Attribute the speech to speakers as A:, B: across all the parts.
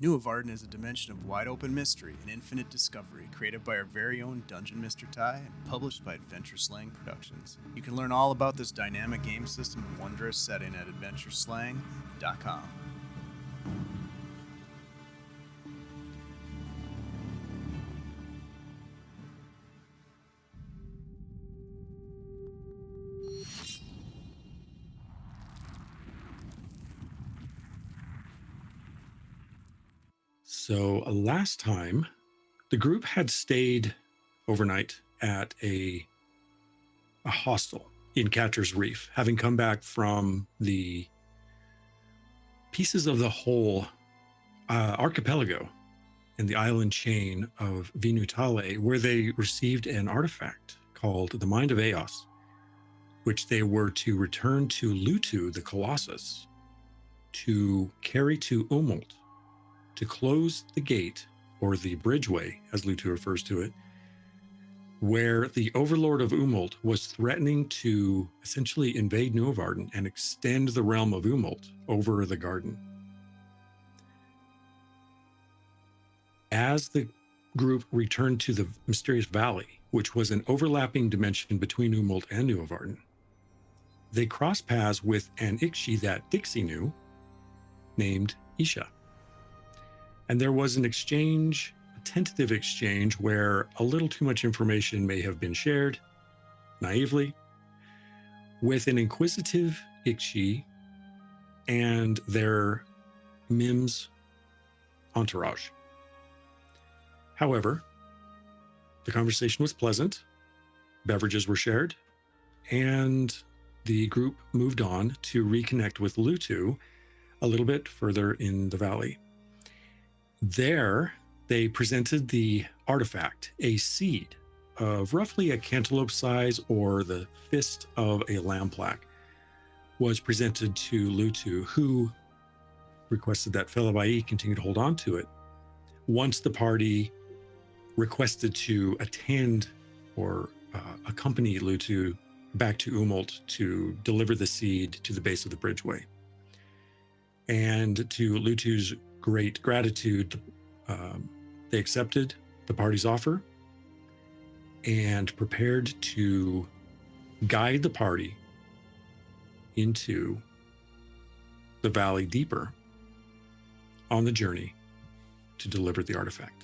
A: Nuovarden is a dimension of wide-open mystery and infinite discovery created by our very own DungeonMisterTy and published by Adventure Slang Productions. You can learn all about this dynamic game system and wondrous setting at adventureslang.com.
B: So last time, the group had stayed overnight at a hostel in Catcher's Reef, having come back from the pieces of the whole archipelago in the island chain of Vinutale, where they received an artifact called the Mind of Eos, which they were to return to Lutu, the Colossus, to carry to Umult, to close the gate, or the Bridgeway, as Lutu refers to it, where the overlord of Umult was threatening to essentially invade Nuovarden and extend the realm of Umult over the garden. As the group returned to the mysterious valley, which was an overlapping dimension between Umult and Nuovarden, they crossed paths with an Ixi that Dixie knew, named Isha. And there was an exchange, a tentative exchange, where a little too much information may have been shared, naively, with an inquisitive Ixi and their Mims entourage. However, the conversation was pleasant, beverages were shared, and the group moved on to reconnect with Lutu a little bit further in the valley. There, they presented the artifact, a seed of roughly a cantaloupe size or the fist of a lamplack, was presented to Lutu, who requested that Fellavaai continue to hold on to it. Once the party requested to attend or accompany Lutu back to Umult to deliver the seed to the base of the Bridgeway. And to Lutu's great gratitude, they accepted the party's offer and prepared to guide the party into the valley deeper on the journey to deliver the artifact.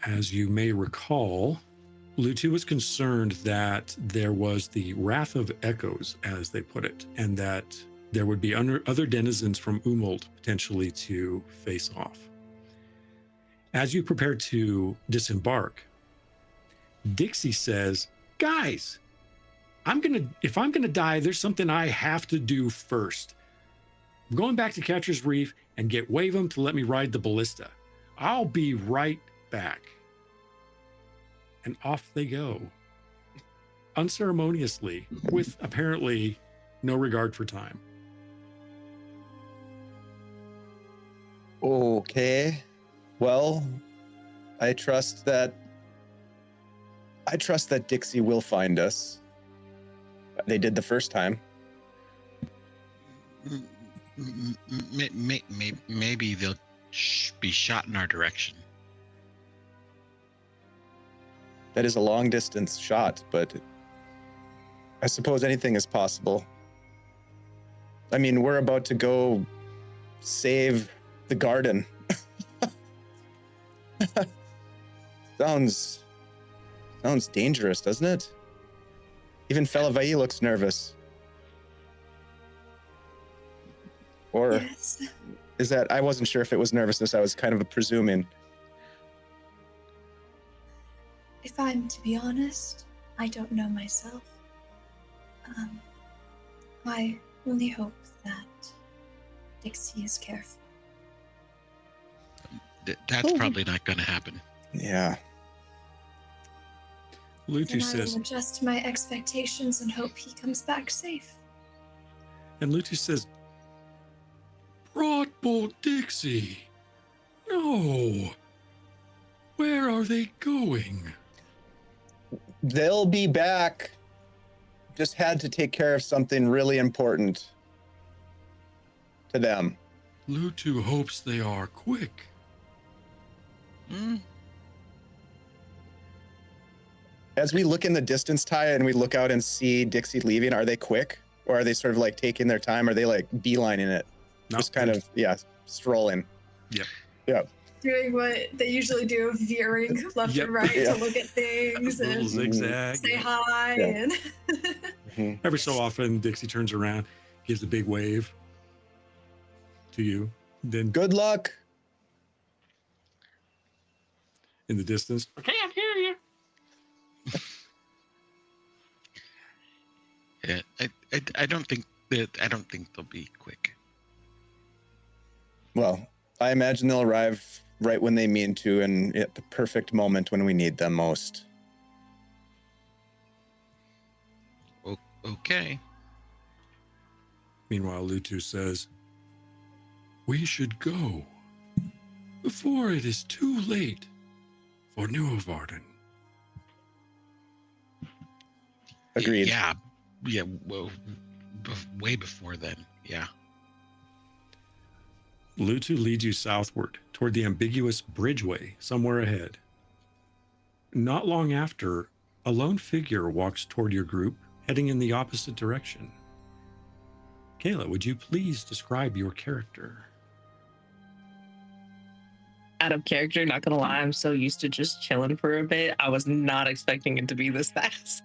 B: As you may recall, Lutu was concerned that there was the wrath of echoes, as they put it, and that there would be other denizens from Umult potentially to face off. As you prepare to disembark, Dixie says, "Guys, if I'm gonna die, there's something I have to do first. I'm going back to Catcher's Reef and get Wavem to let me ride the ballista. I'll be right back." And off they go, unceremoniously, with apparently no regard for time.
C: Okay. Well, I trust that Dixie will find us. They did the first time.
D: Maybe they'll be shot in our direction.
C: That is a long distance shot, but I suppose anything is possible. I mean, we're about to go save the garden. Sounds dangerous, doesn't it? Even Fellavaai looks nervous. Or
E: Yes.
C: is that, I wasn't sure if it was nervousness, I was kind of presuming.
E: If I'm to be honest, I don't know myself. I only hope that Dixie is careful.
D: That's probably not going to happen.
C: Yeah.
B: Lutu
E: Then I
B: says,
E: will adjust my expectations and hope he comes back safe.
B: and Lutu says, "Broadbolt Dixie, no. Where are they going?"
C: They'll be back. Just had to take care of something really important. to them.
B: Lutu hopes they are quick.
C: As we look in the distance, Ty, and we look out and see Dixie leaving, are they quick? Or are they sort of like taking their time? Are they like beelining it?
B: No,
C: Just kind of, strolling.
B: Yep.
C: Yeah.
E: Doing what they usually do, veering left and right
C: Yeah.
E: to look at things
B: A little
E: and
B: zigzag.
E: say hi.
C: Yeah.
E: And
B: Every so often, Dixie turns around, gives a big wave to you. Then
C: Good luck.
B: in the distance, I can't hear you.
D: Yeah, I don't think they'll be quick.
C: Well, I imagine they'll arrive right when they mean to and at the perfect moment when we need them most.
D: Okay.
B: Meanwhile, Lutu says, we should go before it is too late for Nuovarden.
C: Agreed.
D: Yeah. Well, way before then. Yeah.
B: Lutu leads you southward toward the ambiguous Bridgeway somewhere ahead. Not long after, a lone figure walks toward your group, heading in the opposite direction. Kayla, would you please describe your character?
F: Out of character, not gonna lie, I'm so used to just chilling for a bit. I was not expecting it to be this fast.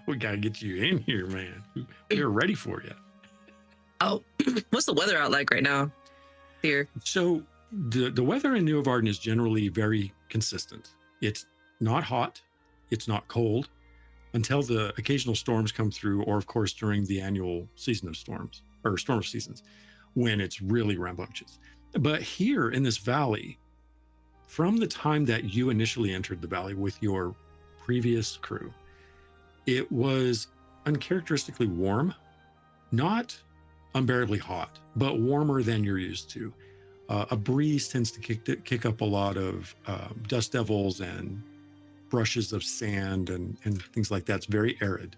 B: We gotta get you in here, man. We're ready for you.
F: Oh, what's the weather out like right now here?
B: So the weather in Nuovarden is generally very consistent. It's not hot, it's not cold, until the occasional storms come through, or of course during the annual season of storms, or storm of seasons, when it's really rambunctious. But here in this valley, from the time that you initially entered the valley with your previous crew, it was uncharacteristically warm, not unbearably hot, but warmer than you're used to. A breeze tends to kick up a lot of dust devils and brushes of sand and things like that. It's very arid.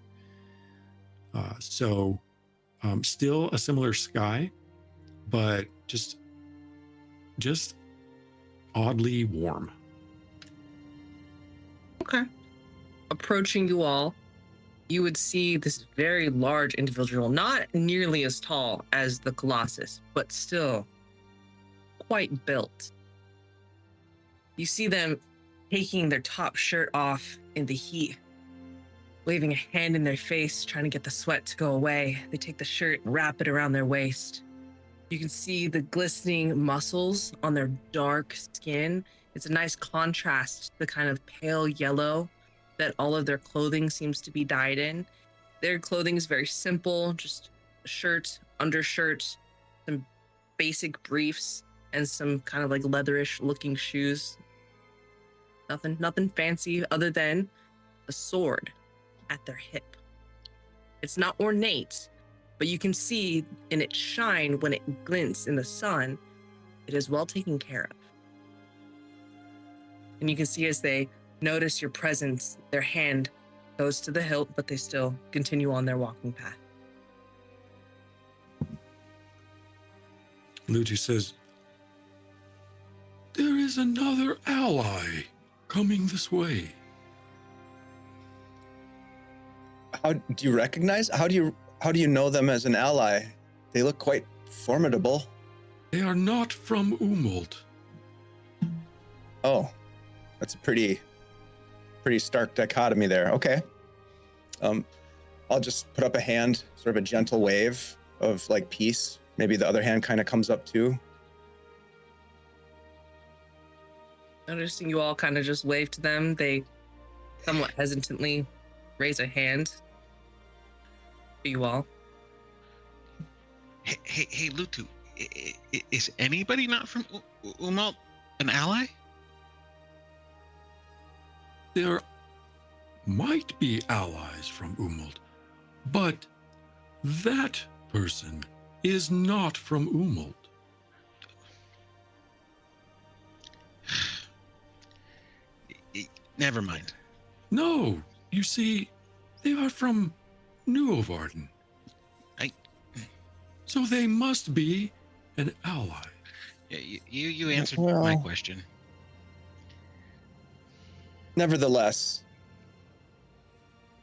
B: So still a similar sky, but just oddly warm.
F: Okay. Approaching you all, you would see this very large individual, not nearly as tall as the Colossus, but still quite built. You see them taking their top shirt off in the heat, waving a hand in their face, trying to get the sweat to go away. They take the shirt, wrap it around their waist. You can see the glistening muscles on their dark skin. It's a nice contrast to the kind of pale yellow that all of their clothing seems to be dyed in. Their clothing is very simple, just a shirt, undershirt, some basic briefs, and some kind of like leatherish looking shoes. Nothing fancy other than a sword at their hip. It's not ornate, but you can see in its shine when it glints in the sun, it is well taken care of. And you can see as they notice your presence, their hand goes to the hilt, but they still continue on their walking path.
B: Lutu says, there is another ally coming this way.
C: How do you recognize? How do you know them as an ally? They look quite formidable.
B: They are not from Umult.
C: Oh, that's a pretty stark dichotomy there. Okay. I'll just put up a hand, sort of a gentle wave of like peace. Maybe the other hand kind of comes up too.
F: Noticing you all kind of just wave to them, they somewhat hesitantly raise a hand for you all.
D: Hey, Lutu, is anybody not from Umalt an ally?
B: There might be allies from Umult, but that person is not from Umult.
D: Never mind.
B: No, you see, they are from Nuovarden.
D: I-
B: So they must be An ally.
D: Yeah, you answered my
C: Well-
D: question.
C: Nevertheless,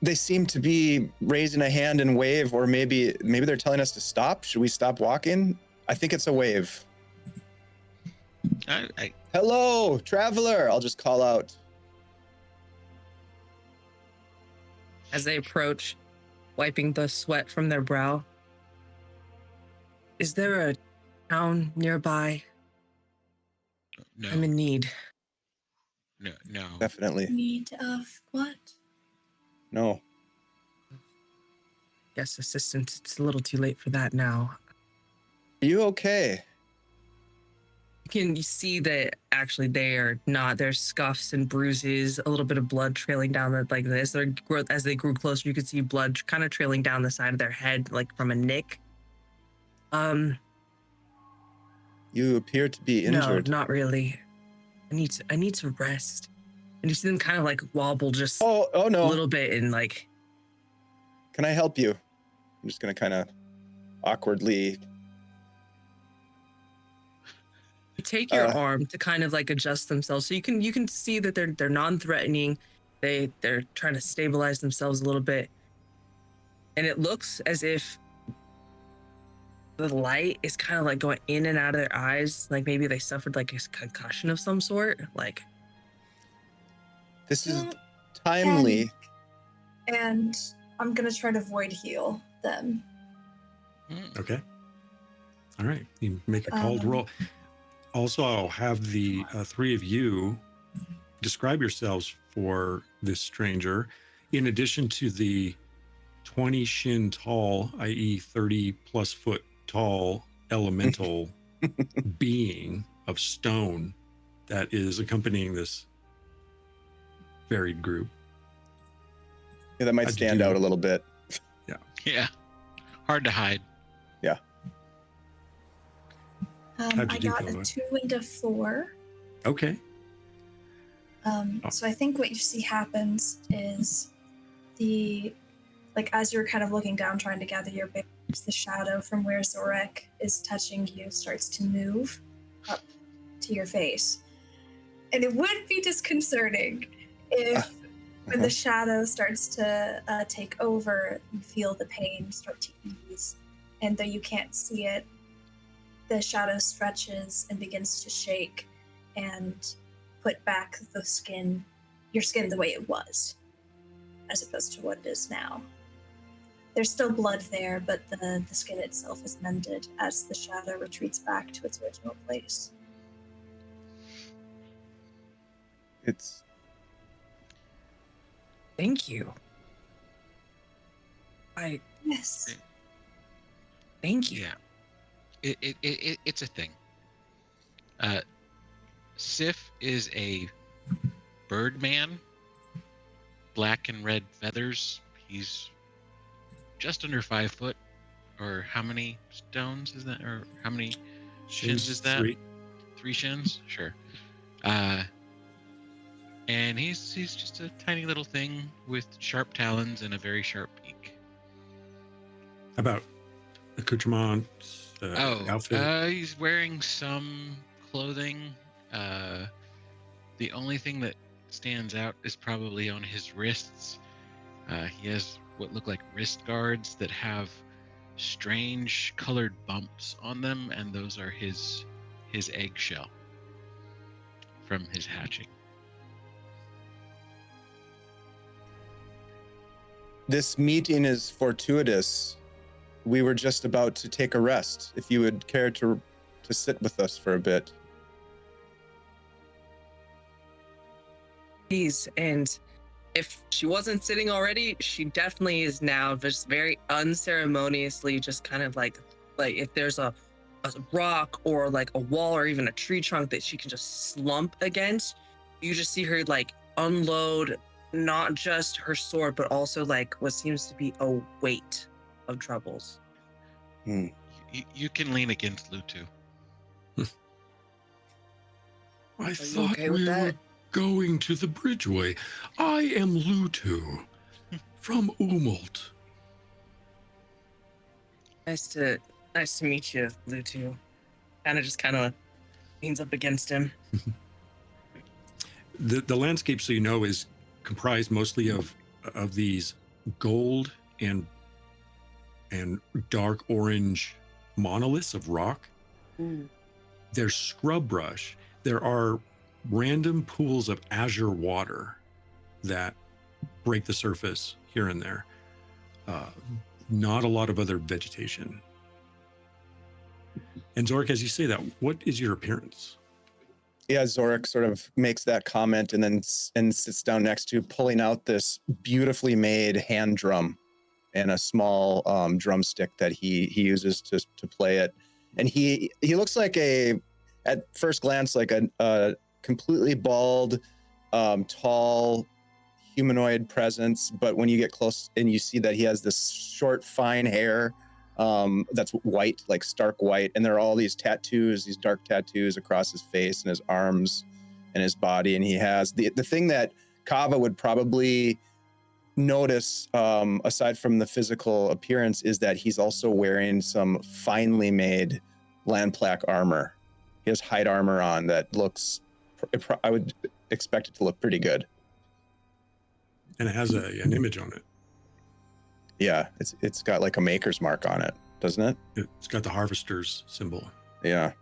C: they seem to be raising a hand and wave, or maybe they're telling us to stop. Should we stop walking? I think it's a wave.
D: I
C: Hello, traveler. I'll just call out.
F: As they approach, wiping the sweat from their brow. Is there a town nearby?
D: no,
F: I'm in need.
D: no.
C: Definitely.
E: Need of what?
C: No.
F: Guess assistance. It's a little too late for that now.
C: Are you okay?
F: You see that actually they are not. There's scuffs and bruises, a little bit of blood trailing down like this. As they grew closer, you could see blood kind of trailing down the side of their head, like from a nick.
C: You appear to be injured.
F: No, not really. I need to rest. And you see them kind of like wobble just
C: Oh
F: a
C: no.
F: little bit and like.
C: Can I help you? I'm just gonna kind of awkwardly.
F: Take your arm to kind of like adjust themselves, so you can see that they're non-threatening. They're trying to stabilize themselves a little bit, and it looks as if the light is kind of like going in and out of their eyes, like maybe they suffered like a concussion of some sort. Like
C: This is
E: Don't
C: timely.
E: panic. And I'm gonna try to void heal them.
B: Okay. All right. You make a called roll. Also, I'll have the three of you describe yourselves for this stranger. In addition to the 20 shin tall, i.e. 30 plus foot tall elemental being of stone that is accompanying this varied group.
C: Yeah, that might
B: How'd you
C: stand
B: do?
C: out a little bit.
D: Yeah, hard to hide.
B: How'd you
E: I
B: do,
E: got a
B: Fellavaai?
E: 2 and a 4.
B: Okay.
E: So I think what you see happens is as you're kind of looking down, trying to gather your bearings, the shadow from where Zorek is touching you starts to move up to your face. And it would be disconcerting if when the shadow starts to take over, you feel the pain start to ease. And though you can't see it, the shadow stretches and begins to shake and put back your skin the way it was, as opposed to what it is now. There's still blood there, but the skin itself is mended as the shadow retreats back to its original place.
C: It's
F: thank you.
E: Yes.
F: Thank you.
D: Yeah, it's a thing. Sif is a birdman, black and red feathers. He's just under 5 foot, or how many stones is that? Or how many shins is that?
B: 3.
D: 3 shins, sure. And he's just a tiny little thing with sharp talons and a very sharp beak.
B: How about accoutrement, outfit?
D: He's wearing some clothing. The only thing that stands out is probably on his wrists. He has what look like wrist guards that have strange colored bumps on them, and those are his eggshell from his hatching.
C: This meeting is fortuitous. We were just about to take a rest. If you would care to sit with us for a bit.
F: Please, and if she wasn't sitting already, she definitely is now, just very unceremoniously, just kind of like if there's a rock or like a wall or even a tree trunk that she can just slump against, you just see her like unload not just her sword, but also like what seems to be a weight of troubles.
D: You can lean against Lutu.
B: I
F: you
B: thought
F: okay
B: we
F: with that?
B: were going to the Bridgeway. I am Lutu from Umalt.
F: Nice to meet you, Lutu. Anna just kind of leans up against him.
B: The landscape, so you know, is comprised mostly of these gold and dark orange monoliths of rock. There's scrub brush. There are random pools of azure water that break the surface here and there. Not a lot of other vegetation. And Zorik, as you say that, what is your appearance?
C: Yeah, Zorik sort of makes that comment and then sits down next to, pulling out this beautifully made hand drum and a small drumstick that he uses to play it. And he looks like at first glance, like a completely bald, tall, humanoid presence. But when you get close and you see that he has this short, fine hair that's white, like stark white, and there are all these tattoos, these dark tattoos across his face and his arms and his body. And he has the thing that Kava would probably notice, aside from the physical appearance, is that he's also wearing some finely made landplaque armor. He has hide armor on that looks, I would expect it to look pretty good.
B: And it has an image on it.
C: Yeah, it's got like a maker's mark on it, doesn't it?
B: It's got the harvester's symbol.
C: Yeah.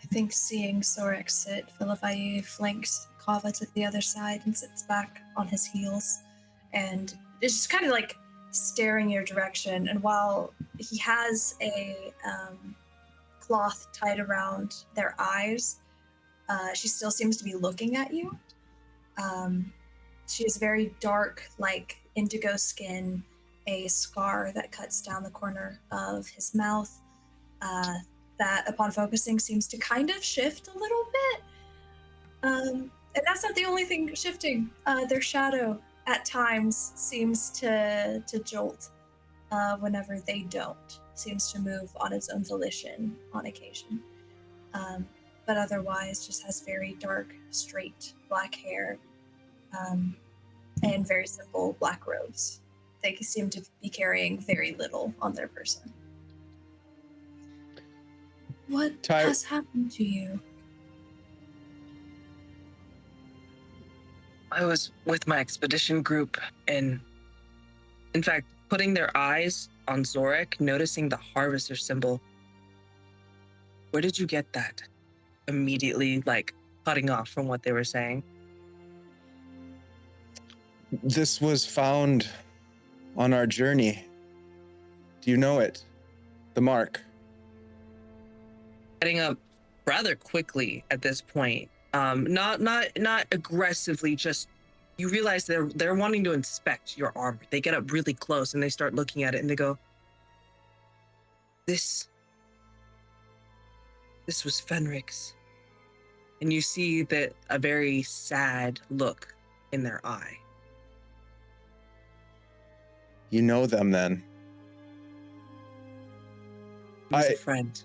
E: I think seeing Zorik sit, Fellavaai flanks Kava to the other side and sits back on his heels and is just kind of like staring your direction. And while he has a cloth tied around their eyes, she still seems to be looking at you. She has very dark, like indigo skin, a scar that cuts down the corner of his mouth, that upon focusing seems to kind of shift a little bit. And that's not the only thing shifting. Their shadow at times seems to jolt whenever they don't. Seems to move on its own volition on occasion. But otherwise just has very dark, straight black hair. And very simple black robes. They seem to be carrying very little on their person. What has happened to you?
F: I was with my expedition group and, in fact, putting their eyes on Zorik, noticing the harvester symbol. Where did you get that? Immediately, like, cutting off from what they were saying.
C: This was found on our journey. Do you know it? The mark.
F: Getting up rather quickly at this point. Not aggressively, just you realize they're wanting to inspect your armor. They get up really close and they start looking at it and they go, This was Fenric's. And you see that a very sad look in their eye.
C: You know them then.
F: He was a friend.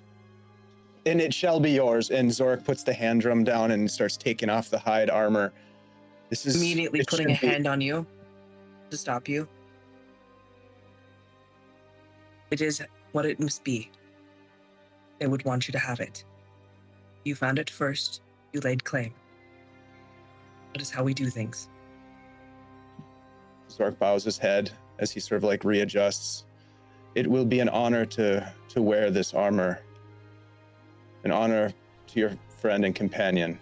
C: And it shall be yours. And Zorik puts the hand drum down and starts taking off the hide armor. This is
F: Immediately putting a hand on you to stop you. It is what it must be. They would want you to have it. You found it first. You laid claim. That is how we do things.
C: Zorik bows his head as he sort of like readjusts. It will be an honor to wear this armor. An honor to your friend and companion.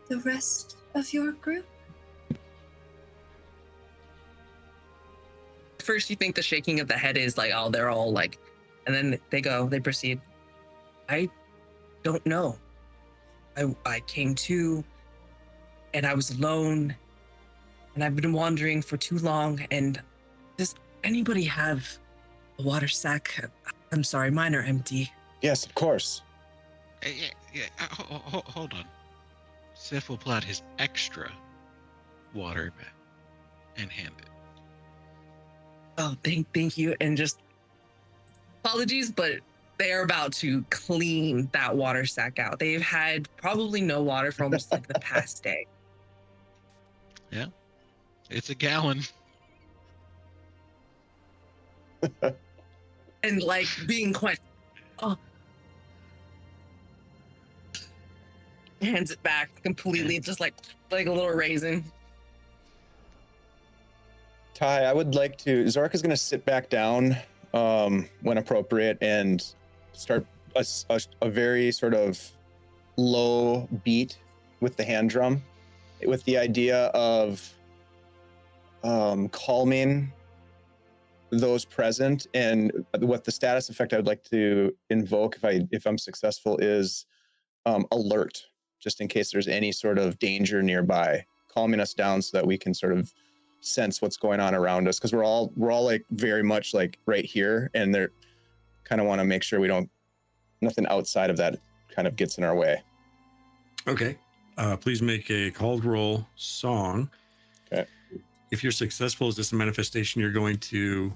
E: The rest of your group?
F: First, you think the shaking of the head is like, oh, they're all like, and then they proceed. I don't know. I came to, and I was alone, and I've been wandering for too long, and does anybody have a water sack? I'm sorry, mine are empty.
C: Yes, of course.
D: Yeah. Hold on. Sif will pull out his extra water and hand it.
F: Oh, thank you, and just apologies, but they are about to clean that water sack out. They've had probably no water for almost like the past day.
D: Yeah, it's a gallon.
F: and like being quite, oh, hands it back completely, just like a little raisin.
C: Ty, I would like to. Zorik is going to sit back down when appropriate and start a very sort of low beat with the hand drum, with the idea of calming those present. And what the status effect I would like to invoke if I'm successful is alert, just in case there's any sort of danger nearby, calming us down so that we can sort of sense what's going on around us, because we're all like very much like right here, and they're kind of want to make sure nothing outside of that kind of gets in our way.
B: Okay. Please make a called roll song.
C: Okay.
B: If you're successful, is this a manifestation you're going to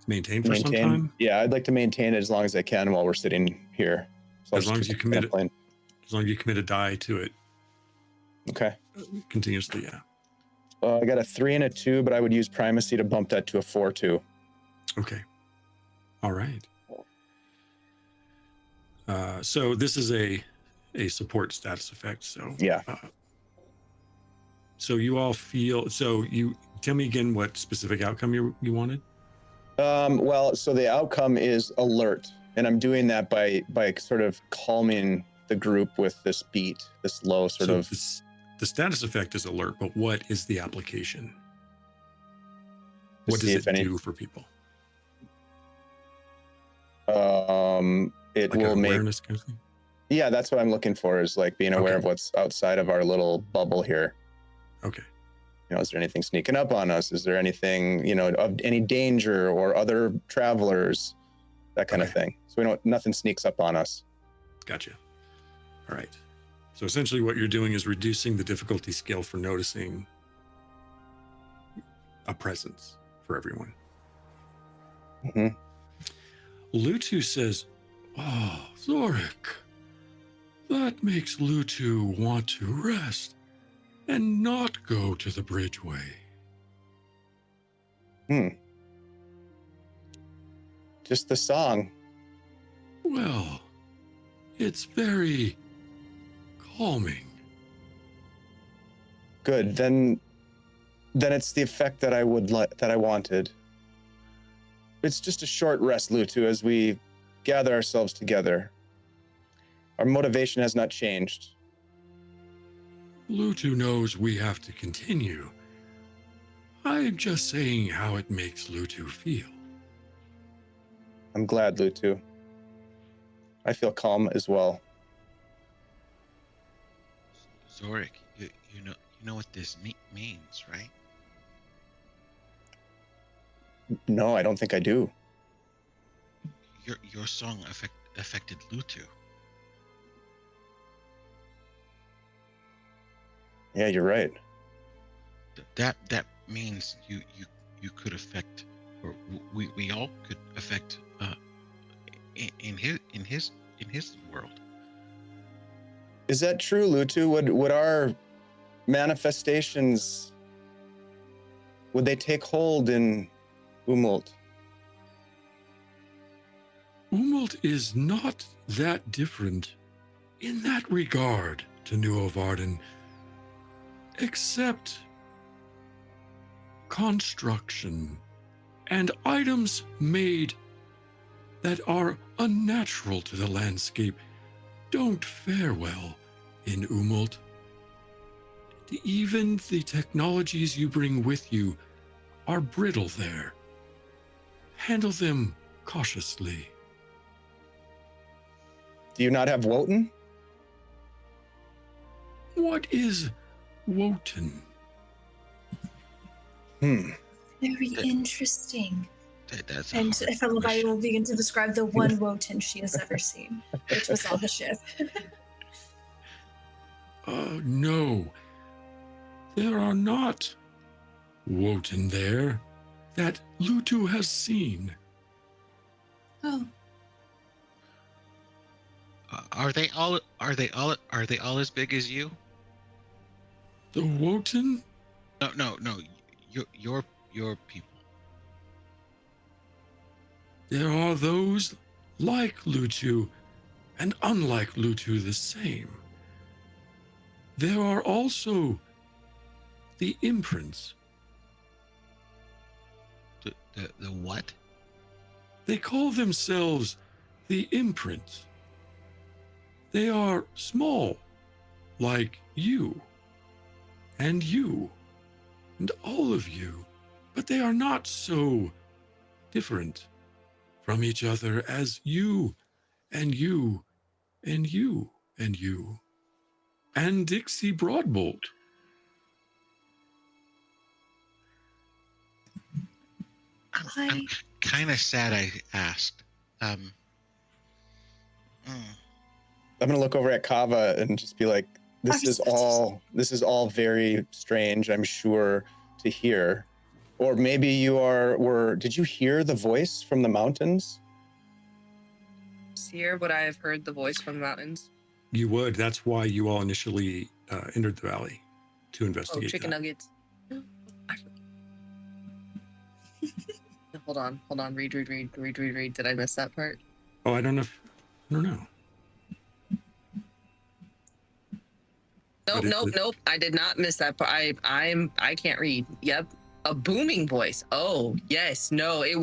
B: maintain for some time?
C: Yeah, I'd like to maintain it as long as I can while we're sitting here. So
B: as long as you commit a die to it.
C: Okay.
B: Continuously, yeah.
C: I got a 3 and a 2, but I would use primacy to bump that to a 4-2.
B: Okay. All right. So this is a support status effect. So
C: yeah.
B: So you all feel. So you tell me again what specific outcome you wanted.
C: Well, so the outcome is alert, and I'm doing that by sort of calming the group with this beat, this low sort of.
B: The status effect is alert, but what is the application? What does it do for people? It like will make awareness kind of thing?
C: Yeah, that's what I'm looking for, is like being aware of what's outside of our little bubble here.
B: Okay.
C: You know, is there anything sneaking up on us? Is there anything, of any danger or other travelers, that kind of thing. So nothing sneaks up on us.
B: Gotcha. All right. So essentially what you're doing is reducing the difficulty scale for noticing a presence for everyone.
C: Mm-hmm.
B: Lutu says, "Oh, Zorik, that makes Lutu want to rest and not go to the Bridgeway."
C: Just the song.
B: Well, it's very calming.
C: Good. Then it's the effect that I wanted. It's just a short rest, Lutu, as we gather ourselves together. Our motivation has not changed.
B: Lutu knows we have to continue. I'm just saying how it makes Lutu feel.
C: I'm glad, Lutu. I feel calm as well.
D: Zorik, you know what this means, right?
C: No, I don't think I do.
D: Your song affected Lutu.
C: Yeah, you're right.
D: That means you could affect, or we all could affect in his world.
C: Is that true, Lutu? Would our manifestations, would they take hold in Umult?
B: Umult is not that different in that regard to Nuovarden, except construction and items made that are unnatural to the landscape don't fare well in Umult. Even the technologies you bring with you are brittle there. Handle them cautiously.
C: Do you not have Wotan?
B: What is Wotan?
E: Very interesting.
D: That's
E: and Fellavaai will begin to describe the one Wotan she has ever seen, which was on the ship.
B: No. There are not Wotan there that Lutu has seen.
E: Oh.
D: Are they all as big as you?
B: The Wotan?
D: No. Your people.
B: There are those like Lutu and unlike Lutu the same. There are also the imprints.
D: The what?
B: They call themselves the imprints. They are small, like you, and all of you, but they are not so different from each other as you, and you, and you, and you, and Dixie Broadbolt.
D: I'm kind of sad I asked.
C: I'm gonna look over at Kava and just be like, this is all very strange, I'm sure, to hear. Or maybe did you hear the voice from the mountains?
F: Here, would I have heard the voice from the mountains?
B: You would. That's why you all initially entered the valley to investigate.
F: Oh, chicken
B: that.
F: nuggets. Hold on. Read. Did I miss that part?
B: Oh, I don't know. I don't know.
F: Nope. I did not miss that part. I can't read. Yep. A booming voice. Oh, yes. No, it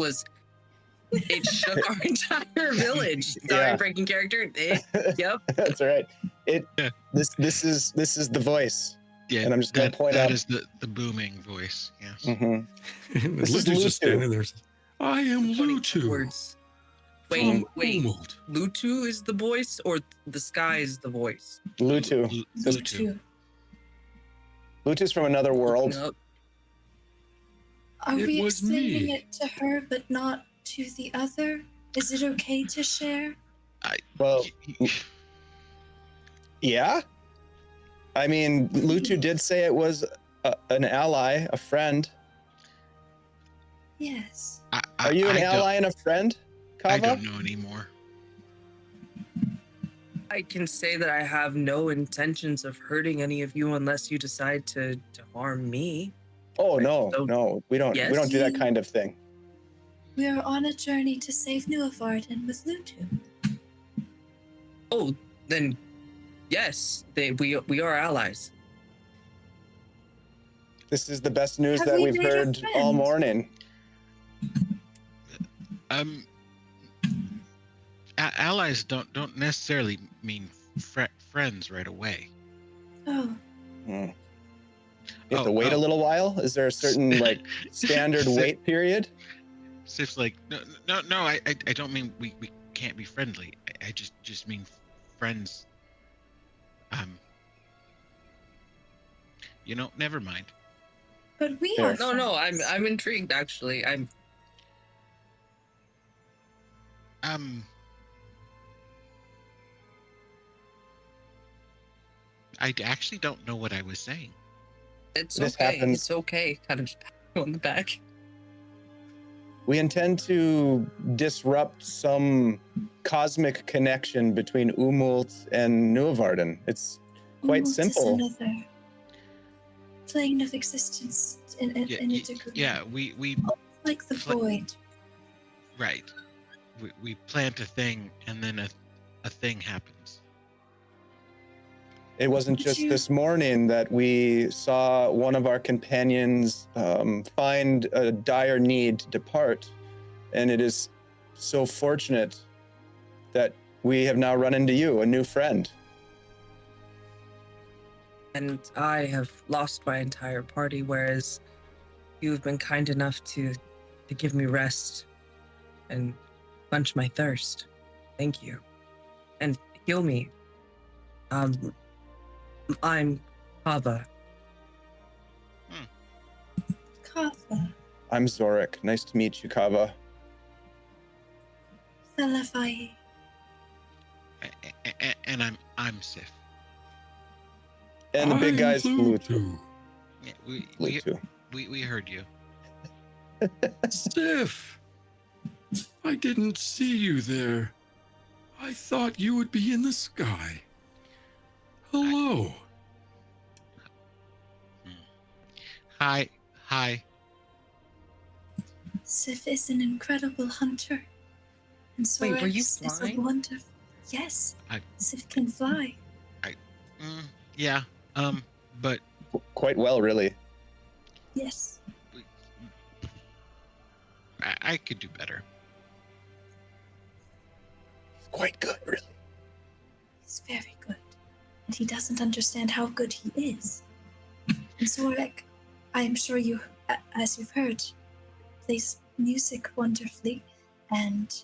F: shook our entire village. Sorry,
C: Yeah.
F: breaking character. Yep.
C: That's all right. This is the voice.
D: Yeah,
C: and I'm just gonna point
D: that
C: out
D: is the booming voice. Yes.
C: Mm-hmm. This is
B: Lutu's just
C: Lutu.
B: standing there. I am Lutu.
F: Words.
B: From
F: Wait.
B: Umalt.
F: Lutu is the voice, or the sky is the voice?
C: Lutu.
D: Lutu.
C: Lutu's from another world.
F: Nope.
E: Are
B: It
E: we
B: was
E: explaining
B: me.
E: it to her, but not to the other? Is it okay to share?
C: Well, yeah. I mean, Lutu did say it was an ally, a friend.
E: Yes.
C: Are you an ally and a friend, Kava?
D: I don't know anymore.
F: I can say that I have no intentions of hurting any of you unless you decide to harm me.
C: Oh
F: Right,
C: no,
F: so-
C: no, we don't
F: Yes.
C: do that kind of thing.
E: We are on a journey to save Nuovarden with Lutu.
F: Oh, then yes, we are allies.
C: This is the best news
E: Have
C: that
E: we
C: we've
E: made a
C: heard all
E: friend?
C: morning.
D: Allies don't necessarily mean friends right away.
E: Oh,
C: You have to
D: Oh,
C: wait a
D: oh.
C: little while. Is there a certain like standard wait period?
D: Sif's like, no. I don't mean we can't be friendly. I just mean friends. Never mind.
E: but we
C: Fair.
E: are
F: No,
E: friends.
F: I'm intrigued actually.
D: I actually don't know what I was saying.
F: It's
C: This
F: okay.
C: happens.
F: It's okay. Kind of just pat you on the back.
C: We intend to disrupt some cosmic connection between Umult and Nuovarden. It's quite
E: Umult
C: simple.
E: Is another plane of existence in a degree.
D: Yeah, we
E: Like the
D: Pla-
E: void.
D: right. We plant a thing and then a thing happens.
C: It wasn't
E: Did
C: just
E: you-
C: this morning that we saw one of our companions find a dire need to depart. And it is so fortunate that we have now run into you, a new friend.
F: And I have lost my entire party, whereas you've been kind enough to give me rest and quench my thirst. Thank you. And heal me. I'm Kava.
E: Kava.
C: I'm Zorik. Nice to meet you, Kava.
E: Fellavaai.
D: And I'm Sif.
C: And the big
B: I'm
C: guy's Lutu.
B: Lutu.
D: Yeah,
C: Lutu.
D: we heard you.
B: Sif, I didn't see you there. I thought you would be in the sky. Hello.
D: Hi.
E: Sif is an incredible hunter. And
F: Wait, were you
E: Sorex is a
F: flying?
E: wonderful. Yes,
D: I-
E: Sif can fly.
D: Yeah. But
C: Quite well, really.
E: Yes.
D: I could do better.
C: Quite good, really.
E: He's very good. And he doesn't understand how good he is. And Zorek, I am sure you, as you've heard, plays music wonderfully and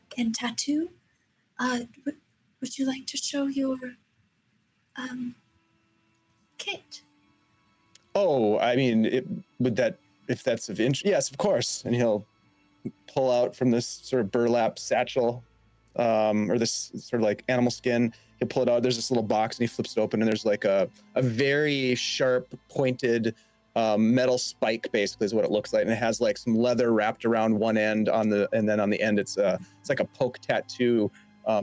E: can tattoo. Would you like to show your kit?
C: Oh, I mean, if that's of interest, yes, of course. And he'll pull out from this sort of burlap satchel, or this sort of like animal skin. He'll pull it out. There's this little box, and he flips it open, and there's like a very sharp, pointed metal spike, basically, is what it looks like, and it has like some leather wrapped around one end and then on the end, it's like a poke tattoo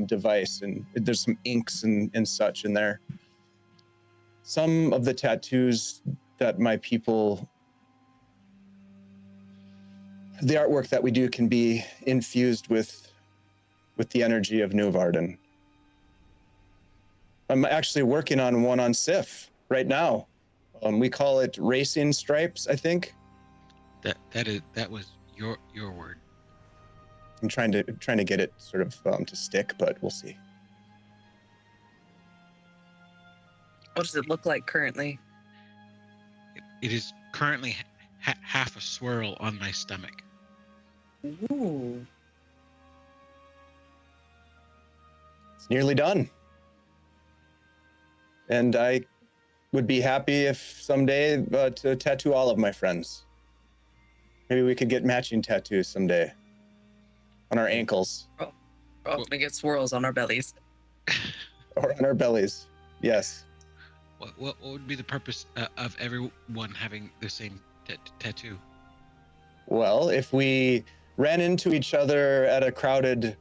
C: device, and there's some inks and such in there. Some of the tattoos that my people, the artwork that we do, can be infused with the energy of Nuovarden. I'm actually working on one on Sif right now. We call it racing stripes, I think.
D: That was your word.
C: I'm trying to get it sort of to stick, but we'll see.
F: What does it look like currently?
D: It is currently half a swirl on my stomach.
F: Ooh.
C: It's nearly done. And I would be happy if someday to tattoo all of my friends. Maybe we could get matching tattoos someday on our ankles
F: We're all gonna get swirls on our bellies.
C: or on our bellies. Yes.
D: What would be the purpose of everyone having the same tattoo?
C: Well, if we ran into each other at a crowded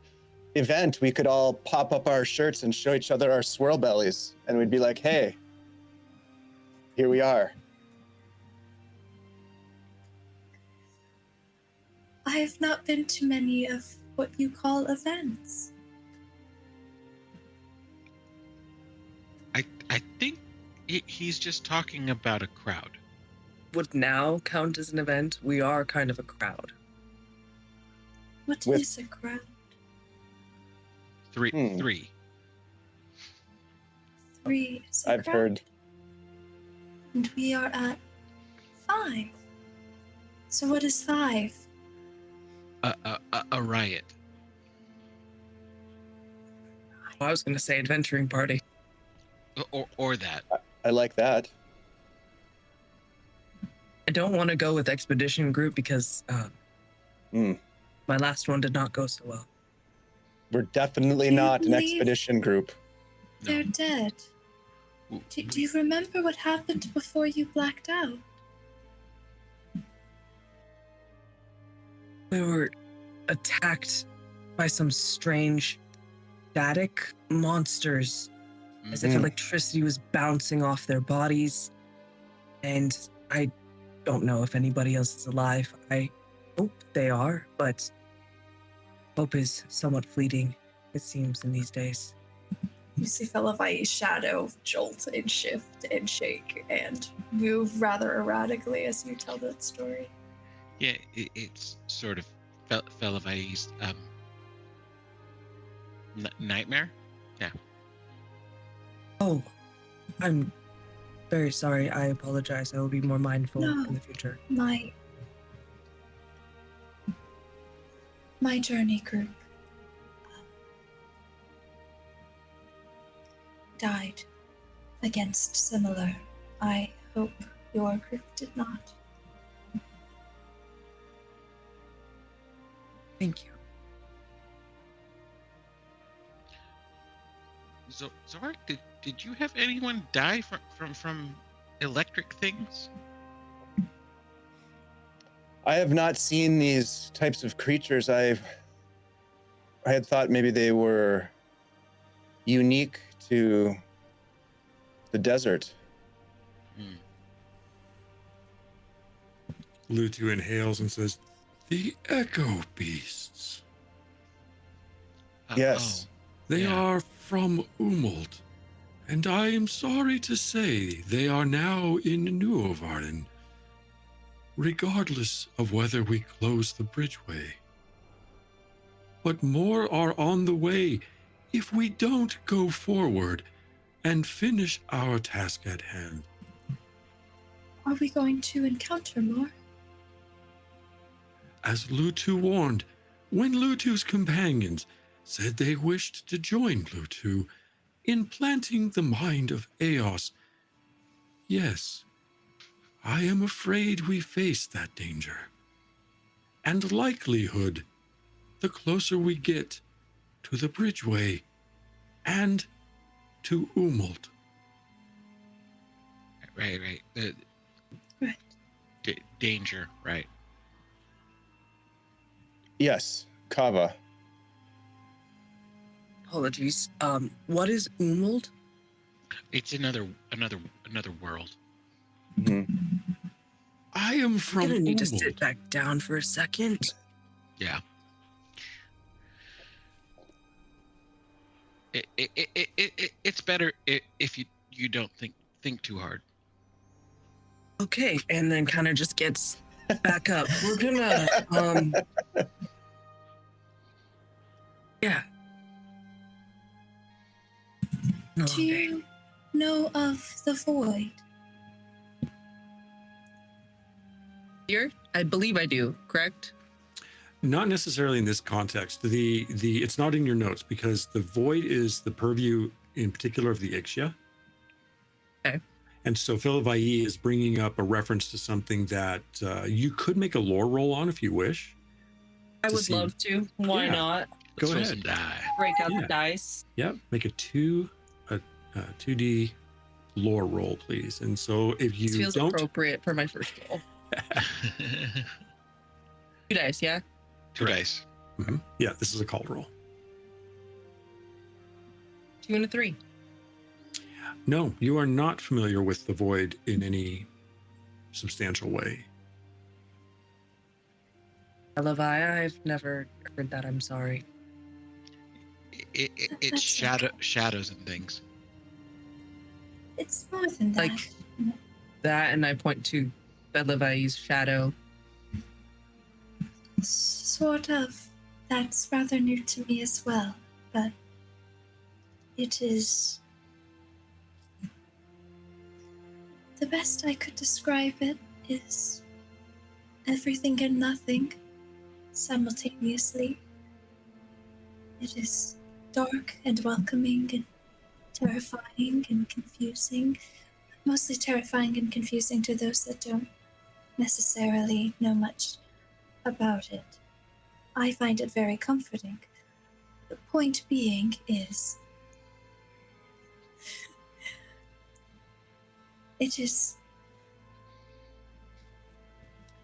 C: event, we could all pop up our shirts and show each other our swirl bellies, and we'd be like, hey, here we are.
E: I have not been to many of what you call events.
D: I think he's just talking about a crowd.
F: Would now count as an event? We are kind of a crowd.
E: What
C: With-
E: is a crowd?
D: Three.
E: Three is a
C: I've
E: crowd.
C: heard.
E: And we are at 5. So what is 5?
D: A riot.
F: I was gonna say adventuring party.
D: Or that.
C: I like that.
F: I don't want to go with expedition group because my last one did not go so well.
C: We're definitely
E: Do you
C: not an
E: believe-
C: expedition group.
E: They're dead. Do you remember what happened before you blacked out?
F: We were attacked by some strange static monsters, as if
C: Mhm.
F: electricity was bouncing off their bodies. And I don't know if anybody else is alive. I hope they are, but hope is somewhat fleeting, it seems, in these days.
E: You see Fellavaai's shadow jolt and shift and shake and move rather erratically as you tell that story.
D: Yeah, it's sort of Fellavaai's nightmare. Yeah.
F: Oh, I'm very sorry. I apologize. I will be more mindful
E: No.
F: in the future.
E: My journey group died against similar. I hope your group did not.
F: Thank you.
D: Zorak, did you have anyone die from electric things?
C: I have not seen these types of creatures. I had thought maybe they were unique to the desert.
B: Lutu inhales and says, "The echo beasts."
C: Yes.
B: They
D: Yeah.
B: are from Umult, and I am sorry to say they are now in Nuovarden, regardless of whether we close the Bridgeway. But more are on the way if we don't go forward and finish our task at hand.
E: Are we going to encounter more?
B: As Lutu warned, when Lutu's companions said they wished to join Lutu in planting the mind of Eos, yes, I am afraid we face that danger. And likelihood, the closer we get to the Bridgeway and to Umult.
D: Right.
E: Right.
D: Danger. Right.
C: Yes, Kava.
F: Apologies. What is Umult?
D: It's another world.
C: Mhm.
B: I am
F: I'm
B: from
F: gonna need to
B: Umult.
F: sit back down for a second.
D: Yeah. It's better if you don't think too hard.
F: Okay, and then kind of just gets back up. We're gonna, yeah. No,
E: Do you know of the void?
F: here? I believe I do. Correct?
B: Not necessarily in this context. The it's not in your notes because the void is the purview in particular of the Ixia.
F: Okay.
B: And so Fellavaai is bringing up a reference to something that you could make a lore roll on if you wish.
F: I
B: To
F: would
B: see-
F: love to. Why
B: Yeah.
F: not?
B: Go
D: Let's roll
B: ahead.
D: some die.
F: Break out
B: Yeah.
F: the dice.
B: Yep. Make a 2D lore roll, please. And so if
F: This
B: you
F: feels
B: don't,
F: appropriate for my first roll. 2 dice, yeah?
D: Two
B: Correct.
D: dice.
B: Mhm. Yeah, this is a call roll.
F: 2 and a 3.
B: No, you are not familiar with the void in any substantial way.
F: Fellavaai, I've never heard that. I'm sorry.
D: It's
E: That's
D: shadows and things.
E: It's more than that.
F: Like that, and I point to Fellavaai's shadow.
E: Sort of. That's rather new to me as well, but it is. The best I could describe it is everything and nothing simultaneously. It is dark and welcoming and terrifying and confusing. Mostly terrifying and confusing to those that don't necessarily know much about it. I find it very comforting. The point being is, it is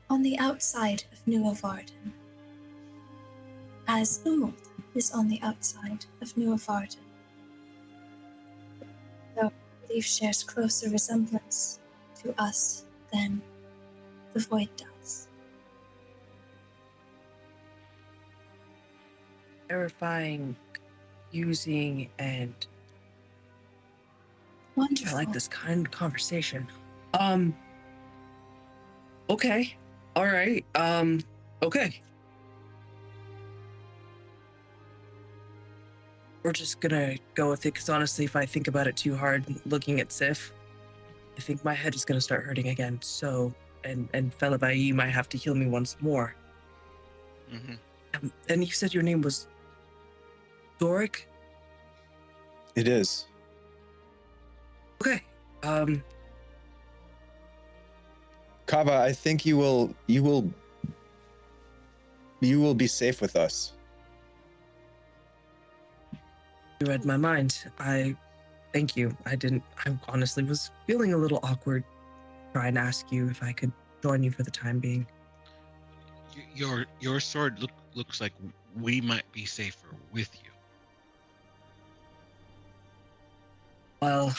E: on the outside of Nuovarden, as Umult is on the outside of Nuovarden. Though I believe shares closer resemblance to us than the Void does.
F: Terrifying, using, and
E: Wonderful.
F: I like this kind of conversation. Okay. All right. Okay. We're just gonna go with it because honestly, if I think about it too hard, looking at Sif, I think my head is gonna start hurting again. So, and Fellavaai, you might have to heal me once more.
D: Mm-hmm.
F: And you said your name was Doric?
C: It is.
F: Okay.
C: Kava, I think you will be safe with us.
F: You read my mind. I thank you. I honestly was feeling a little awkward trying to ask you if I could join you for the time being.
D: Your sword looks like we might be safer with you.
F: Well,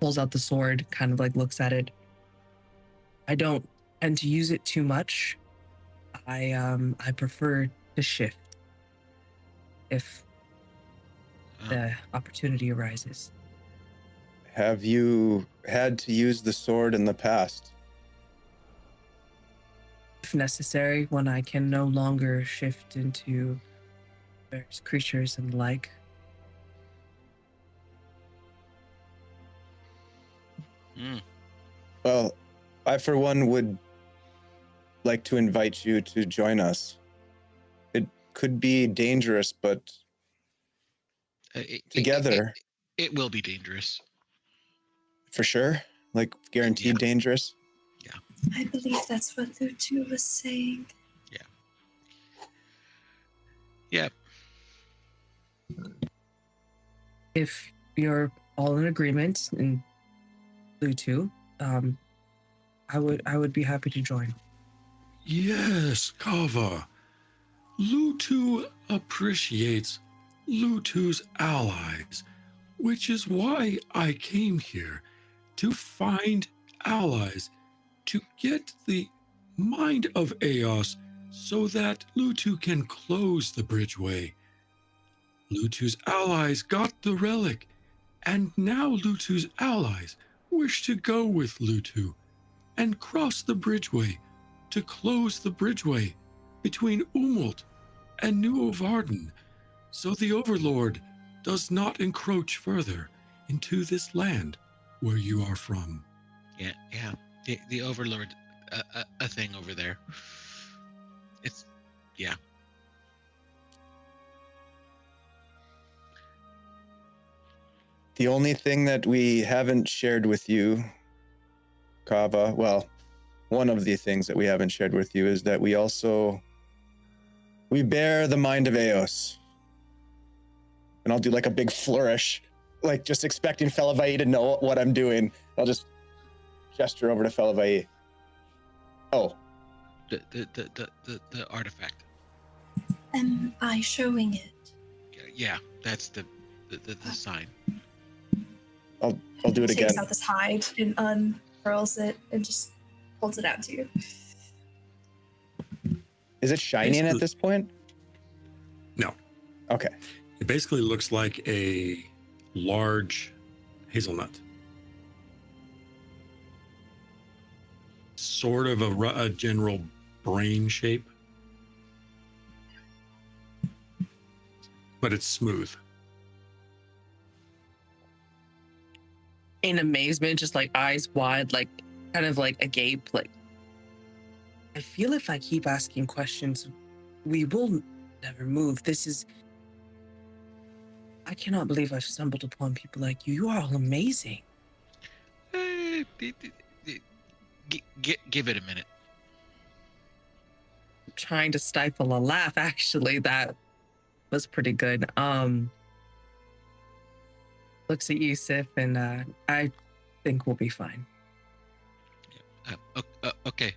F: pulls out the sword, kind of like looks at it. I don't tend to use it too much. I prefer to shift. if
D: Um,
F: the opportunity arises.
C: Have you had to use the sword in the past?
F: If necessary, when I can no longer shift into various creatures and the like.
D: mm,
C: Well, I for one would like to invite you to join us. It could be dangerous, but together,
D: it will be dangerous.
C: for sure, like guaranteed
D: Yeah.
C: dangerous.
E: I believe that's what Lutu was saying.
D: Yeah.
F: If you're all in agreement and Lutu, I would be happy to join.
B: Yes, Kava. Lutu appreciates Lutu's allies, which is why I came here, to find allies, to get the mind of Eos so that Lutu can close the Bridgeway. Lutu's allies got the relic, and now Lutu's allies wish to go with Lutu and cross the Bridgeway to close the Bridgeway between Umult and Nuovarden, so the Overlord does not encroach further into this land where you are from.
D: Yeah. The Overlord, a thing over there. It's, yeah.
C: The only thing that we haven't shared with you, Kava, well, one of the things that we haven't shared with you is that we bear the mind of Eos. And I'll do like a big flourish, like just expecting Fellavaai to know what I'm doing. I'll just gesture over to Fellavaai. Oh,
D: The artifact.
E: Am I showing it?
D: Yeah, that's the sign.
C: I'll do it
E: Takes
C: again.
E: out this hide and unfurls it and just holds it out to you.
C: Is it shining at
B: Basically-
C: this point?
B: No.
C: Okay.
B: It basically looks like a large hazelnut. Sort of a general brain shape. But it's smooth.
F: In amazement, just like eyes wide, like kind of like agape, like I feel if I keep asking questions, we will never move. I cannot believe I've stumbled upon people like you. You are all amazing.
D: Give it a minute.
F: I'm trying to stifle a laugh, actually. That was pretty good. Looks at Yusuf, and I think we'll be fine.
D: Okay.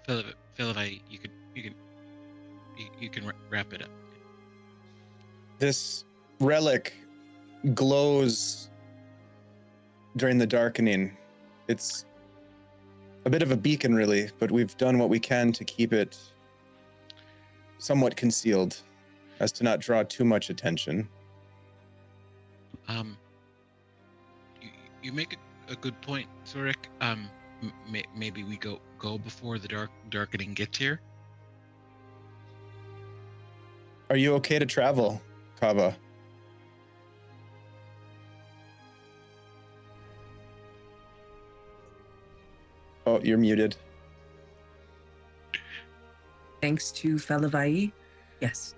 D: Fellavaai, you can wrap it up.
C: This relic glows during the darkening. It's a bit of a beacon, really, but we've done what we can to keep it somewhat concealed as to not draw too much attention.
D: You make a good point, Zorik. Maybe we go before the darkening gets here.
C: Are you okay to travel, Kava? Oh, you're muted.
F: Thanks to Fellavaai, yes.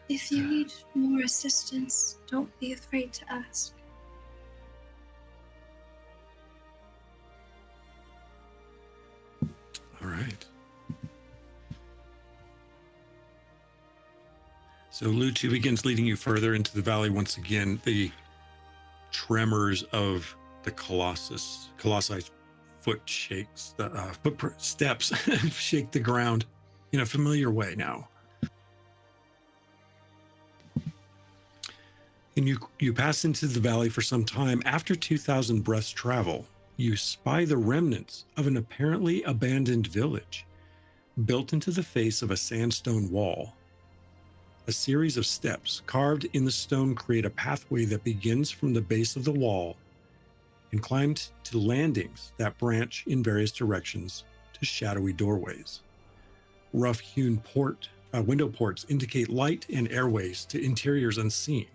E: If you need more assistance, don't be afraid to ask.
B: All right. So Lutu begins leading you further into the valley once again. The tremors of the Colossi foot shakes, the footprint steps shake the ground in a familiar way now. And you pass into the valley for some time. After 2,000 breaths travel, you spy the remnants of an apparently abandoned village. built into the face of a sandstone wall. A series of steps carved in the stone create a pathway that begins from the base of the wall and climbed to landings that branch in various directions to shadowy doorways. Rough-hewn window ports indicate light and airways to interiors unseen.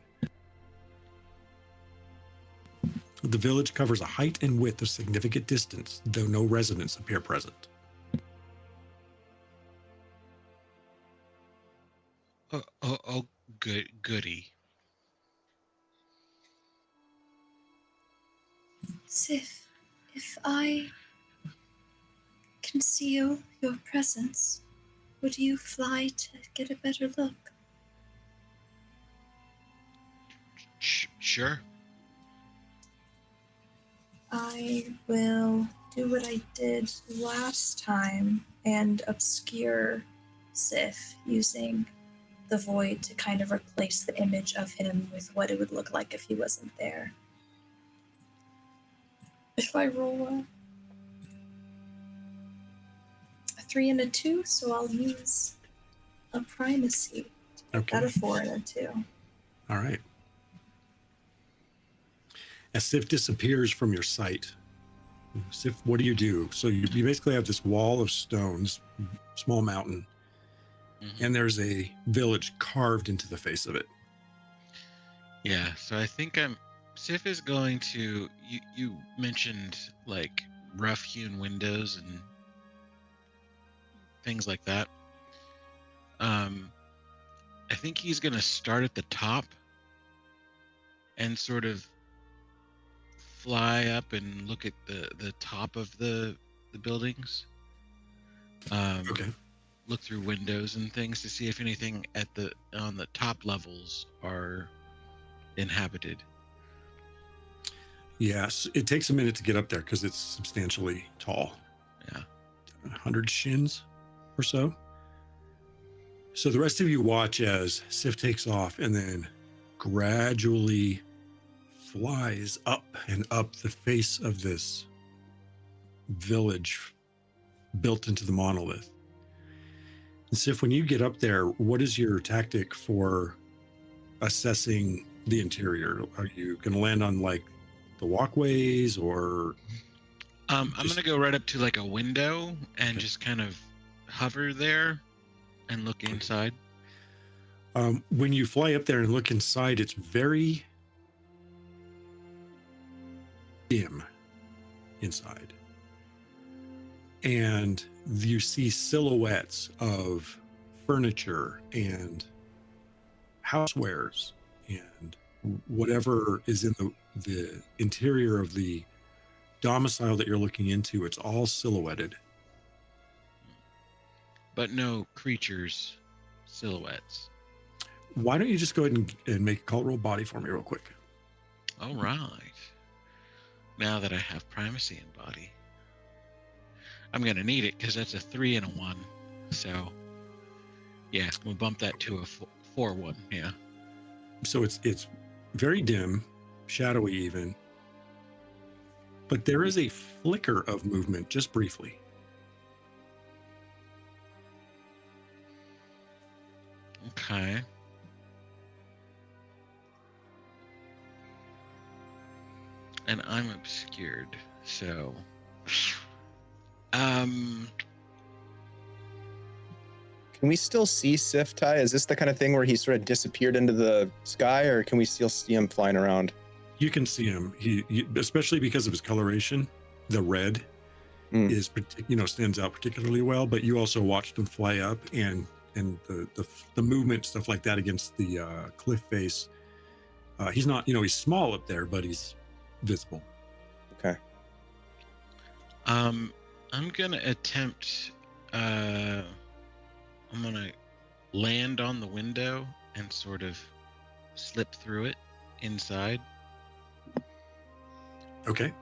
B: The village covers a height and width of significant distance, though no residents appear present.
D: Goody.
E: Sif, if I conceal your presence, would you fly to get a better look?
D: Sure.
E: I will do what I did last time and obscure Sif using the void to kind of replace the image of him with what it would look like if he wasn't there. If I roll a 3 and a 2, so I'll use a primacy.
B: Okay.
E: Got a 4 and a 2.
B: All right. As Sif disappears from your sight, Sif, what do you do? So you basically have this wall of stones, small mountain, and there's a village carved into the face of it.
D: Yeah, so I think Sif is going to, you mentioned like rough-hewn windows and things like that. I think he's going to start at the top and sort of fly up and look at the top of the buildings.
B: Okay.
D: Look through windows and things to see if anything on the top levels are inhabited.
B: Yes, it takes a minute to get up there because it's substantially tall.
D: Yeah.
B: 100 shins or so. So the rest of you watch as Sif takes off and then gradually flies up and up the face of this village built into the monolith. And Sif, when you get up there, what is your tactic for assessing the interior? Are you going to land on like the walkways or?
D: I'm going to go right up to like a window and just kind of hover there and look inside.
B: When you fly up there and look inside, it's very dim inside. And you see silhouettes of furniture and housewares and whatever is in the interior of the domicile that you're looking into. It's all silhouetted.
D: But no creatures, silhouettes.
B: Why don't you just go ahead and make a cult roll body for me real quick?
D: All right. Now that I have primacy in body, I'm going to need it because that's a 3 and a 1. So, yeah, we'll bump that to a 4-1. Yeah.
B: So it's very dim, shadowy even, but there is a flicker of movement just briefly.
D: Okay. And I'm obscured, so
C: Can we still see Sif, Ty? Is this the kind of thing where he sort of disappeared into the sky, or can we still see him flying around?
B: You can see him. He especially because of his coloration, the red is stands out particularly well. But you also watched him fly up and the movement, stuff like that against the cliff face. He's not, he's small up there, but he's visible.
C: Okay.
D: I'm gonna attempt. I'm gonna land on the window and sort of slip through it inside.
B: Okay.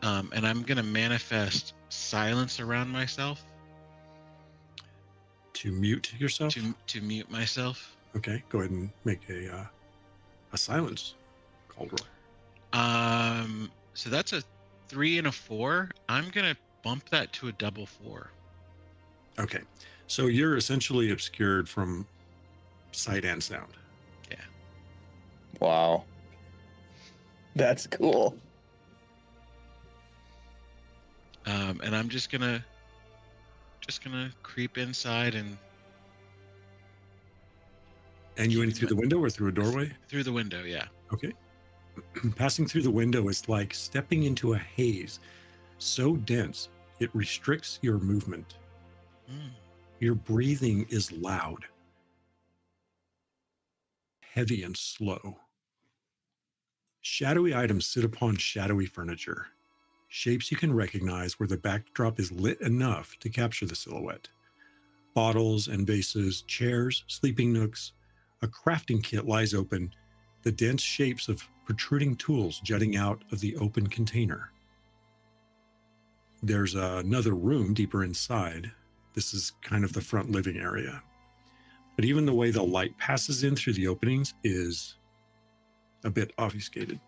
D: And I'm gonna manifest silence around myself.
B: To mute yourself?
D: To mute myself.
B: Okay, go ahead and make a silence call roll.
D: So that's a 3 and a 4. I'm gonna bump that to a double 4.
B: Okay. So you're essentially obscured from sight and sound.
D: Yeah.
C: Wow. That's cool.
D: And I'm just gonna creep inside and
B: You went through the window or through a doorway?
D: through the window. Yeah.
B: Okay. Passing through the window is like stepping into a haze so dense it restricts your movement.
D: Mm.
B: Your breathing is loud, heavy, and slow. Shadowy items sit upon shadowy furniture, shapes you can recognize where the backdrop is lit enough to capture the silhouette. Bottles and vases, chairs, sleeping nooks. A crafting kit lies open, the dense shapes of protruding tools jutting out of the open container. There's another room deeper inside. This is kind of the front living area. But even the way the light passes in through the openings is a bit obfuscated.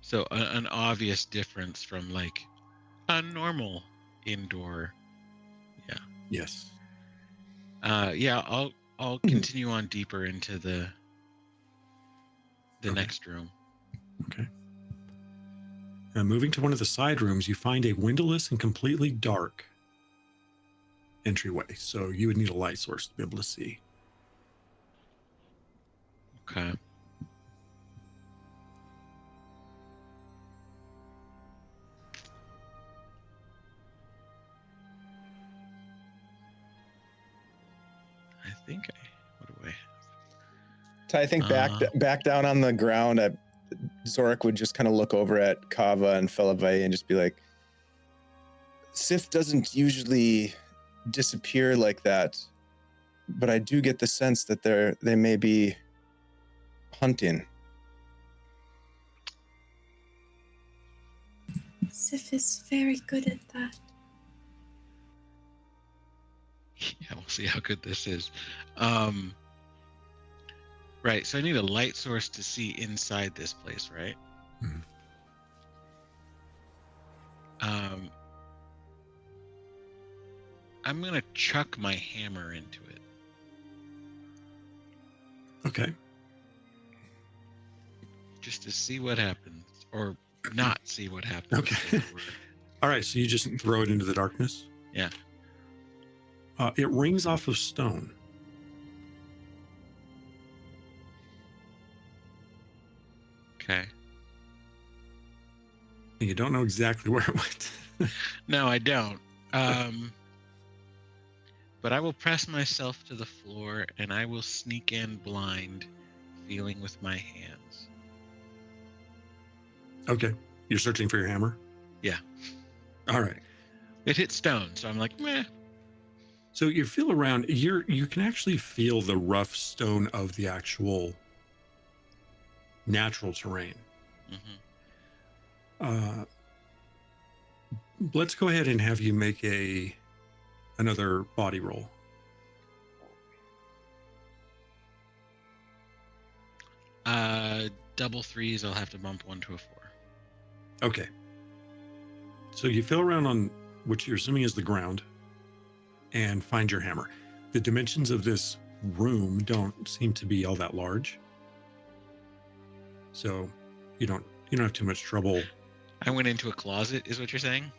D: So an obvious difference from like a normal indoor. Yeah.
B: Yes.
D: Yeah. I'll continue on deeper into the
B: Okay.
D: next room.
B: Okay. Moving to one of the side rooms, you find a windowless and completely dark entryway. So you would need a light source to be able to see.
D: Okay. I think what do I?
C: So I think back down on the ground, Zorik would just kind of look over at Kava and Fellavaai and just be like, Sif doesn't usually disappear like that, but I do get the sense that they may be hunting.
E: Sif is very good at that.
D: Yeah, we'll see how good this is. Right, so I need a light source to see inside this place, right?
B: Mhm.
D: I'm gonna chuck my hammer into it.
B: Okay.
D: Just to see what happens, or not see what happens.
B: Okay. All right, so you just throw it into the darkness?
D: Yeah.
B: It rings off of stone.
D: Okay.
B: You don't know exactly where it went.
D: No, I don't. But I will press myself to the floor and I will sneak in blind, feeling with my hands.
B: Okay. You're searching for your hammer?
D: Yeah.
B: All right.
D: It hit stone, so I'm like, meh.
B: So you feel around, you can actually feel the rough stone of the actual natural terrain.
D: Mm-hmm.
B: Let's go ahead and have you make another body roll.
D: Double threes, I'll have to bump 1 to a 4.
B: Okay. So you feel around on which you're assuming is the ground and find your hammer. The dimensions of this room don't seem to be all that large. So you don't have too much trouble.
D: I went into a closet, is what you're saying?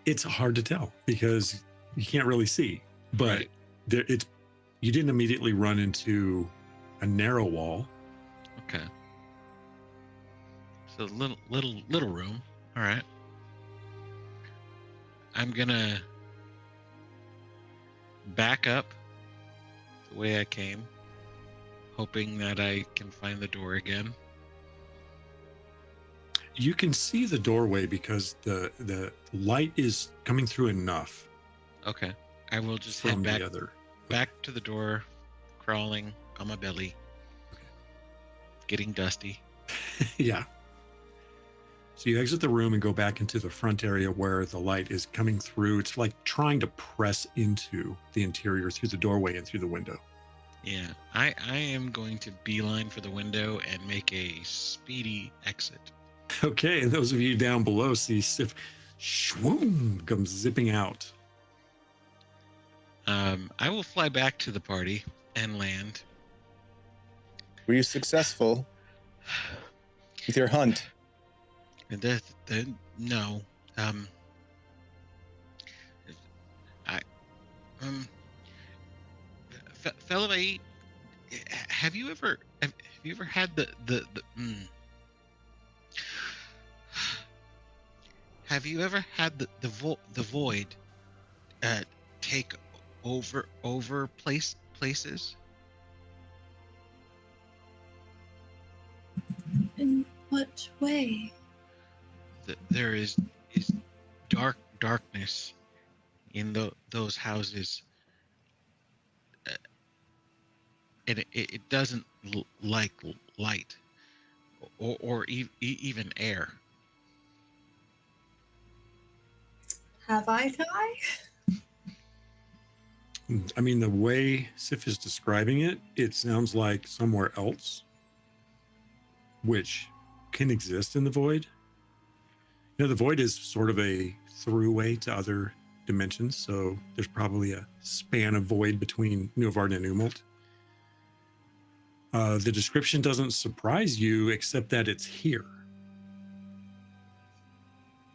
B: It's hard to tell because you can't really see, but
D: Right.
B: You didn't immediately run into a narrow wall.
D: Okay. So little room. All right. I'm gonna back up the way I came, hoping that I can find the door again.
B: You can see the doorway because the light is coming through enough.
D: Okay. I will just
B: from
D: head
B: the other.
D: back to the door, crawling on my belly.
B: Okay.
D: Getting dusty.
B: Yeah. So you exit the room and go back into the front area where the light is coming through. It's like trying to press into the interior through the doorway and through the window.
D: Yeah. I am going to beeline for the window and make a speedy exit.
B: Okay, and those of you down below see Sif shwoom comes zipping out.
D: I will fly back to the party and land.
C: Were you successful with your hunt?
D: And no. I Fellavaai, have you ever had the have you ever had the void take over places?
E: In what way?
D: There is darkness in those houses, and it doesn't like light or even air.
E: Have I, Ty?
B: I mean, the way Sif is describing it, it sounds like somewhere else, which can exist in the void. You know, the void is sort of a throughway to other dimensions, so there's probably a span of void between Nuovarden and Umult. The description doesn't surprise you, except that it's here.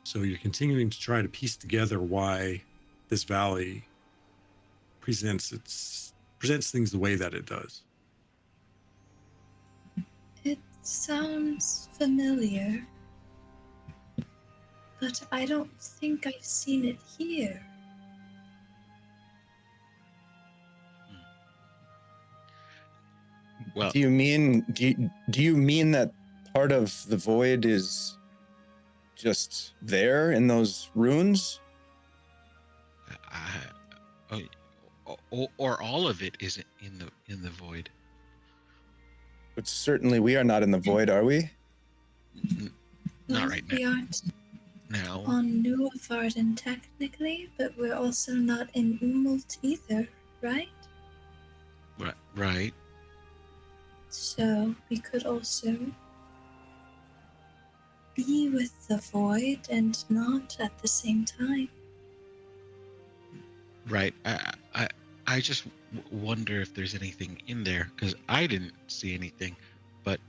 B: So you're continuing to try to piece together why this valley presents things the way that it does.
E: It sounds familiar, but I don't think I've seen it here.
D: Well,
C: Do you mean that part of the void is just there in those runes?
D: Or all of it is in the void.
C: But certainly we are not in the void, are we?
D: Not
E: Well,
D: right
E: we
D: now.
E: aren't
D: Now,
E: on Nuovarden technically, but we're also not in Umult either, right?
D: right.
E: So we could also be with the void and not at the same time.
D: Right. I just wonder if there's anything in there, because I didn't see anything, but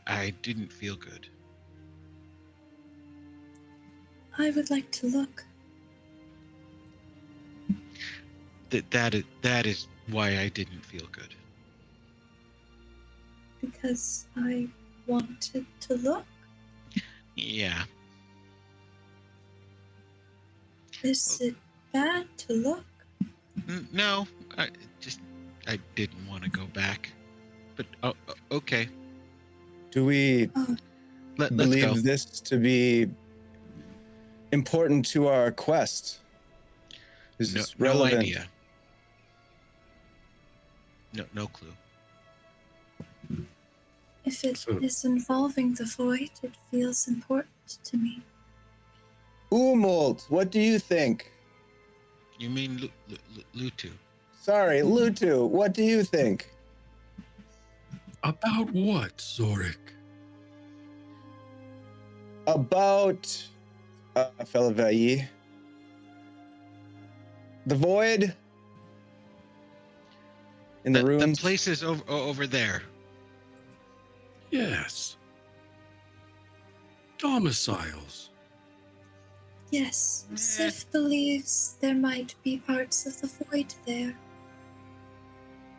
D: I didn't feel good.
E: I would like to look.
D: That is why I didn't feel good.
E: Because I wanted to look.
D: Yeah.
E: Is it bad to look?
D: No, I didn't want to go back. But okay.
C: Do we
E: Oh,
D: Let's go.
C: believe this to be important to our quest? Is this
D: No
C: relevant?
D: idea. No clue.
E: if it
B: So-
E: is involving the void, it feels important to me.
C: Umult, what do you think?
D: You mean Lutu?
C: Sorry, Lutu, what do you think?
B: About what, Zorik?
C: About Fellavaai, the void in the ruins.
D: The place is over there.
B: Yes. Domiciles.
E: Yes, Sif believes there might be parts of the void there.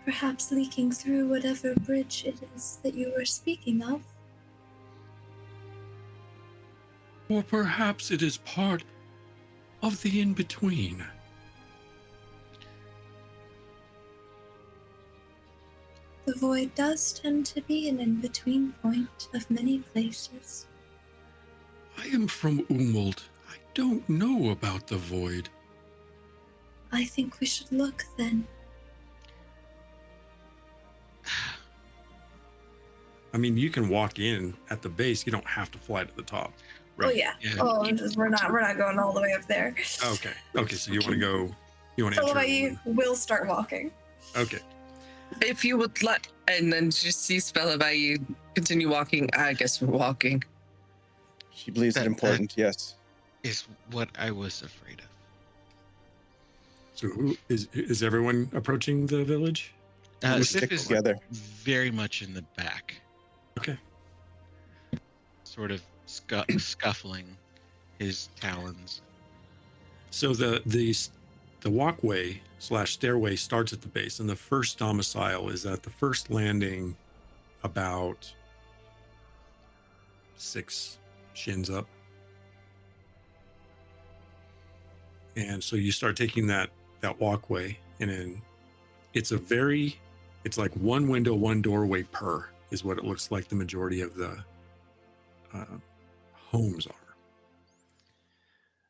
E: Perhaps leaking through whatever bridge it is that you were speaking of.
B: Or perhaps it is part of the in-between.
E: The void does tend to be an in-between point of many places.
B: I am from Umult. I don't know about the void.
E: I think we should look then.
B: I mean, you can walk in at the base. You don't have to fly to the top.
E: Oh yeah. Oh, we're not going all the way up there.
B: Okay. Okay. So you want to go? You want to enter?
E: Fellavaai will start walking.
B: Okay.
F: If you would let, and then just see Fellavaai continue walking. I guess we're walking.
C: She believes it
D: That-
C: important, yes.
D: Is what I was afraid of.
B: So who is everyone approaching the village?
C: We
D: Sif
C: stick
D: is
C: together.
D: very much in the back,
B: Okay.
D: sort of scuffling his talons.
B: So the walkway / stairway starts at the base, and the first domicile is at the first landing, about 6 shins up. And so you start taking that walkway, and then it's like one window, one doorway per is what it looks like the majority of the homes are.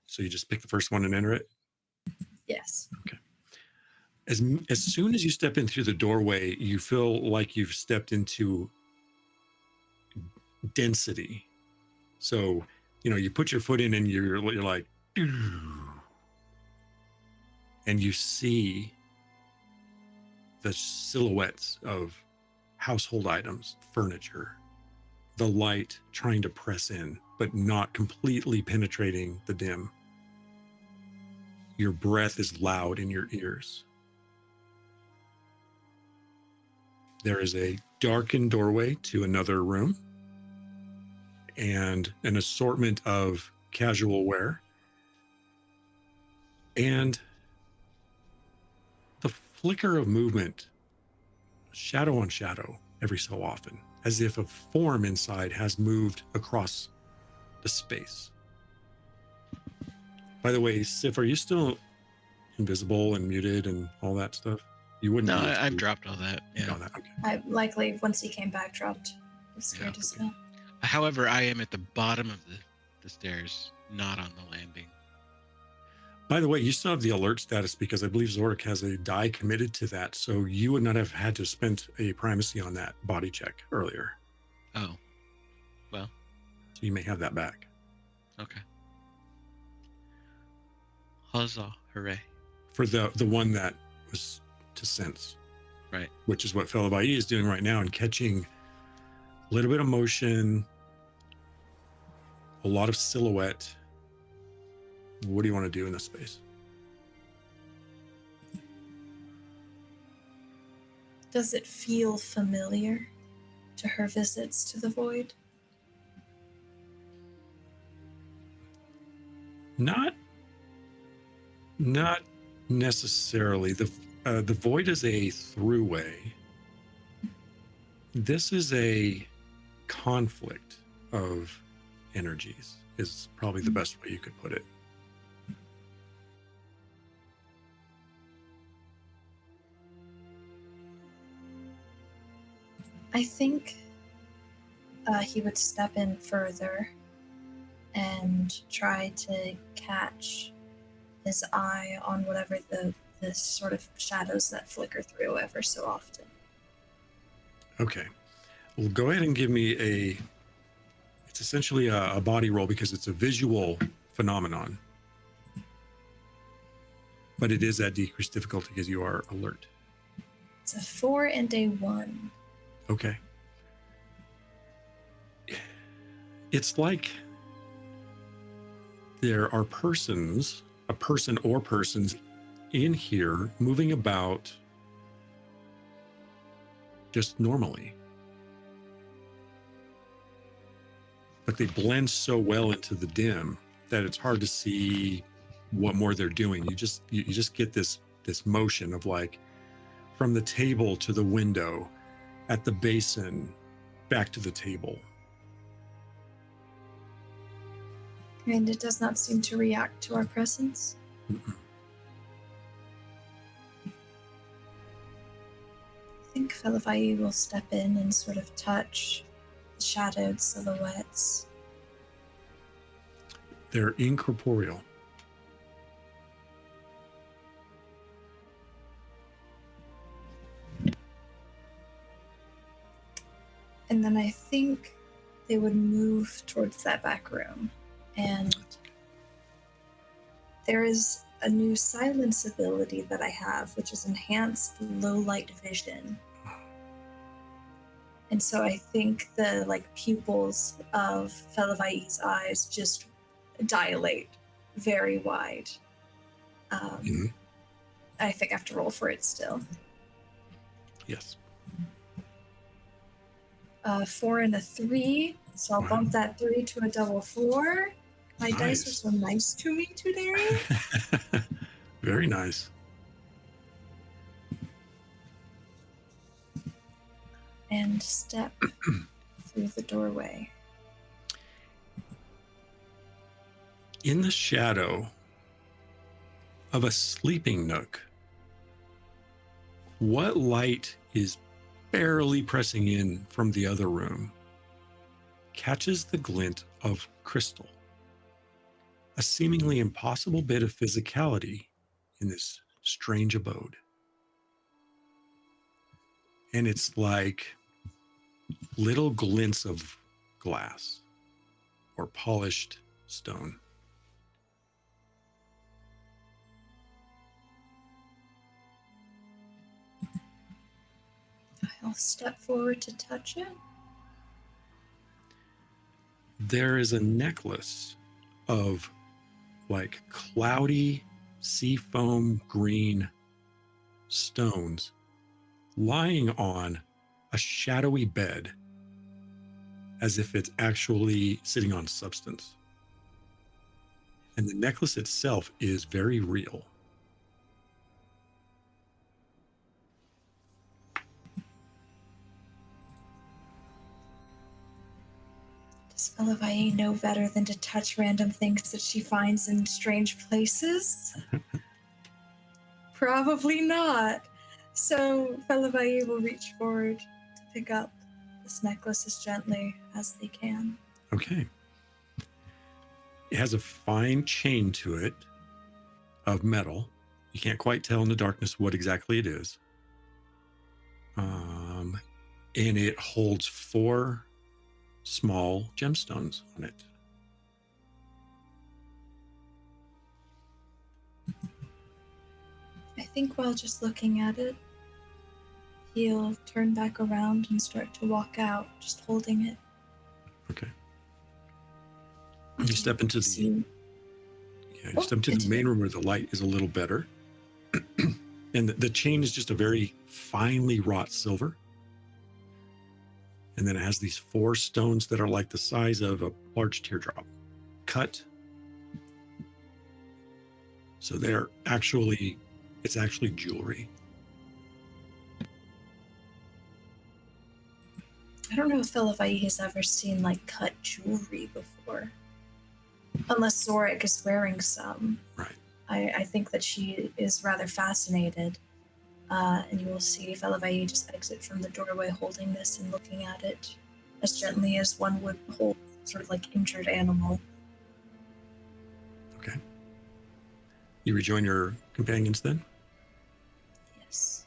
B: So you just pick the first one and enter it.
E: Yes.
B: Okay. As soon as you step in through the doorway, you feel like you've stepped into density. So, you put your foot in and you're like, and you see the silhouettes of household items, furniture, the light trying to press in, but not completely penetrating the dim. Your breath is loud in your ears. There is a darkened doorway to another room and an assortment of casual wear. And the flicker of movement, shadow on shadow, every so often, as if a form inside has moved across the space. By the way, Sif, are you still invisible and muted and all that stuff? You wouldn't.
D: No,
B: be if
D: I've
B: you-
D: dropped all that. Yeah.
B: all that. Okay.
E: I likely, once he came back, dropped. I was scared
B: Yeah,
E: as
B: okay.
E: well.
D: However, I am at the bottom of the stairs, not on the landing.
B: By the way, you still have the alert status because I believe Zorik has a die committed to that, so you would not have had to spend a primacy on that body check earlier.
D: Oh, well,
B: So you may have that back.
D: okay. Huzzah, hooray.
B: For the one that was to sense.
D: Right.
B: Which is what Fellavaai is doing right now and catching a little bit of motion, a lot of silhouette. What do you want to do in this space?
E: Does it feel familiar to her visits to the void?
B: Not necessarily. The void is a throughway. This is a conflict of energies, is probably the best way you could put it.
E: I think he would step in further and try to catch his eye on whatever the sort of shadows that flicker through ever so often.
B: Okay. Well, go ahead and give me it's essentially a body roll because it's a visual phenomenon. But it is at decreased difficulty because you are alert.
E: It's a 4 and a 1.
B: Okay. It's like there are a person or persons in here moving about just normally. But they blend so well into the dim that it's hard to see what more they're doing. You just get this motion of like from the table to the window, at the basin, back to the table.
E: And it does not seem to react to our presence.
B: Mm-mm.
E: I think Fellavaai will step in and sort of touch the shadowed silhouettes.
B: They're incorporeal.
E: And then I think they would move towards that back room. And there is a new silence ability that I have, which is enhanced low light vision. And so I think the pupils of Fellavaai's eyes just dilate very wide.
B: Mhm.
E: I think I have to roll for it still.
B: Yes.
E: 4 and a 3. So I'll
B: Wow.
E: bump that 3 to a double 4. My dice are
B: Nice.
E: so nice to me today.
B: Very nice.
E: And step through the doorway.
B: In the shadow of a sleeping nook, what light is barely pressing in from the other room catches the glint of crystal, a seemingly impossible bit of physicality in this strange abode. And it's like little glints of glass or polished stone.
E: I'll step forward to touch it.
B: There is a necklace of like cloudy seafoam green stones lying on a shadowy bed as if it's actually sitting on substance. And the necklace itself is very real.
E: Does Fellavaai know better than to touch random things that she finds in strange places? Probably not. So Fellavaai will reach forward to pick up this necklace as gently as they can.
B: Okay. It has a fine chain to it of metal. You can't quite tell in the darkness what exactly it is. And it holds 4 small gemstones on it.
E: I think while just looking at it, he'll turn back around and start to walk out, just holding it.
B: Okay. You step into the
E: See-
B: you step into the main room where the light is a little better. And the chain is just a very finely wrought silver. And then it has these 4 stones that are like the size of a large teardrop, cut. So it's actually jewelry.
E: I don't know if Fellavaai has ever seen like cut jewelry before. Unless Zorik is wearing some.
B: Right.
E: I think that she is rather fascinated. And you will see Fellavaai just exit from the doorway holding this and looking at it as gently as one would hold sort of like injured animal.
B: Okay. You rejoin your companions then?
E: Yes.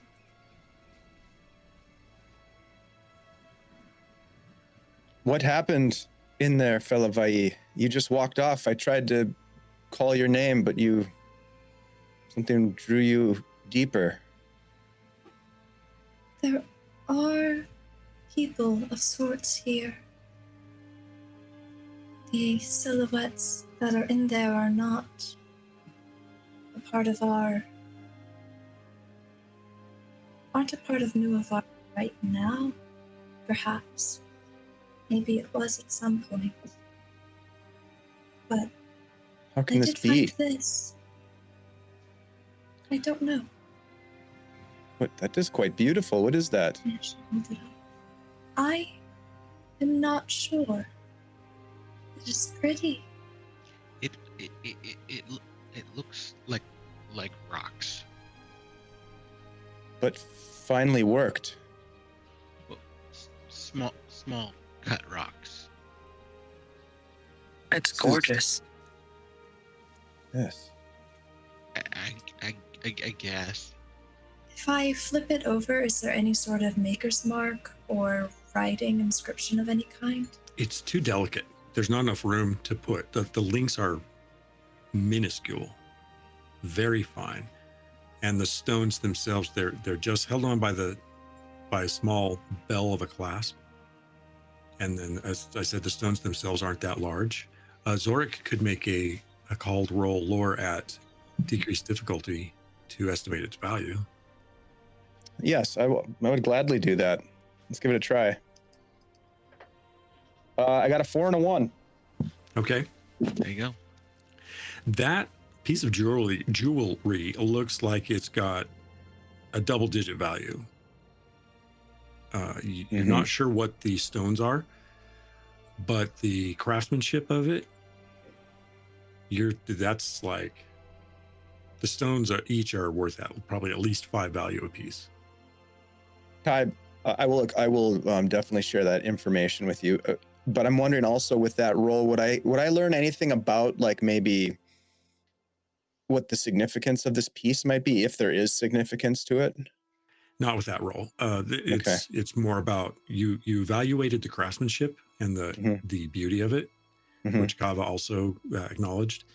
C: What happened in there, Fellavaai? You just walked off. I tried to call your name, but something drew you deeper.
E: There are people of sorts here. The silhouettes that are in there are not a part of aren't a part of Nuovarden right now, perhaps. Maybe it was at some point. But
C: How can
E: I
C: this
E: did
C: be?
E: find this. I don't know.
C: What? That is quite beautiful. What is that?
E: Yeah, she pulled it up. I am not sure. It is pretty.
D: It looks like rocks.
C: But finely worked.
D: Well, small cut rocks.
F: It's gorgeous.
C: Yes.
D: I guess.
E: If I flip it over, is there any sort of maker's mark or writing inscription of any kind?
B: It's too delicate. There's not enough room to put. The links are minuscule, very fine. And the stones themselves, they're just held on by a small bell of a clasp. And then, as I said, the stones themselves aren't that large. Zorik could make a called roll lore at decreased difficulty to estimate its value.
C: Yes, I would gladly do that. Let's give it a try. I got a 4 and a 1.
B: Okay.
D: There you go.
B: That piece of jewelry looks like it's got a double-digit value. You're not sure what the stones are, but the craftsmanship of it, that's like, the stones each are worth probably at least 5 value apiece.
C: Ty, I will definitely share that information with you. But I'm wondering also with that roll, would I learn anything about like maybe what the significance of this piece might be, if there is significance to it?
B: Not with that roll. It's more about you evaluated the craftsmanship and the beauty of it, which Kava also acknowledged.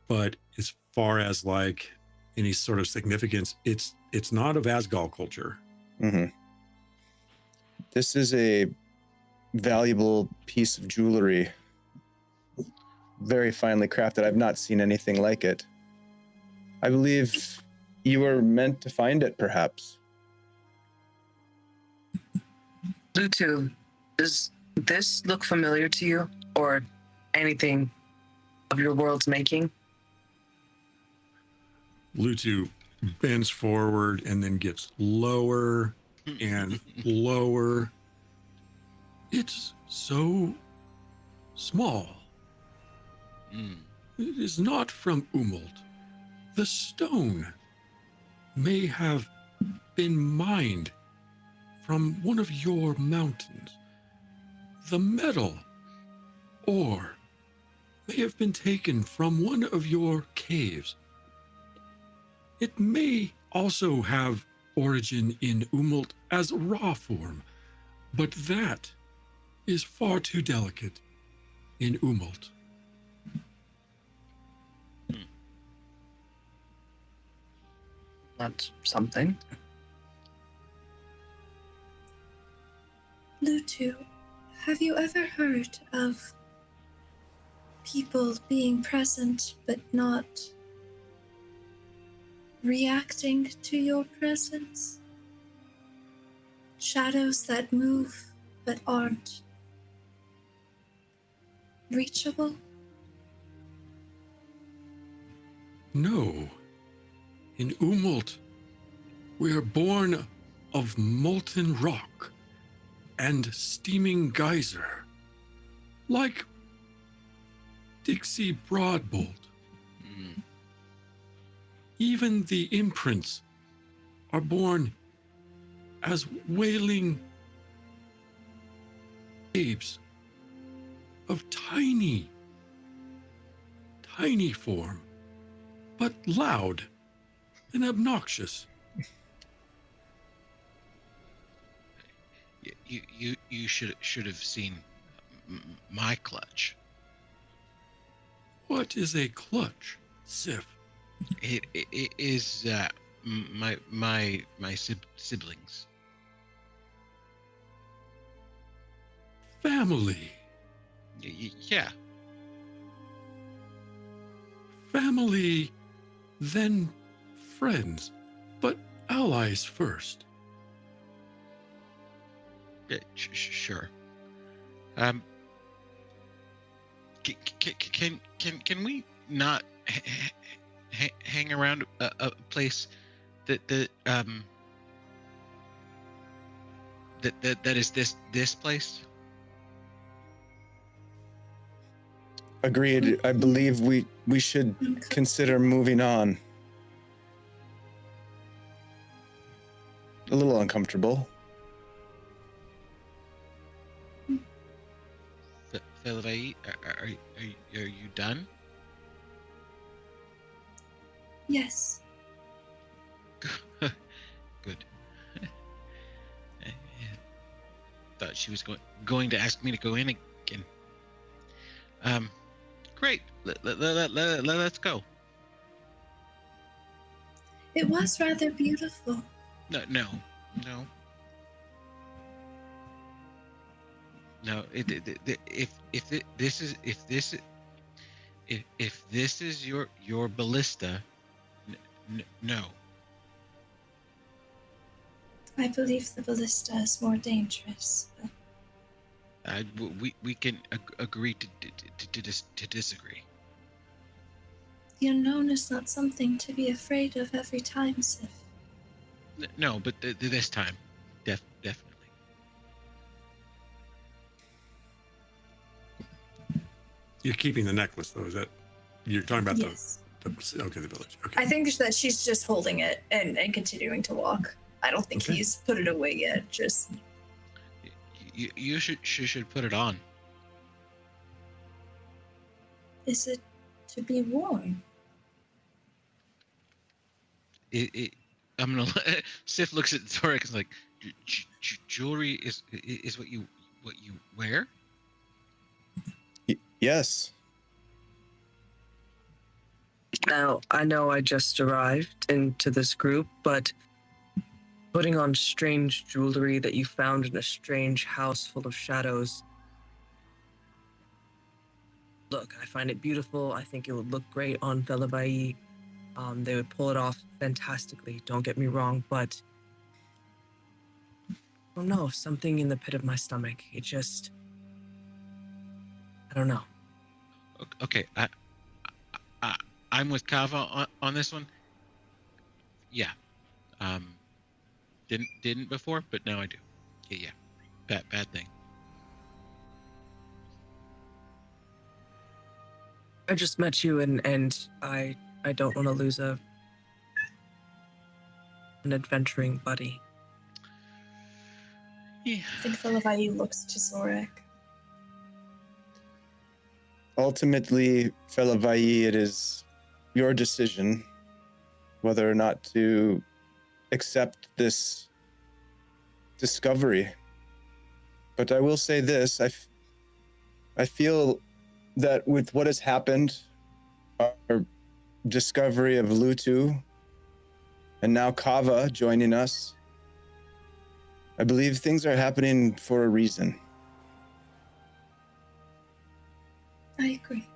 B: But as far as like any sort of significance, it's not of Asgal culture.
C: This is a valuable piece of jewelry, very finely crafted. I've not seen anything like it. I believe you were meant to find it, perhaps.
F: Lutu, does this look familiar to you, or anything of your world's making?
B: Lutu bends forward and then gets lower and lower. It's so small. It is not from Umult. The stone may have been mined from one of your mountains. The metal ore may have been taken from one of your caves. It may also have origin in Umult as raw form, but that is far too delicate in Umult.
F: That's something.
E: Lutu, have you ever heard of people being present but not reacting to your presence? Shadows that move but aren't reachable?
B: No. In Umult, we are born of molten rock and steaming geyser, like Dixie Broadbolt. Even the imprints are born as wailing babes of tiny form, but loud and obnoxious.
D: You should have seen my clutch.
B: What is a clutch, Sif?
D: It is my siblings.
B: Family.
D: Yeah.
B: Family, then friends, but allies first.
D: Yeah, sure. Can we not hang around a place that is this place?
C: Agreed. I believe we should consider moving on. A little uncomfortable.
D: Fellavaai, are you done?
E: Yes.
D: Good. Thought she was going to ask me to go in again. Great. Let's go.
E: It was rather beautiful.
D: No. If this is your ballista, No.
E: I believe the ballista is more dangerous.
D: We can agree to disagree.
E: The unknown is not something to be afraid of every time, Sif.
D: No, but this time, definitely.
B: You're keeping the necklace, though. Is that you're talking about
E: Yes.
B: the village? Okay.
E: I think that she's just holding it and continuing to walk. I don't think
B: Okay.
E: he's put it away yet. Just
D: You should put it on.
E: is it to be worn?
D: I'm gonna. Sif looks at Zorik and is like, jewelry is what you wear.
C: Yes.
F: Now, I know I just arrived into this group, but putting on strange jewelry that you found in a strange house full of shadows. Look, I find it beautiful. I think it would look great on Fellavaai. They would pull it off fantastically, don't get me wrong, but I don't know, something in the pit of my stomach. It just, I don't know.
D: Okay, I'm with Kava on this one. Yeah, didn't before, but now I do. Yeah. Bad thing.
F: I just met you and I don't want to lose an adventuring buddy.
D: Yeah.
E: I think Fellavaai looks to Zorik.
C: Ultimately, Fellavaai, it is your decision whether or not to accept this discovery. But I will say this, I feel that with what has happened, our discovery of Lutu, and now Kava joining us, I believe things are happening for a reason.
E: I agree.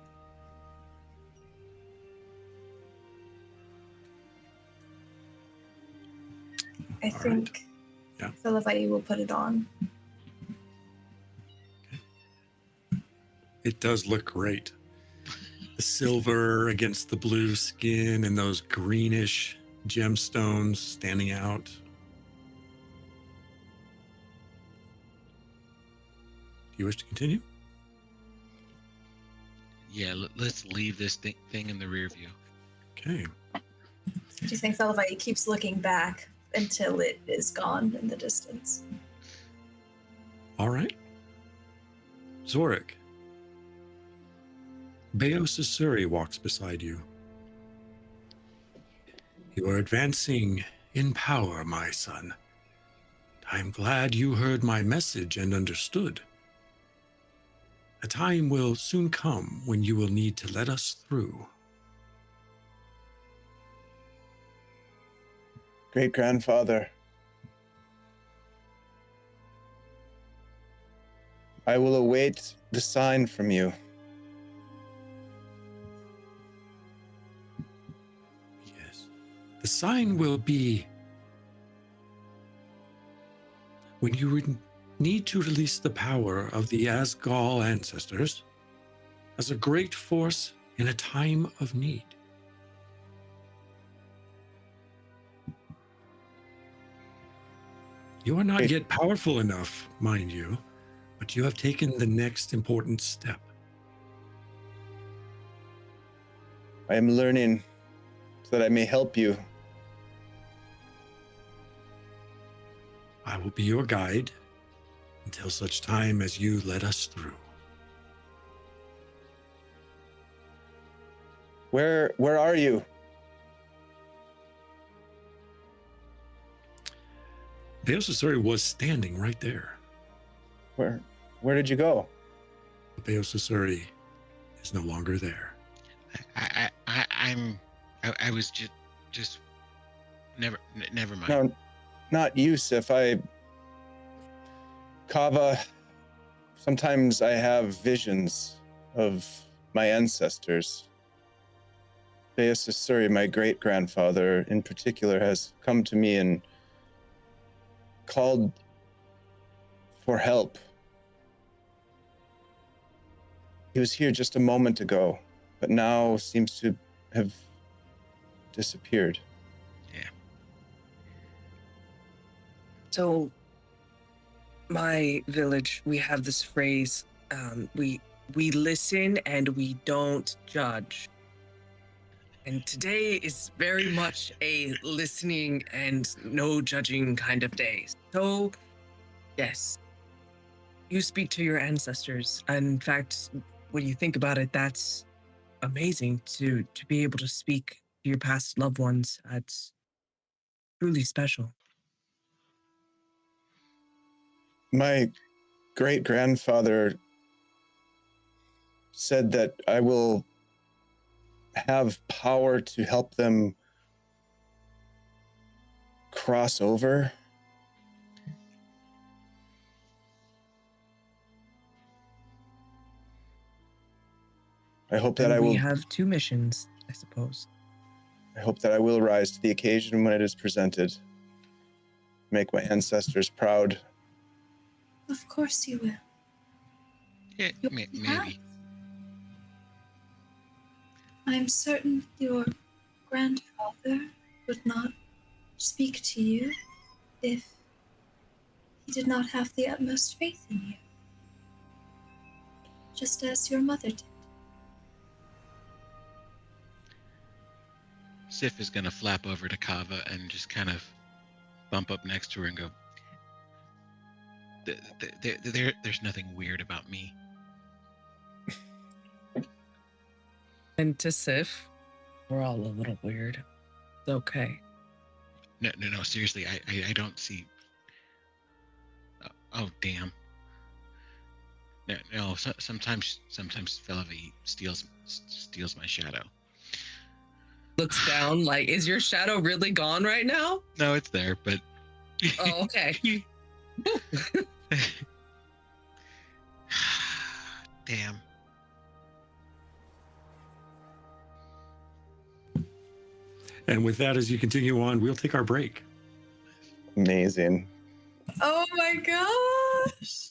E: I think
B: Yeah.
E: Fellavaai will put it on.
B: It does look great. The silver against the blue skin and those greenish gemstones standing out. Do you wish to continue?
D: Yeah, let's leave this thing in the rear view.
B: Okay.
E: Do you think Fellavaai keeps looking back until it is gone in the distance?
B: All right. Zorik. Beosasuri walks beside you. You are advancing in power, my son. I'm glad you heard my message and understood. A time will soon come when you will need to let us through.
C: Great-grandfather, I will await the sign from you.
B: Yes. The sign will be when you need to release the power of the Asgal ancestors as a great force in a time of need. You are not yet powerful enough, mind you, but you have taken the next important step.
C: I am learning so that I may help you.
B: I will be your guide until such time as you let us through.
C: Where are you?
B: Beosasuri was standing right there.
C: Where did you go?
B: Beosasuri is no longer there.
D: I was just never mind.
C: No, not Yusuf. Kava, sometimes I have visions of my ancestors. Beasisuri, my great-grandfather in particular, has come to me and called for help. He was here just a moment ago, but now seems to have disappeared.
D: Yeah.
F: So, my village, we have this phrase, we listen and we don't judge. And today is very much a listening and no judging kind of day. So, yes, you speak to your ancestors. In fact, when you think about it, that's amazing to be able to speak to your past loved ones. That's truly special.
C: My great-grandfather said that I will have power to help them cross over. I hope that
F: And
C: I
F: we
C: will.
F: have two missions, I suppose.
C: I hope that I will rise to the occasion when it is presented. Make my ancestors proud.
E: Of course you will.
D: Yeah,
E: You
D: maybe.
E: have. I'm certain your grandfather would not speak to you if he did not have the utmost faith in you. Just as your mother did.
D: Sif is gonna flap over to Kava and just kind of bump up next to her and go, there's nothing weird about me.
F: And to Sif, we're all a little weird. It's okay.
D: No, seriously, I don't see. Oh, damn. No, sometimes Fellavaai steals my shadow.
F: Looks down like, is your shadow really gone right now?
D: No, it's there, but.
F: Oh, okay.
D: Damn.
B: And with that, as you continue on, we'll take our break.
C: Amazing.
E: Oh my gosh!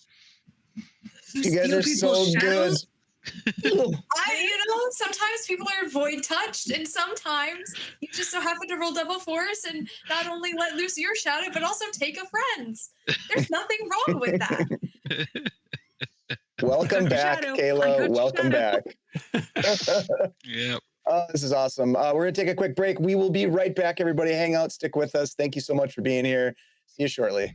C: You guys are so good.
E: Sometimes people are void touched, and sometimes you just so happen to roll double force and not only let loose your shadow, but also take a friend's. There's nothing wrong with that.
C: Welcome back,
F: shadow.
C: Kayla. Welcome back.
D: Yep.
C: Oh, this is awesome. We're going to take a quick break. We will be right back, everybody. Hang out, stick with us. Thank you so much for being here. See you shortly.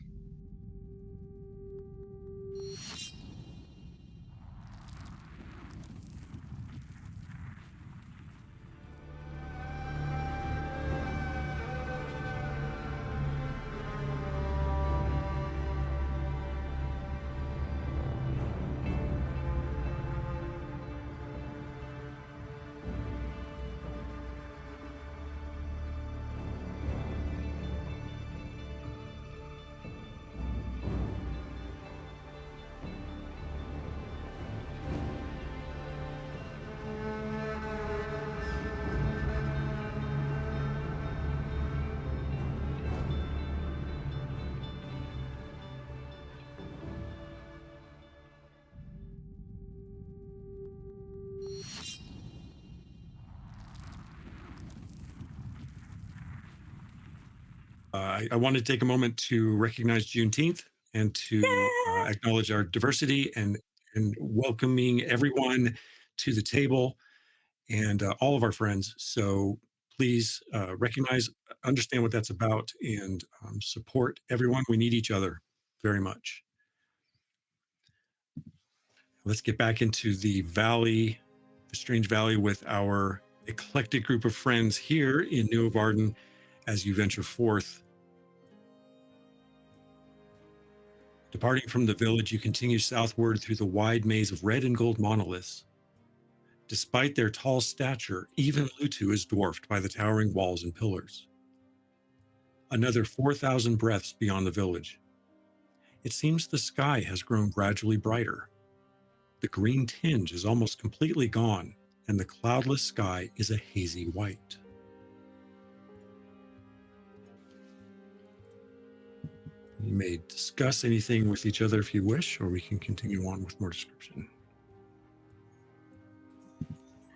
B: I want to take a moment to recognize Juneteenth and to acknowledge our diversity and welcoming everyone to the table and all of our friends. So please recognize, understand what that's about, and support everyone. We need each other very much. Let's get back into the valley, the strange valley, with our eclectic group of friends here in Nuovarden as you venture forth. Departing from the village, you continue southward through the wide maze of red and gold monoliths. Despite their tall stature, even Lutu is dwarfed by the towering walls and pillars. Another 4,000 breaths beyond the village. It seems the sky has grown gradually brighter. The green tinge is almost completely gone, and the cloudless sky is a hazy white. You may discuss anything with each other if you wish, or we can continue on with more description.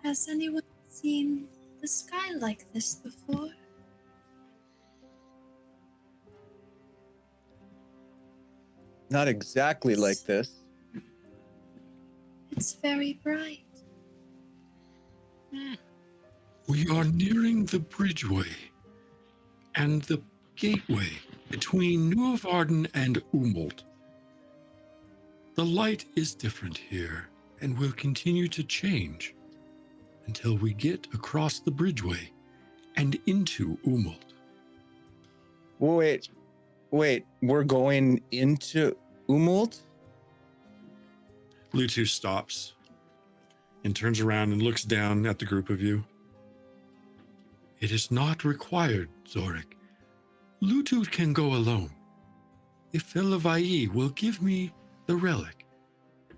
E: Has anyone seen the sky like this before?
C: Not exactly like this.
E: It's very bright.
B: We are nearing the Bridgeway and the gateway between Nuovarden and Umult. The light is different here and will continue to change until we get across the Bridgeway and into Umult.
C: Wait, we're going into Umult?
B: Lutu stops and turns around and looks down at the group of you. It is not required, Zorik. Lutu can go alone. If Fellavaai will give me the relic,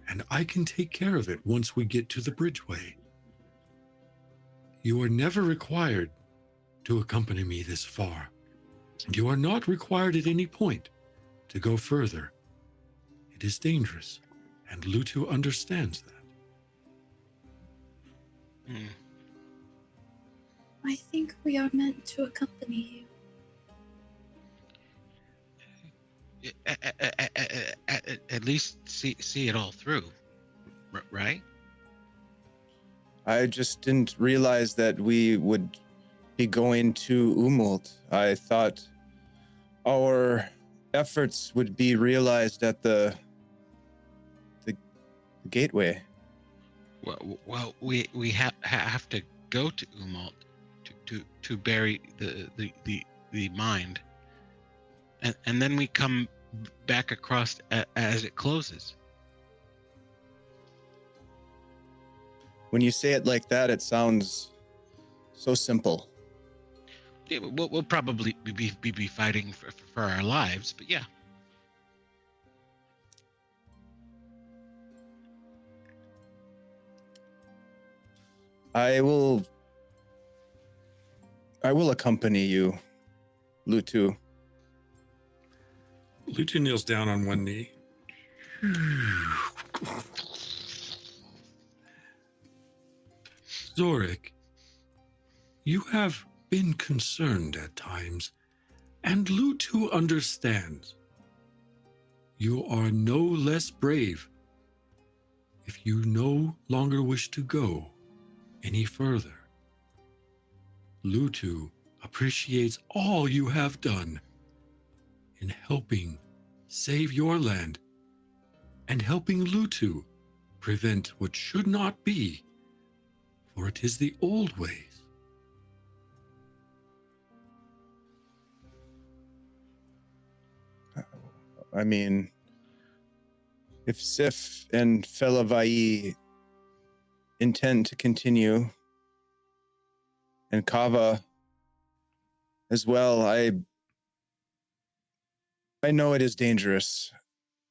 B: and I can take care of it once we get to the Bridgeway. You are never required to accompany me this far, and you are not required at any point to go further. It is dangerous, and Lutu understands that.
E: I think we are meant to accompany you.
D: At least see it all through, right?
C: I just didn't realize that we would be going to Umult. I thought our efforts would be realized at the gateway.
D: Well, we have to go to Umalt to bury the mind, and then we come back across as it closes.
C: When you say it like that, it sounds so simple.
D: Yeah, we'll probably be fighting for our lives, but yeah.
C: I will accompany you, Lutu.
B: Lutu kneels down on one knee. Zorik, you have been concerned at times, and Lutu understands. You are no less brave if you no longer wish to go any further. Lutu appreciates all you have done in helping save your land and helping Lutu prevent what should not be, for it is the old ways.
C: I mean, if Sif and Fellavaai intend to continue, and Kava as well, I know it is dangerous.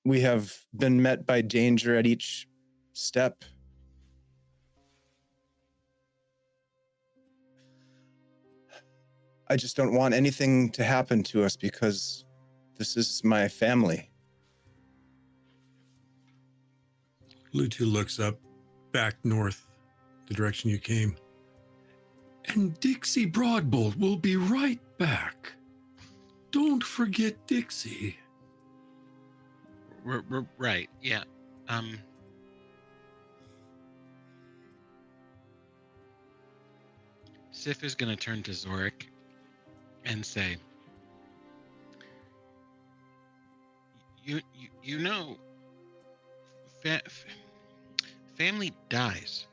C: We have been met by danger at each step. I just don't want anything to happen to us because this is my family.
B: Lutu looks up, back north, the direction you came. And Dixie Broadbolt will be right back. Don't forget Dixie.
D: Right, yeah. Sif is going to turn to Zorik and say, you know, family dies,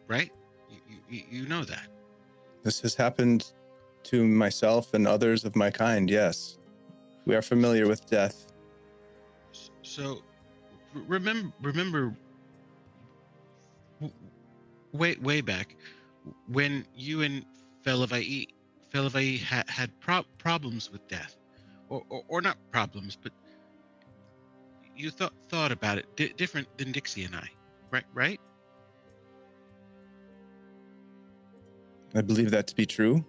D: right? You know that.
C: This has happened to myself and others of my kind, yes. We are familiar with death.
D: So, remember way back when you and Fellavaai had problems with death, or not problems, but you thought about it different than Dixie and I, right?
C: I believe that to be true.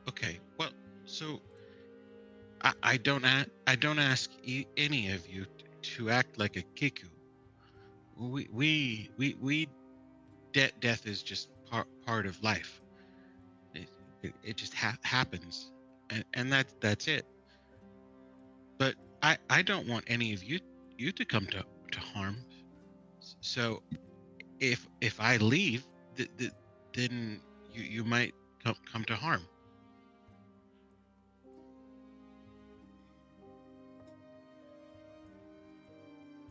D: Okay. Well, so I don't ask any of you to act like a kiku. Death is just part of life. It just happens, and that's it. But I don't want any of you to come to harm. So if I leave, then you might come to harm.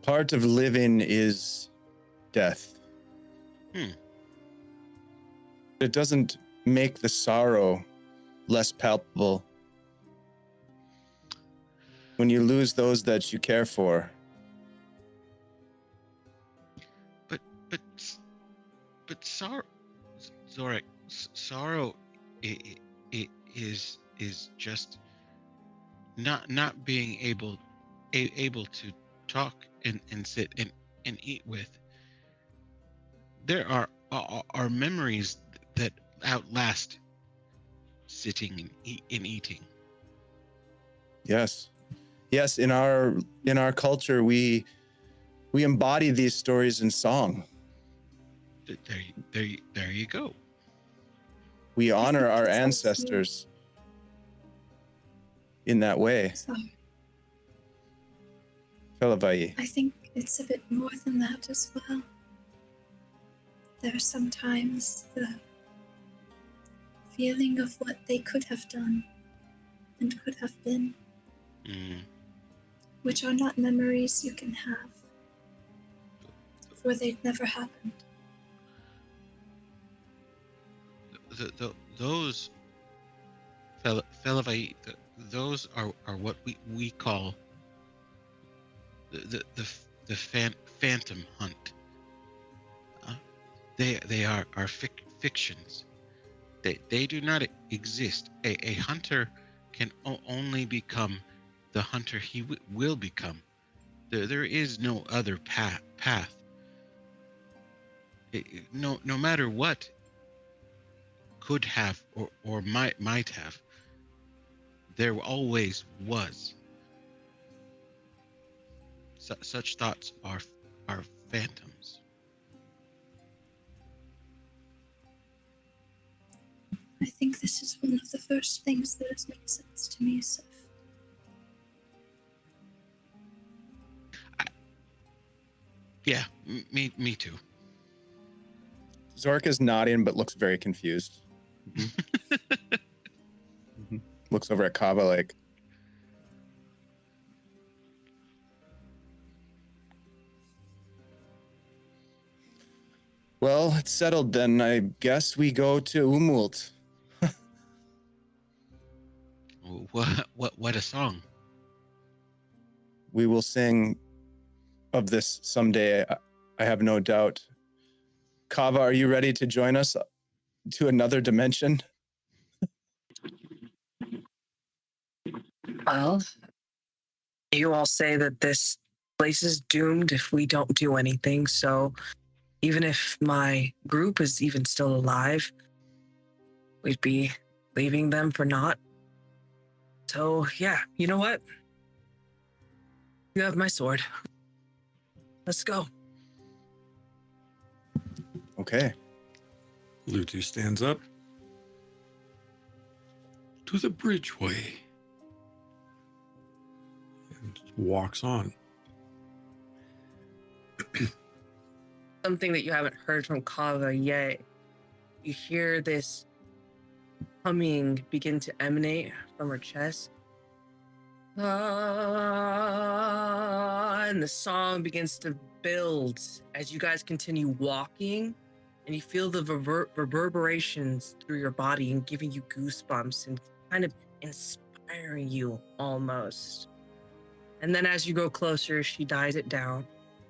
C: Part of living is death. It doesn't make the sorrow less palpable when you lose those that you care for.
D: But sorrow, Zorik, sorrow is just not being able to talk and sit and eat with. There are memories that outlast sitting and eating.
C: Yes. In our culture, we embody these stories in song.
D: There you go.
C: We honor our
E: That's
C: ancestors in that way. Fellavaai.
E: I think it's a bit more than that as well. There are sometimes the feeling of what they could have done and could have been, which are not memories you can have, for they've never happened.
D: Those Fellavaai, those are what we call the phantom hunt. They are fictions. They do not exist. A hunter can only become the hunter he will become. There is no other path. No matter what could have or might have, there always was. Such thoughts are phantoms.
E: I think this is one of the first things that has made sense to me, Sif.
D: Yeah, me too.
C: Zorik is nodding but looks very confused. Looks over at Kava like, well, it's settled then. I guess we go to Umult.
D: What a song.
C: We will sing of this someday, I have no doubt. Kava, are you ready to join us to another dimension?
F: Well, you all say that this place is doomed if we don't do anything, so even if my group is even still alive, we'd be leaving them for naught. So, yeah, you know what? You have my sword. Let's go.
C: Okay.
B: Lutu stands up to the Bridgeway and walks on.
F: Something that you haven't heard from Kava yet. You hear this humming begin to emanate from her chest. And the song begins to build as you guys continue walking, and you feel the reverberations through your body and giving you goosebumps and kind of inspiring you almost. And then as you go closer, she dies it down,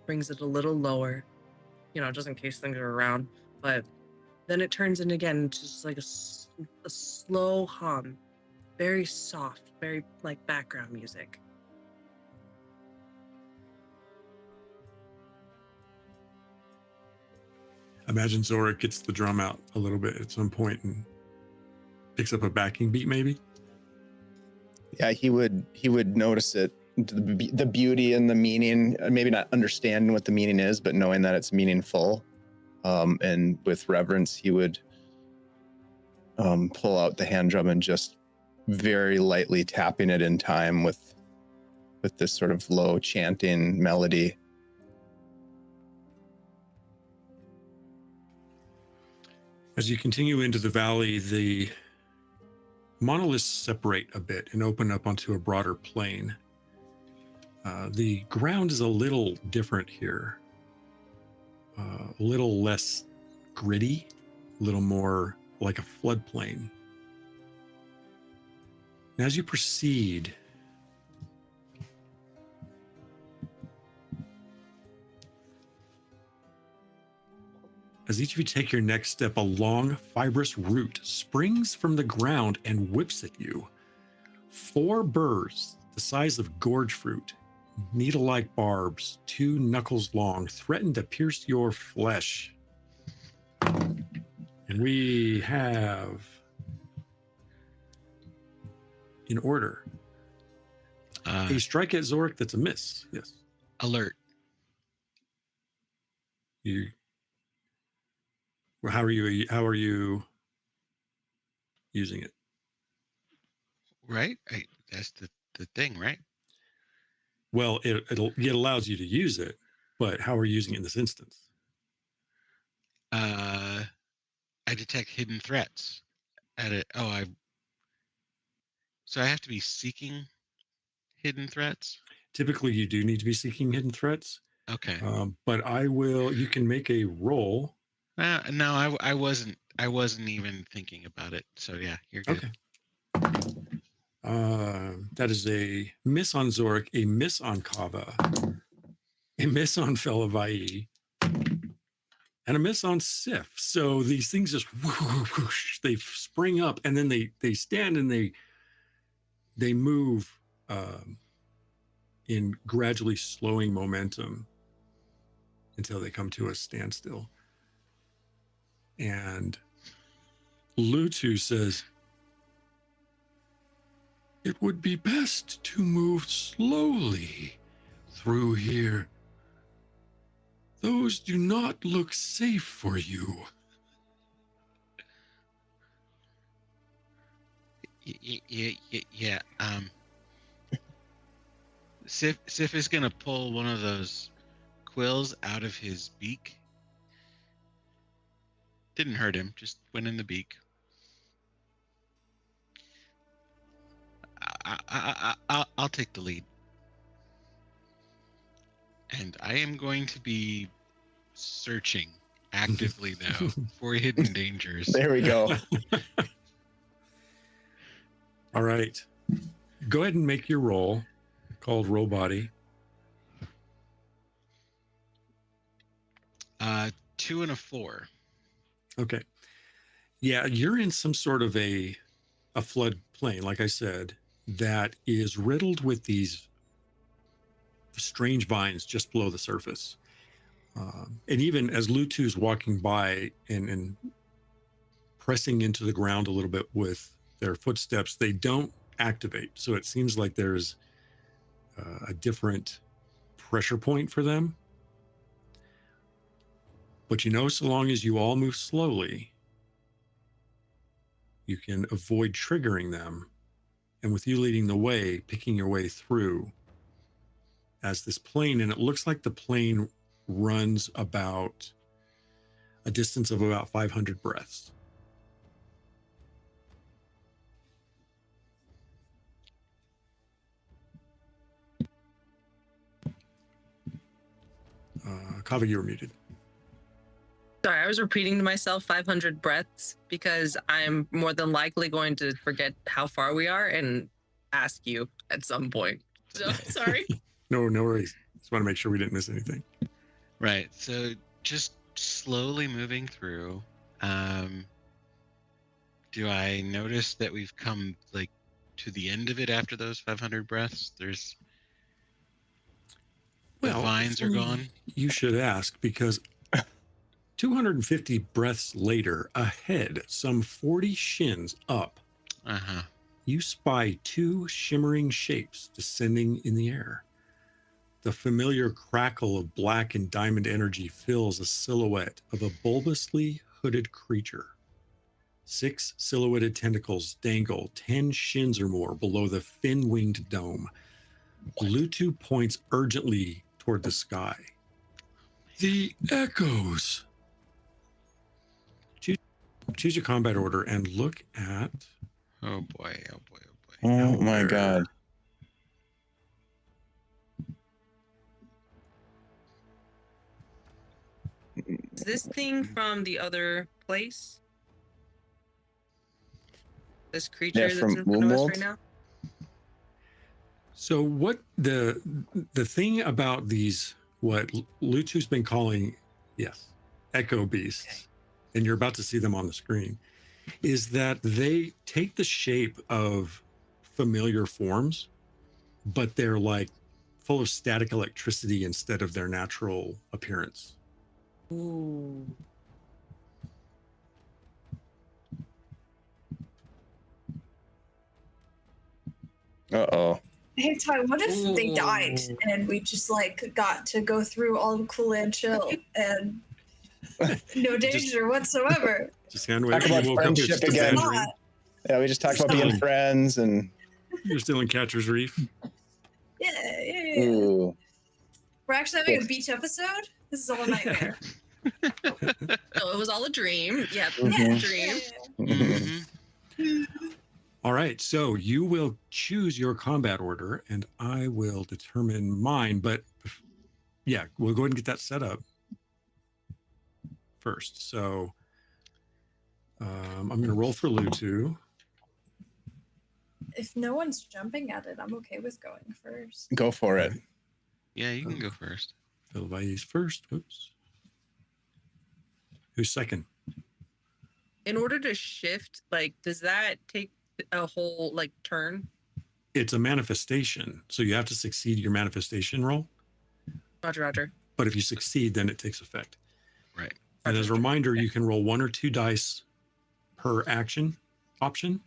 F: brings it a little lower, just in case things are around. But then it turns in again, just like a slow hum, very soft, very like background music.
B: Imagine Zorik gets the drum out a little bit at some point and picks up a backing beat, maybe.
C: Yeah, he would notice it, the beauty and the meaning. Maybe not understanding what the meaning is, but knowing that it's meaningful. And with reverence, he would pull out the hand drum and just very lightly tapping it in time with this sort of low chanting melody.
B: As you continue into the valley, the monoliths separate a bit and open up onto a broader plain. The ground is a little different here. A little less gritty, a little more like a floodplain. And as you proceed, as each of you take your next step, a long, fibrous root springs from the ground and whips at you. 4 burrs, the size of gorge fruit, needle-like barbs, 2 knuckles long, threaten to pierce your flesh. And we have, in order, a strike at Zorik that's a miss. Yes.
D: Alert.
B: You. Well, how are you using it?
D: Right? That's the thing, right?
B: Well, it allows you to use it, but how are you using it in this instance?
D: I detect hidden threats at it. So I have to be seeking hidden threats?
B: Typically, you do need to be seeking hidden threats.
D: Okay.
B: But you can make a roll.
D: No, I wasn't even thinking about it. So yeah, you're good.
B: Okay. That is a miss on Zorik, a miss on Kava, a miss on Fellavaai, and a miss on Sif. So these things just whoosh, they spring up, and then they stand and they move in gradually slowing momentum until they come to a standstill. And Lutu says, "It would be best to move slowly through here. Those do not look safe for you."
D: Yeah. Sif is gonna pull one of those quills out of his beak. Didn't hurt him, just went in the beak. I'll take the lead. And I am going to be searching actively now for hidden dangers.
C: There we go.
B: All right. Go ahead and make your roll called Roll Body.
D: 2 and a 4.
B: Okay. Yeah, you're in some sort of a flood plain, like I said, that is riddled with these strange vines just below the surface. And even as Lutu's walking by and pressing into the ground a little bit with their footsteps, they don't activate. So it seems like there's a different pressure point for them. But so long as you all move slowly, you can avoid triggering them. And with you leading the way, picking your way through as this plane, and it looks like the plane runs about a distance of about 500 breaths. Kava, you were muted.
F: Sorry, I was repeating to myself 500 breaths because I'm more than likely going to forget how far we are and ask you at some point. So sorry.
B: No worries. Just want to make sure we didn't miss anything.
D: Right. So just slowly moving through. Do I notice that we've come to the end of it after those 500 breaths? The vines are gone.
B: You should ask, because 250 breaths later, ahead, some 40 shins up,
D: Uh-huh.
B: you spy 2 shimmering shapes descending in the air. The familiar crackle of black and diamond energy fills a silhouette of a bulbously hooded creature. 6 silhouetted tentacles dangle 10 shins or more below the fin-winged dome. Lutu points urgently toward the sky. The echoes. Choose your combat order and look at...
D: Oh boy, oh boy, oh boy.
C: Oh my
B: Elder.
C: god.
F: Is this thing from the other place? This creature
C: Yeah,
F: that's
C: from
F: in front of us
C: Moonmold?
F: right now?
B: So what the thing about these, what Lutu's been calling, yes, echo beasts, and you're about to see them on the screen, is that they take the shape of familiar forms, but they're like full of static electricity instead of their natural appearance.
F: Ooh.
C: Uh-oh.
E: Hey Ty, what if they died
F: Ooh.
E: and we just like got to go through all cool and chill and no danger whatsoever?
B: Just hand
C: Talk about friendship again.
E: Not.
C: Yeah, we just talked about being friends and...
B: You're still in Catcher's Reef.
E: Yeah.
C: Ooh.
E: We're actually having a beach episode. This is all a nightmare.
F: So it was all a dream. Yeah,
C: Mhm.
F: dream.
D: Mm-hmm.
B: All right, so you will choose your combat order, and I will determine mine. But yeah, we'll go ahead and get that set up first. So I'm going to roll for Lutu.
E: If no one's jumping at it, I'm okay with going first.
C: Go for it.
D: Yeah, you can go first.
B: Fellavaai's first. Oops. Who's second?
F: In order to shift, like, does that take a whole like turn?
B: It's a manifestation, so you have to succeed your manifestation roll.
F: Roger, Roger.
B: But if you succeed, then it takes effect.
D: Right.
B: And as a reminder, you can roll 1 or 2 dice per action option.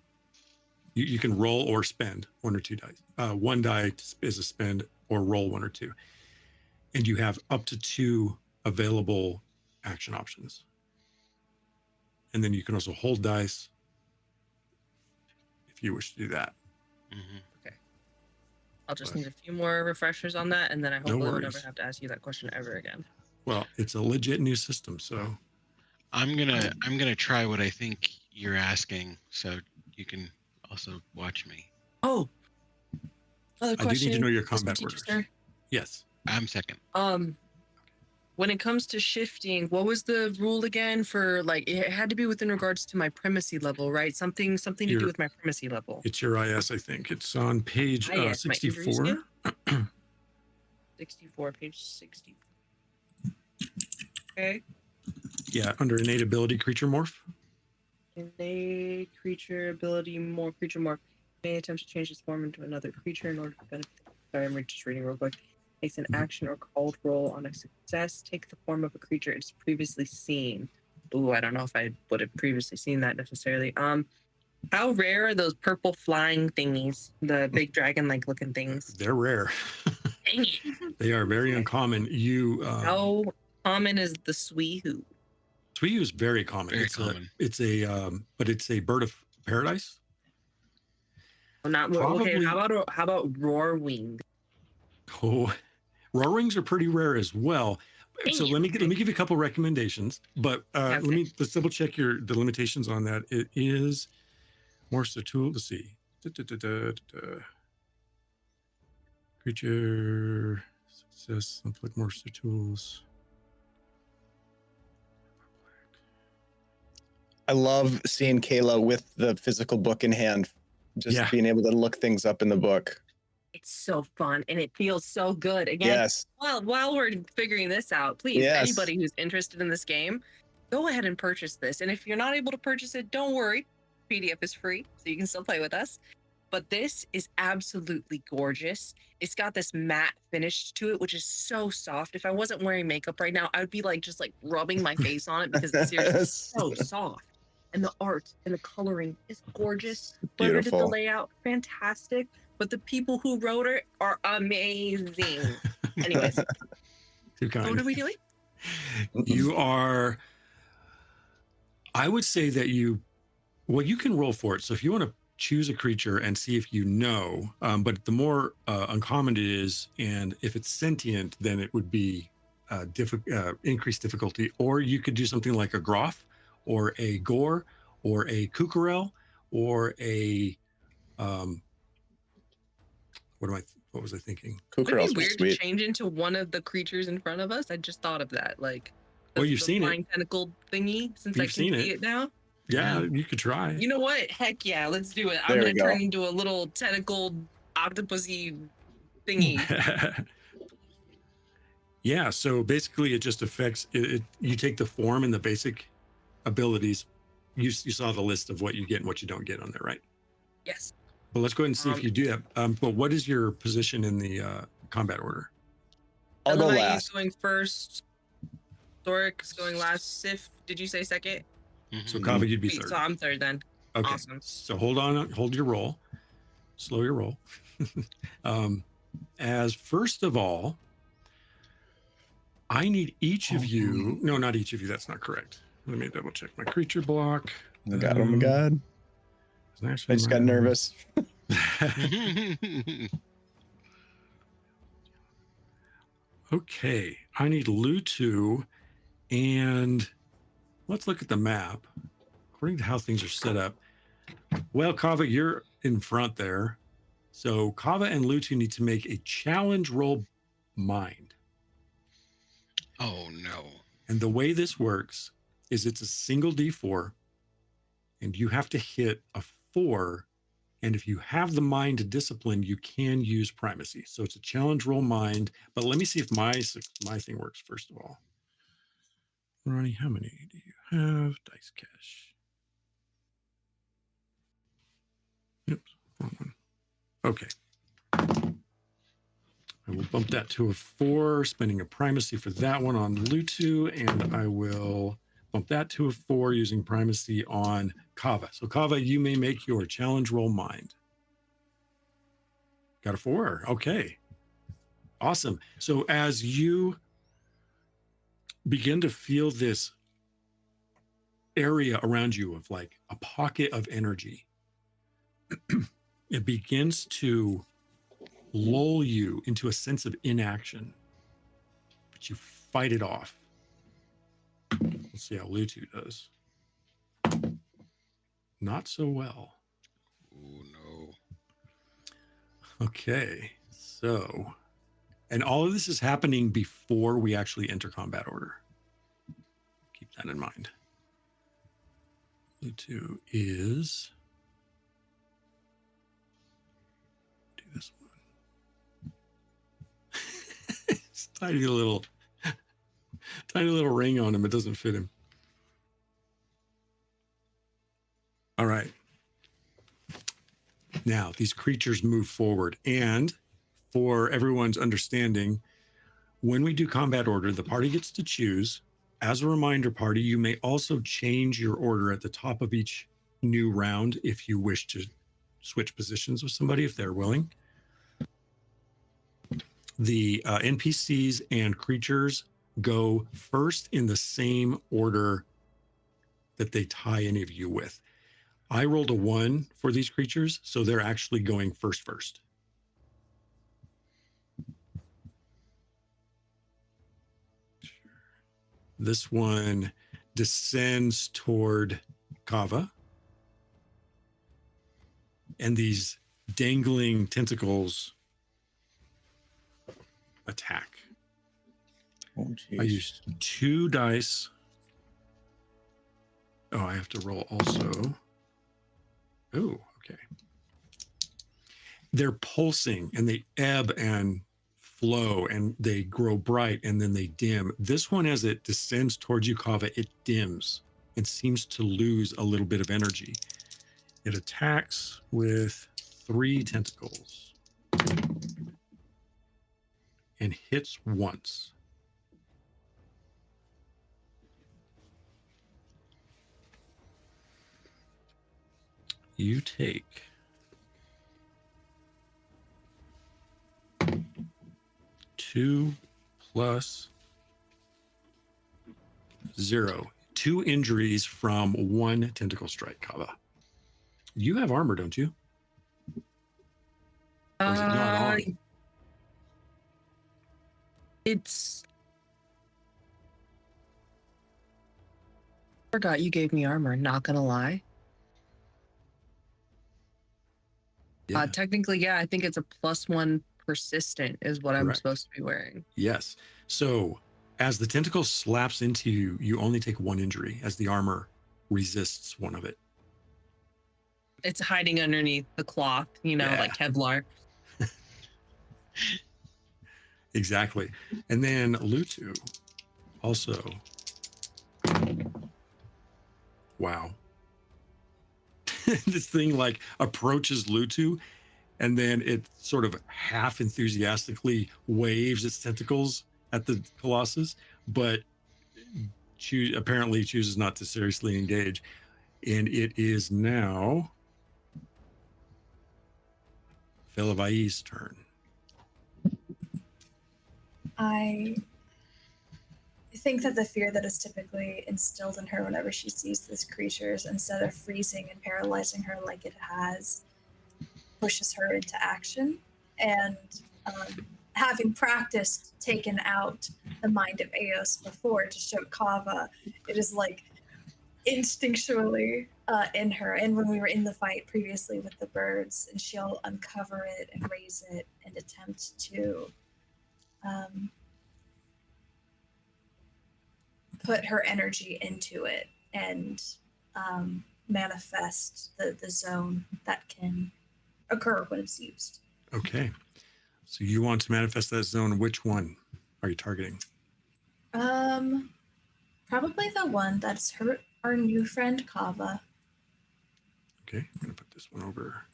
B: You can roll or spend 1 or 2 dice. 1 die is a spend or roll 1 or 2. And you have up to 2 available action options. And then you can also hold dice if you wish to do that.
D: Mm-hmm.
F: I'll just need a few more refreshers on that, and then I hopefully will never
B: worries.
F: have to ask you that question ever again.
B: Well, it's a legit new system, so
D: I'm gonna try what I think you're asking, so you can also watch me.
F: Oh, other
B: I do
F: question.
B: need to know your
F: Mr.
B: combat
F: Teacher,
B: orders.
F: sir.
B: Yes.
D: I'm second.
F: When it comes to shifting, what was the rule again for like it had to be within regards to my primacy level, right? Something to do
B: Your-
F: with my primacy level.
B: It's your IS, I think. It's on page
F: IS, my injury
B: 64.
F: skill? 64, page 60. Okay.
B: Yeah, under innate ability creature morph.
F: Innate creature ability, more creature morph. May attempt to change its form into another creature in order to benefit. Sorry, I'm just reading real quick. Makes an action or called roll on a success. Take the form of a creature it's previously seen. Ooh, I don't know if I would have previously seen that necessarily. How rare are those purple flying thingies? The big dragon-like looking things.
B: They're rare.
F: Dang it.
B: They are very uncommon. You
F: How common is the Sweehoo?
B: Twiu is very common.
D: Very
B: it's
D: common.
B: But it's a bird of paradise.
F: Oh, not okay.
B: Probably-
F: How about Roarwing?
B: Oh, raw rings are pretty rare as well. So
F: Dang
B: let
F: it.
B: me give you a couple recommendations. But
F: Okay.
B: let's double check the limitations on that. It is Morse tool. Let's see. Creature success. Unflick Morse tools.
C: I love seeing Kayla with the physical book in hand. Just
B: Yeah.
C: being able to look things up in the book.
F: It's so fun and it feels so good. Again,
C: Yes.
F: while we're figuring this out, please,
C: Yes.
F: anybody who's interested in this game, go ahead and purchase this. And if you're not able to purchase it, don't worry. PDF is free, so you can still play with us. But this is absolutely gorgeous. It's got this matte finish to it, which is so soft. If I wasn't wearing makeup right now, I would be like just like rubbing my face on it because it's seriously so soft. And the art and the coloring is gorgeous. Whoever did the
C: Beautiful.
F: layout, fantastic. But the people who wrote it are amazing. Anyways,
B: Too
F: so
B: kind.
F: what are we doing?
B: You are, I would say that you can roll for it. So if you want to choose a creature and see if you know, but the more uncommon it is, and if it's sentient, then it would be increased difficulty. Or you could do something like a Groff, or a Gore, or a Kukurel, or a what was I thinking?
F: Would it
C: Kukurel's
F: be weird to
C: sweet.
F: change into one of the creatures in front of us? I just thought of that. Like,
B: Well, you've seen it.
F: flying tentacle thingy, since I
B: You've
F: can
B: seen
F: see
B: it.
F: it now.
B: Yeah, you could try.
F: You know what? Heck yeah, let's do it. I'm
C: There
F: gonna
C: we go.
F: turn into a little tentacled octopusy thingy.
B: Yeah, so basically it just affects it. You take the form and the basic abilities. You saw the list of what you get and what you don't get on there, right?
F: Yes.
B: But let's go ahead and see if you do that. But what is your position in the combat order?
C: I'll go
F: Fellavaai
C: last.
F: going first. Thoric's going last. Sif, did you say second?
B: So Kava, you'd be
F: Wait,
B: third.
F: so I'm third then.
B: Okay.
F: Awesome.
B: So hold your roll. Slow your roll. As first of all, I need each of you. No, not each of you. That's not correct. Let me double check my creature block.
C: Oh my god. Oh my god. I just got nervous.
B: Okay, I need Lutu, and let's look at the map. According to how things are set up, well, Kava, you're in front there. So Kava and Lutu need to make a challenge roll mind.
D: Oh no.
B: And the way this works is it's a single D4, and you have to hit a 4. And if you have the mind to discipline, you can use primacy. So it's a challenge roll mind. But let me see if my thing works first of all. Ronnie, how many do you have? Dice cache. Oops, wrong one. Okay. I will bump that to a 4, spending a primacy for that one on Lutu, and I will bump that to a 4 using primacy on Kava. So Kava, you may make your challenge roll mind. Got a 4. Okay. Awesome. So as you begin to feel this area around you of like a pocket of energy, it begins to lull you into a sense of inaction, but you fight it off. Let's see how Lutu does. Not so well.
D: Oh no.
B: Okay, so, and all of this is happening before we actually enter combat order. Keep that in mind. Lutu is, do this one. It's tiny little ring on him. It doesn't fit him. All right. Now, these creatures move forward. And for everyone's understanding, when we do combat order, the party gets to choose. As a reminder, party, you may also change your order at the top of each new round if you wish to switch positions with somebody, if they're willing. The NPCs and creatures go first in the same order that they tie any of you with. I rolled a 1 for these creatures, so they're actually going first. This one descends toward Kava, and these dangling tentacles attack.
C: Oh,
B: I used 2 dice. Oh, I have to roll also. Oh, okay. They're pulsing and they ebb and flow and they grow bright and then they dim. This one, as it descends towards you, Kava, it dims and seems to lose a little bit of energy. It attacks with 3 tentacles and hits once. You take 2 plus 0. 2 injuries from 1 tentacle strike, Kava. You have armor, don't you? Or is it not on?
F: It's. Forgot you gave me armor. Not gonna lie.
B: Yeah.
F: Technically, yeah, I think it's a +1 persistent is what I'm
B: Correct.
F: supposed to be wearing.
B: Yes. So as the tentacle slaps into you, you only take 1 injury as the armor resists 1 of it.
F: It's hiding underneath the cloth,
B: Yeah.
F: like Kevlar.
B: Exactly. And then Lutu also. Wow. This thing like approaches Lutu, and then it sort of half enthusiastically waves its tentacles at the Colossus, but apparently chooses not to seriously engage. And it is now Fellavaai's turn.
E: I think that the fear that is typically instilled in her whenever she sees these creatures, instead of freezing and paralyzing her like it has, pushes her into action. And having practiced taken out the mind of Eos before to show Kava, it is like instinctually in her. And when we were in the fight previously with the birds, and she'll uncover it and raise it and attempt to put her energy into it and manifest the zone that can occur when it's used.
B: Okay. So you want to manifest that zone. Which one are you targeting?
E: Probably the one that's our new friend Kava.
B: Okay, I'm going to put this one over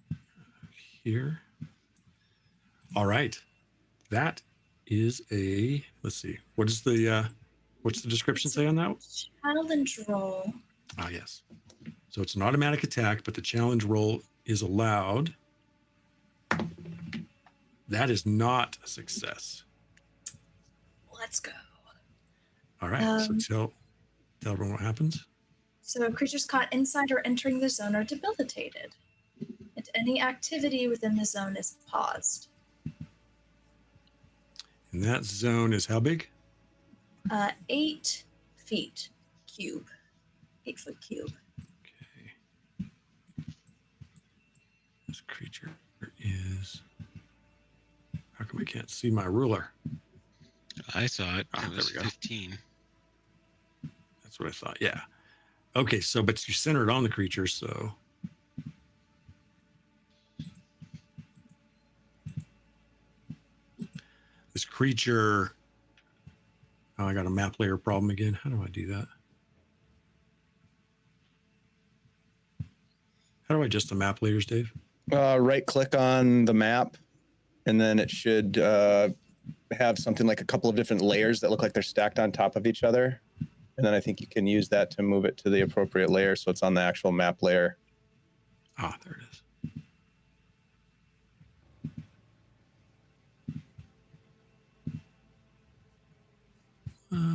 B: here. All right. That is a, let's see, what's the description say on that?
E: Challenge roll.
B: Ah, yes. So it's an automatic attack, but the challenge roll is allowed. That is not a success.
E: Let's go.
B: All right. So tell everyone what happens.
E: So creatures caught inside or entering the zone are debilitated, and any activity within the zone is paused.
B: And that zone is how big?
E: 8 feet cube. 8-foot cube.
B: Okay. This creature is. How come I can't see my ruler?
D: I saw it.
B: Ah,
D: It was
B: there we go.
D: 15.
B: That's what I thought. Yeah. Okay. So, but you center it on the creature. So. This creature. Oh, I got a map layer problem again. How do I do that? How do I adjust the map layers, Dave?
C: Right click on the map, and then it should have something like a couple of different layers that look like they're stacked on top of each other. And then I think you can use that to move it to the appropriate layer so it's on the actual map layer.
B: Ah, there it is.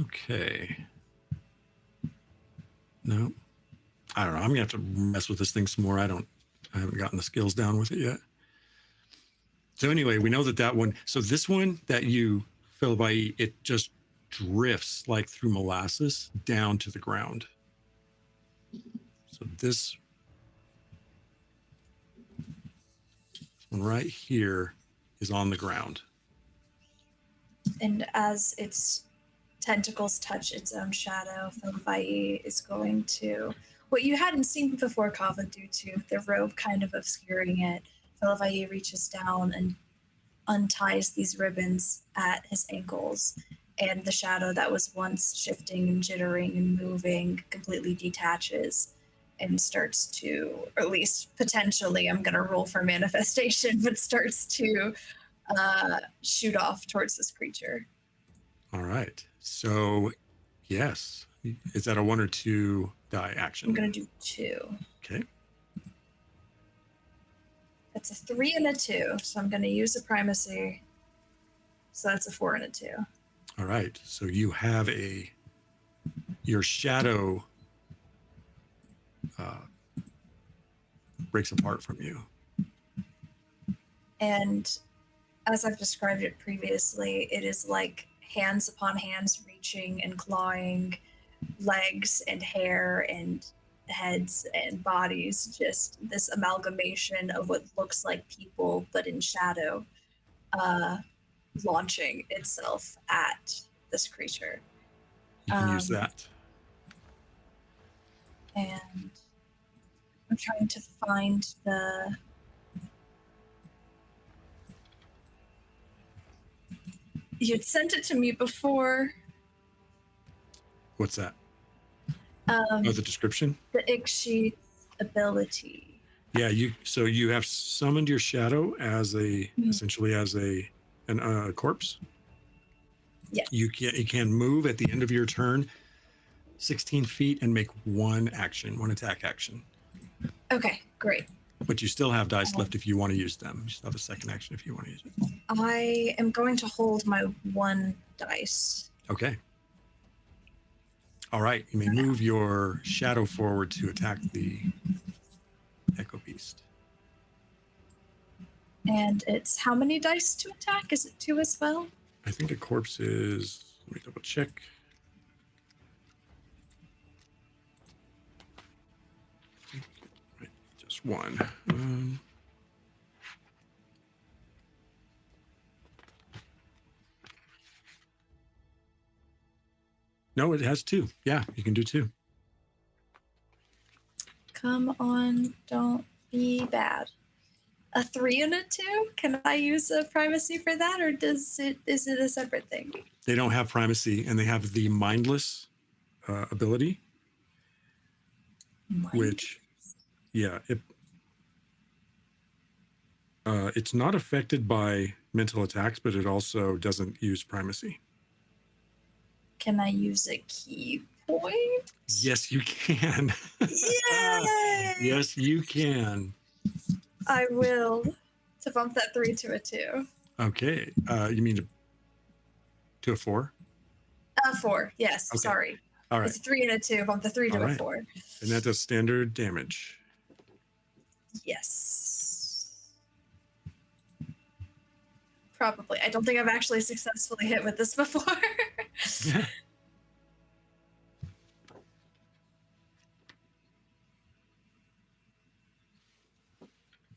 B: Okay. No, I don't know. I'm gonna have to mess with this thing some more. I haven't gotten the skills down with it yet. So anyway, we know that one. So this one that you, Fellavaai, it just drifts like through molasses down to the ground. So this one right here is on the ground.
E: And as its tentacles touch its own shadow, Fellavaai is going to, what you hadn't seen before Kava due to the robe kind of obscuring it, Fellavaai reaches down and unties these ribbons at his ankles, and the shadow that was once shifting and jittering and moving completely detaches and starts to, or at least potentially, I'm going to roll for manifestation, but starts to shoot off towards this creature.
B: All right. So, yes. Is that a 1 or 2 die action?
E: I'm going to do 2.
B: Okay.
E: That's a 3 and a 2, so I'm going to use a primacy. So that's a 4 and a 2.
B: All right. So you have your shadow breaks apart from you.
E: And as I've described it previously, it is like hands upon hands reaching and clawing, legs and hair and heads and bodies, just this amalgamation of what looks like people but in shadow, launching itself at this creature.
B: You can use that.
E: And I'm trying to find the... You had sent it to me before.
B: What's that?
E: The
B: description?
E: The Ikshi ability.
B: Yeah, you have summoned your shadow as essentially as a corpse.
E: Yeah.
B: You can move at the end of your turn 16 feet and make one attack action.
E: Okay, great.
B: But you still have dice left if you want to use them. You still have a second action if you want to use it.
E: I am going to hold my 1 dice.
B: Okay. All right. You may move your shadow forward to attack the Echo Beast.
E: And it's how many dice to attack? Is it 2 as well?
B: I think a corpse is... Let me double check. Right, just 1. No, it has 2. Yeah, you can do 2.
E: Come on, don't be bad. A 3 and a 2? Can I use a primacy for that, or is it a separate thing?
B: They don't have primacy, and they have the mindless ability, which, yeah, it's not affected by mental attacks, but it also doesn't use primacy.
E: Can I use a key point?
B: Yes, you can.
E: Yay!
B: Yes, you can.
E: I will. To bump that 3 to a 2.
B: Okay. You mean to a 4?
E: 4, yes,
B: Okay.
E: Sorry.
B: All right.
E: It's a 3 and a 2. Bump the 3 to
B: All
E: a
B: right.
E: 4.
B: And that does standard damage.
E: Yes. Probably. I don't think I've actually successfully hit with this before.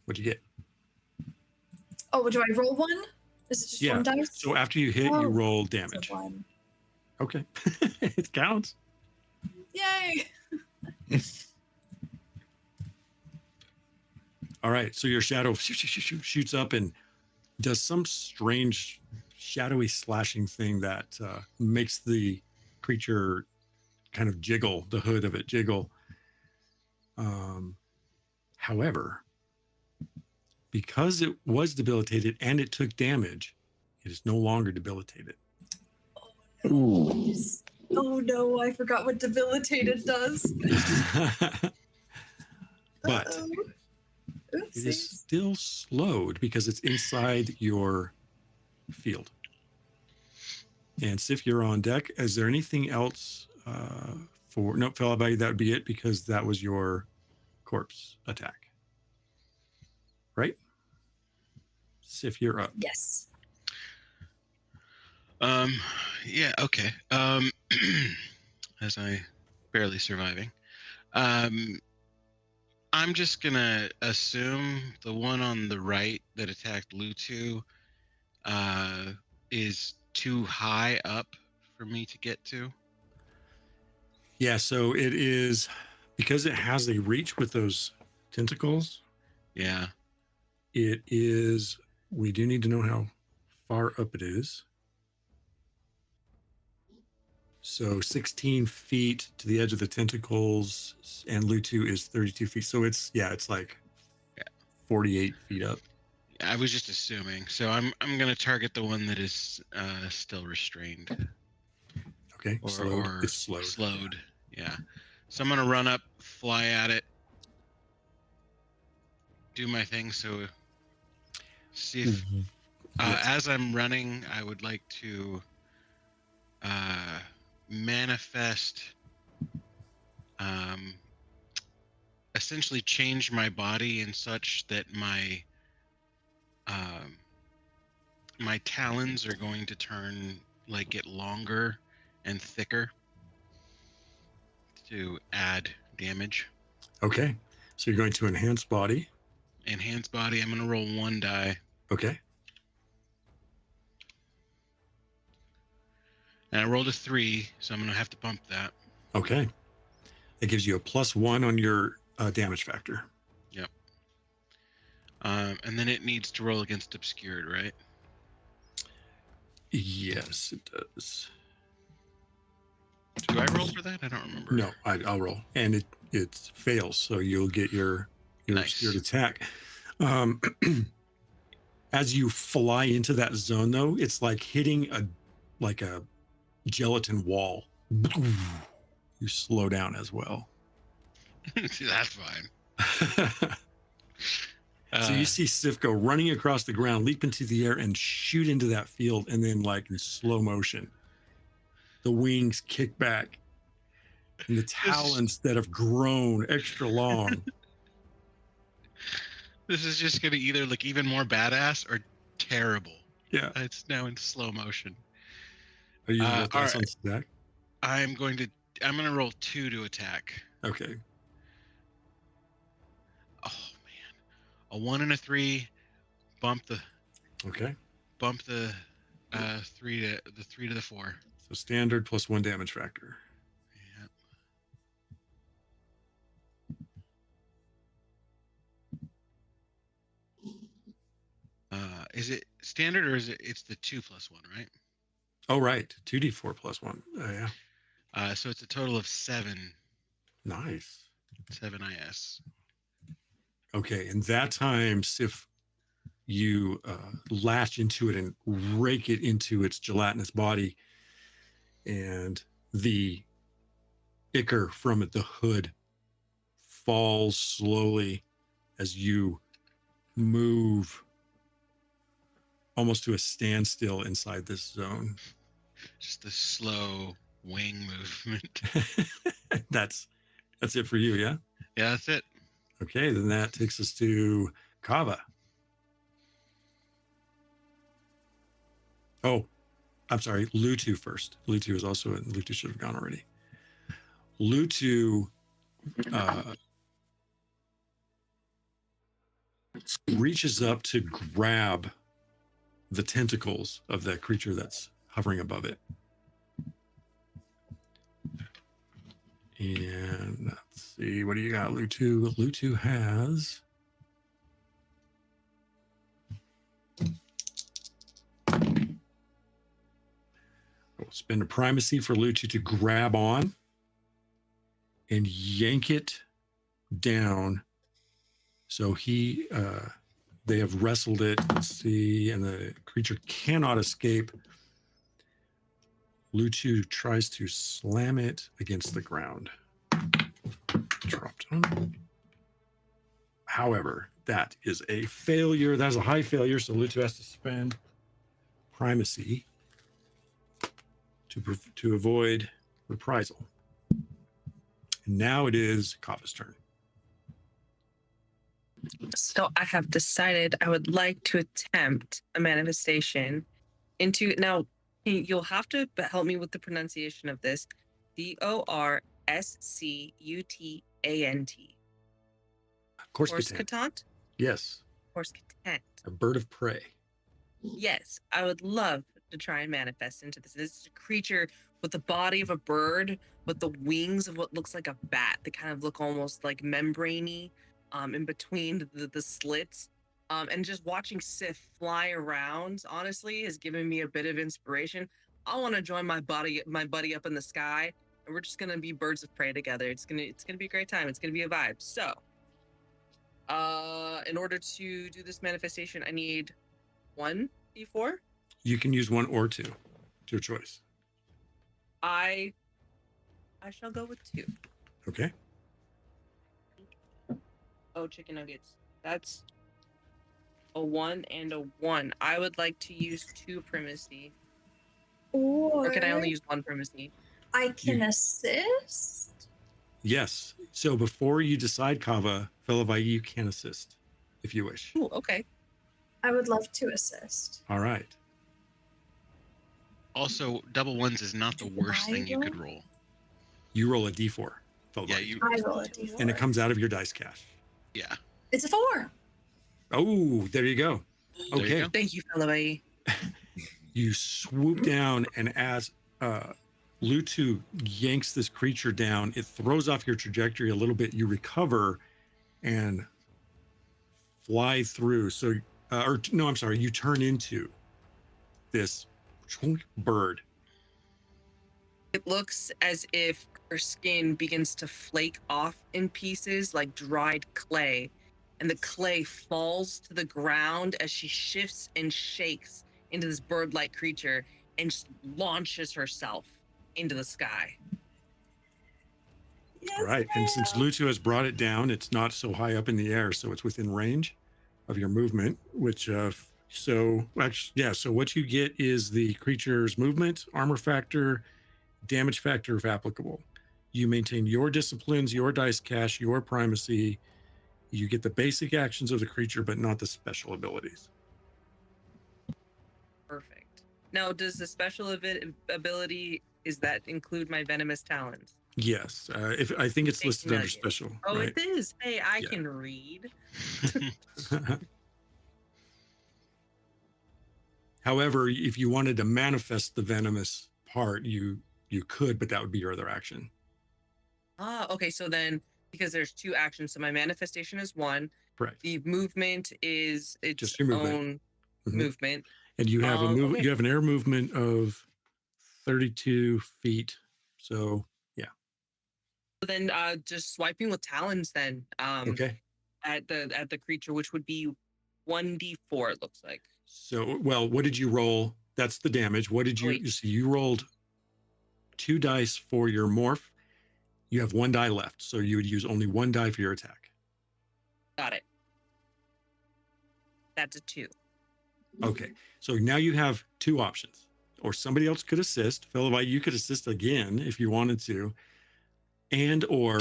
B: What'd you get?
E: Oh, do I roll 1? Is it just 1 dice?
B: So after you hit, you roll damage.
E: It's a 1.
B: Okay. It counts.
E: Yay!
B: All right. So your shadow shoots up and does some strange shadowy slashing thing that makes the creature kind of jiggle, the hood of it jiggle. However, because it was debilitated and it took damage, it is no longer debilitated.
C: Ooh.
E: Oh no, I forgot what debilitated does.
B: But
E: Uh-oh.
B: it is
E: Oopsies.
B: still slowed because it's inside your field. And Sif, you're on deck. Is there anything else for... Nope, Fellavaai, that would be it because that was your corpse attack. Right? Sif, you're up.
E: Yes.
D: Yeah, okay. As I barely surviving. I'm just gonna assume the one on the right that attacked Lutu is too high up for me to get to.
B: Yeah, so it is because it has a reach with those tentacles.
D: Yeah.
B: It is, we do need to know how far up it is. So 16 feet to the edge of the tentacles, and Lutu is 32 feet. So it's like 48 feet up.
D: I was just assuming. So I'm gonna target the one that is still restrained.
B: Okay, slowed.
D: Or
B: It's slowed.
D: Slowed. Yeah. So I'm gonna run up, fly at it, do my thing. So see if
B: Yes.
D: as I'm running, I would like to manifest, essentially change my body in such that my my talons are going to turn, like, get longer and thicker to add damage.
B: Okay, so you're going to enhance body.
D: Enhance body. I'm gonna roll 1 die.
B: Okay.
D: And I rolled a 3, so I'm gonna have to bump that.
B: Okay. It gives you a +1 on your damage factor.
D: Yep. And then it needs to roll against obscured, right?
B: Yes, it does.
D: Do I roll for that? I don't remember.
B: No, I'll roll, and it fails, so you'll get your
D: Nice.
B: obscured attack. As you fly into that zone, though, it's like hitting a gelatin wall. You slow down as well.
D: That's fine.
B: So you see Sif go running across the ground, leap into the air, and shoot into that field, and then, like, in slow motion, the wings kick back, and the talons that have grown extra long.
D: This is just gonna either look even more badass or terrible.
B: Yeah.
D: It's now in slow motion.
B: Are you using
D: all right.
B: on stack?
D: I'm gonna roll 2 to attack.
B: Okay.
D: Oh man, a 1 and a 3, bump the 3 to the 4.
B: So standard +1 damage factor.
D: Yeah. Is it standard or is it's the 2 + 1, right?
B: Oh, right. 2d4 +1. Yeah.
D: So it's a total of 7.
B: Nice.
D: 7 IS.
B: Okay, and that time, Sif, you latch into it and rake it into its gelatinous body, and the ichor from it, the hood, falls slowly as you move almost to a standstill inside this zone.
D: Just a slow wing movement.
B: That's it for you, yeah?
D: Yeah, that's it.
B: Okay, then that takes us to Kava. Oh, I'm sorry, Lutu first. Lutu is also in. Lutu should have gone already. Lutu reaches up to grab the tentacles of that creature that's hovering above it. And let's see, what do you got, Lutu? Lutu has... We'll spend a primacy for Lutu to grab on and yank it down. So they have wrestled it, let's see, and the creature cannot escape. Lutu tries to slam it against the ground. Dropped on. However, that is a failure. That's a high failure, so Lutu has to spend primacy to avoid reprisal. And now it is Kava's turn.
F: So I have decided I would like to attempt a manifestation into, now you'll have to help me with the pronunciation of this, Dorscutant.
B: Corscutant. Yes.
F: Corscutant.
B: A bird of prey.
F: Yes, I would love to try and manifest into this. This is a creature with the body of a bird, with the wings of what looks like a bat. They kind of look almost like membraney in between the slits. And just watching Sif fly around, honestly, has given me a bit of inspiration. I want to join my buddy up in the sky, and we're just gonna be birds of prey together. It's gonna be a great time. It's gonna be a vibe. So, in order to do this manifestation, I need 1d4.
B: You can use 1 or 2. It's your choice.
F: I shall go with 2.
B: Okay.
F: Oh, chicken nuggets. That's a 1 and a 1. I would like to use 2 primacy. Or can I only use 1 primacy?
E: I can assist.
B: Yes. So before you decide, Kava, Fellavaai, you can assist if you wish.
F: Ooh, okay.
E: I would love to assist.
B: All right.
D: Also, double ones is not the worst thing you could roll.
B: You roll a d4. Fellavaai.
D: Yeah, you.
E: I roll a d4.
B: And it comes out of your dice cache.
D: Yeah.
E: It's a 4.
B: Oh, there you go.
D: There you
B: Okay.
D: go.
F: Thank you, Fellavaai.
B: You swoop down, and as Lutu yanks this creature down, it throws off your trajectory a little bit. You recover and fly through. So, I'm sorry, you turn into this bird.
F: It looks as if her skin begins to flake off in pieces like dried clay, and the clay falls to the ground as she shifts and shakes into this bird-like creature and just launches herself into the sky.
E: Yes,
B: All right. And since Lutu has brought it down, it's not so high up in the air, so it's within range of your movement, which so what you get is the creature's movement, armor factor, damage factor if applicable. You maintain your disciplines, your dice cache, your primacy. You get the basic actions of the creature, but not the special abilities.
F: Perfect. Now, does the special ability, is that include my venomous talons?
B: Yes. If I think it's listed under
F: Nugget.
B: special.
F: Oh,
B: right?
F: it is. Hey, I
B: Yeah.
F: can read.
B: However, if you wanted to manifest the venomous part, you could, but that would be your other action.
F: Okay. So then, because there's 2 actions, so my manifestation is 1.
B: Correct.
F: The movement is its
B: Just your movement.
F: own
B: Mhm.
F: movement.
B: And you have
F: Okay.
B: you have an air movement of 32 feet. So
F: So then, just swiping with talons. Then,
B: okay.
F: at the creature, which would be 1d4. It looks like.
B: So what did you roll? That's the damage. What did you?
F: Wait.
B: So you rolled 2 dice for your morph. You have 1 die left, so you would use only 1 die for your attack.
F: Got it. That's a 2.
B: Okay. So now you have 2 options, or somebody else could assist. Fellavaai, you could assist again if you wanted to, and or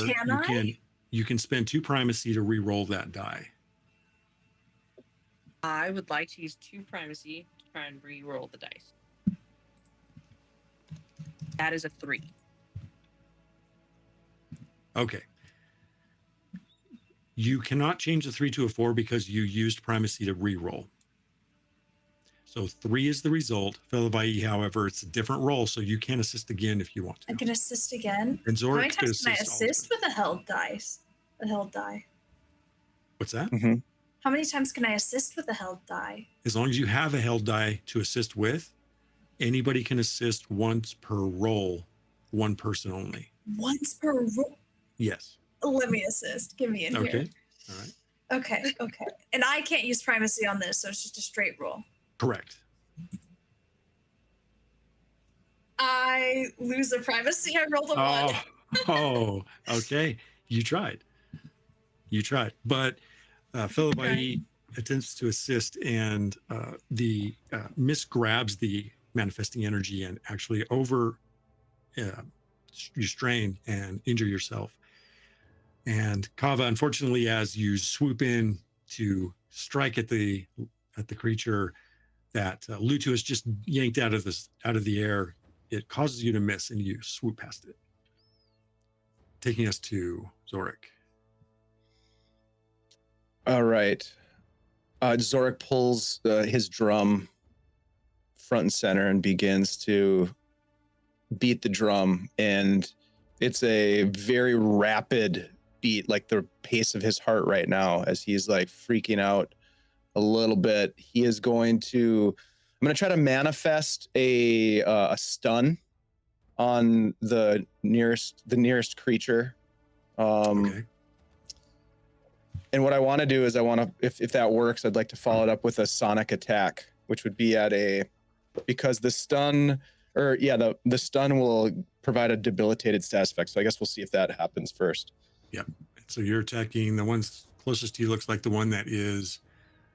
B: you can spend 2 primacy to re-roll that die.
F: I would like to use 2 primacy to try and re-roll the dice. That is a 3.
B: Okay. You cannot change the 3 to a 4 because you used primacy to re-roll. So 3 is the result. Fellavaai, however, it's a different roll, so you can assist again if you want
E: I
B: to.
E: can assist again.
B: And
E: How many
B: Zorik could
E: times can I
B: assist.
E: assist with a held dice? A held die.
B: What's that?
C: Mm-hmm.
E: How many times can I assist with a held die?
B: As long as you have a held die to assist with, anybody can assist once per roll, 1 person only.
E: Once per roll.
B: Yes.
E: Let me assist. Get me in
B: Okay.
E: here.
B: All right.
E: Okay. And I can't use primacy on this, so it's just a straight roll.
B: Correct.
E: I lose a primacy. I rolled a 1.
B: Oh, okay. You tried. But Fellavaai attempts to assist, and the Miss grabs the manifesting energy and actually you strain and injure yourself. And Kava, unfortunately, as you swoop in to strike at the creature that Lutu has just yanked out of the air, it causes you to miss, and you swoop past it, taking us to Zorik.
C: All right. Zorik pulls his drum front and center and begins to beat the drum. And it's a very rapid beat, like the pace of his heart right now, as he's like freaking out a little bit. He is going to going to try to manifest a stun on the nearest creature.
B: Okay.
C: And what I want to do is if that works, I'd like to follow it up with a sonic attack, which would be because the stun, the stun will provide a debilitated status effect. So I guess we'll see if that happens first.
B: Yep. So you're attacking the ones closest to you. Looks like the one that is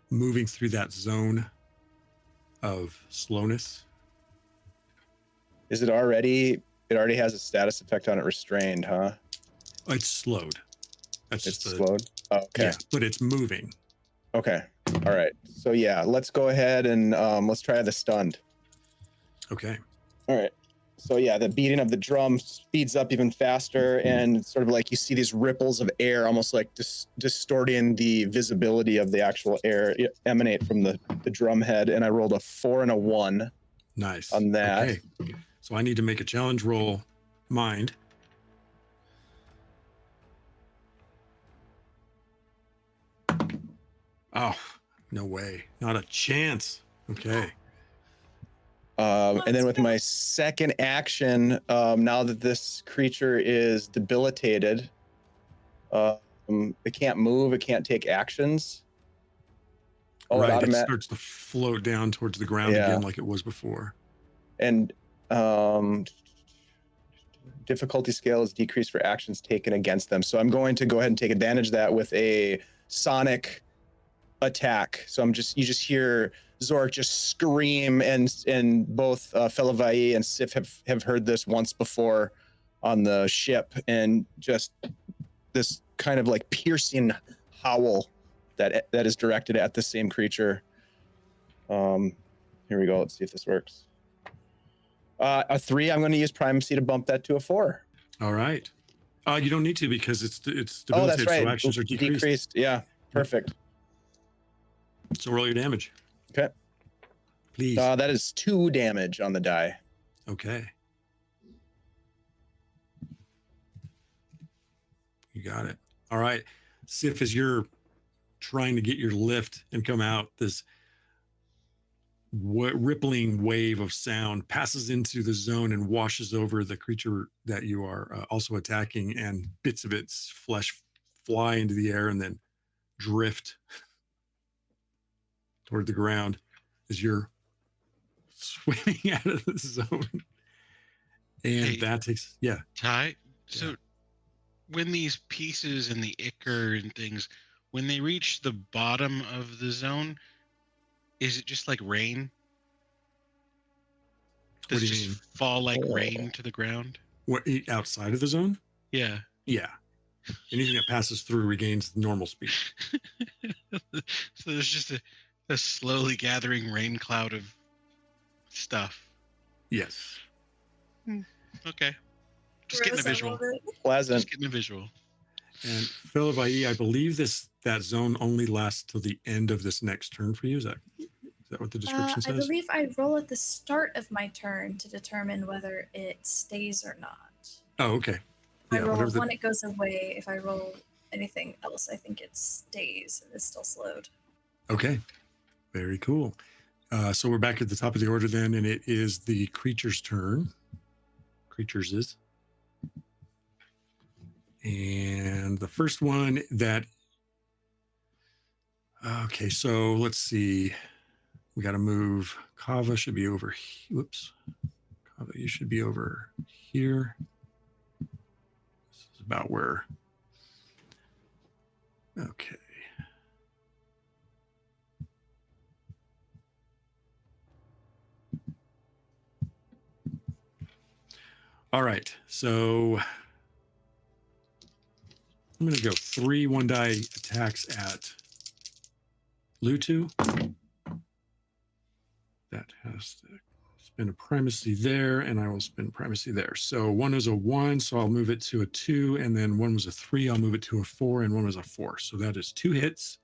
B: moving through that zone of slowness.
C: Is it already? It already has a status effect on it, restrained, huh?
B: It's slowed. That's
C: It's
B: just
C: slowed. Oh, okay.
B: Yeah, but it's moving.
C: Okay. All right. So yeah, let's go ahead and let's try the stunned.
B: Okay.
C: All right. So yeah, the beating of the drum speeds up even faster, and sort of like you see these ripples of air, almost like distorting the visibility of the actual air emanate from the drum head. And I rolled a 4 and a 1.
B: Nice.
C: On that.
B: Okay. So I need to make a challenge roll. Mind. Oh, no way. Not a chance. Okay.
C: And then with my second action, now that this creature is debilitated, it can't move, it can't take actions. Oh,
B: right, it starts to float down towards the ground again like it was before.
C: And difficulty scale is decreased for actions taken against them. So I'm going to go ahead and take advantage of that with a sonic attack. So you just hear Zorik just scream, and both Fellavaai and Sif have heard this once before on the ship, and just this kind of like piercing howl that is directed at the same creature. Here we go. Let's see if this works. A 3. I'm going to use primacy to bump that to a 4.
B: All right. You don't need to because it's debilitated.
C: Oh, that's right.
B: So actions are decreased.
C: Yeah, perfect.
B: So roll your damage.
C: Okay.
B: Please.
C: That is 2 damage on the die.
B: Okay. You got it. All right. Sif, as you're trying to get your lift and come out, this rippling wave of sound passes into the zone and washes over the creature that you are also attacking, and bits of its flesh fly into the air and then drift toward the ground as you're swimming out of the zone. And that takes,
D: Ty, so when these pieces and the ichor and things, when they reach the bottom of the zone, is it just like rain? Does it just fall like rain to the ground?
B: What, outside of the zone?
D: Yeah.
B: Yeah. Anything that passes through regains normal speed.
D: So there's just a slowly gathering rain cloud of stuff.
B: Yes.
D: Okay. Just getting a visual.
C: Pleasant.
D: Just getting a visual.
B: And Fellavaai, I believe that zone only lasts till the end of this next turn for you. Is that what the description says?
E: I believe I roll at the start of my turn to determine whether it stays or not.
B: Oh, okay.
E: I roll when it goes away. If I roll anything else, I think it stays and is still slowed.
B: Okay. Very cool. So we're back at the top of the order then, and it is the creature's turn. Creatures is. And the first one that... Okay, so let's see. We got to move. Kava should be over here. Whoops. Kava, you should be over here. This is about where... Okay. All right, so I'm going to go 3 one-die attacks at Lutu. That has to spend a primacy there, and I will spend primacy there. So one was a 1, so I'll move it to a 2, and then one was a 3, I'll move it to a 4, and one was a 4. So that is 2 hits.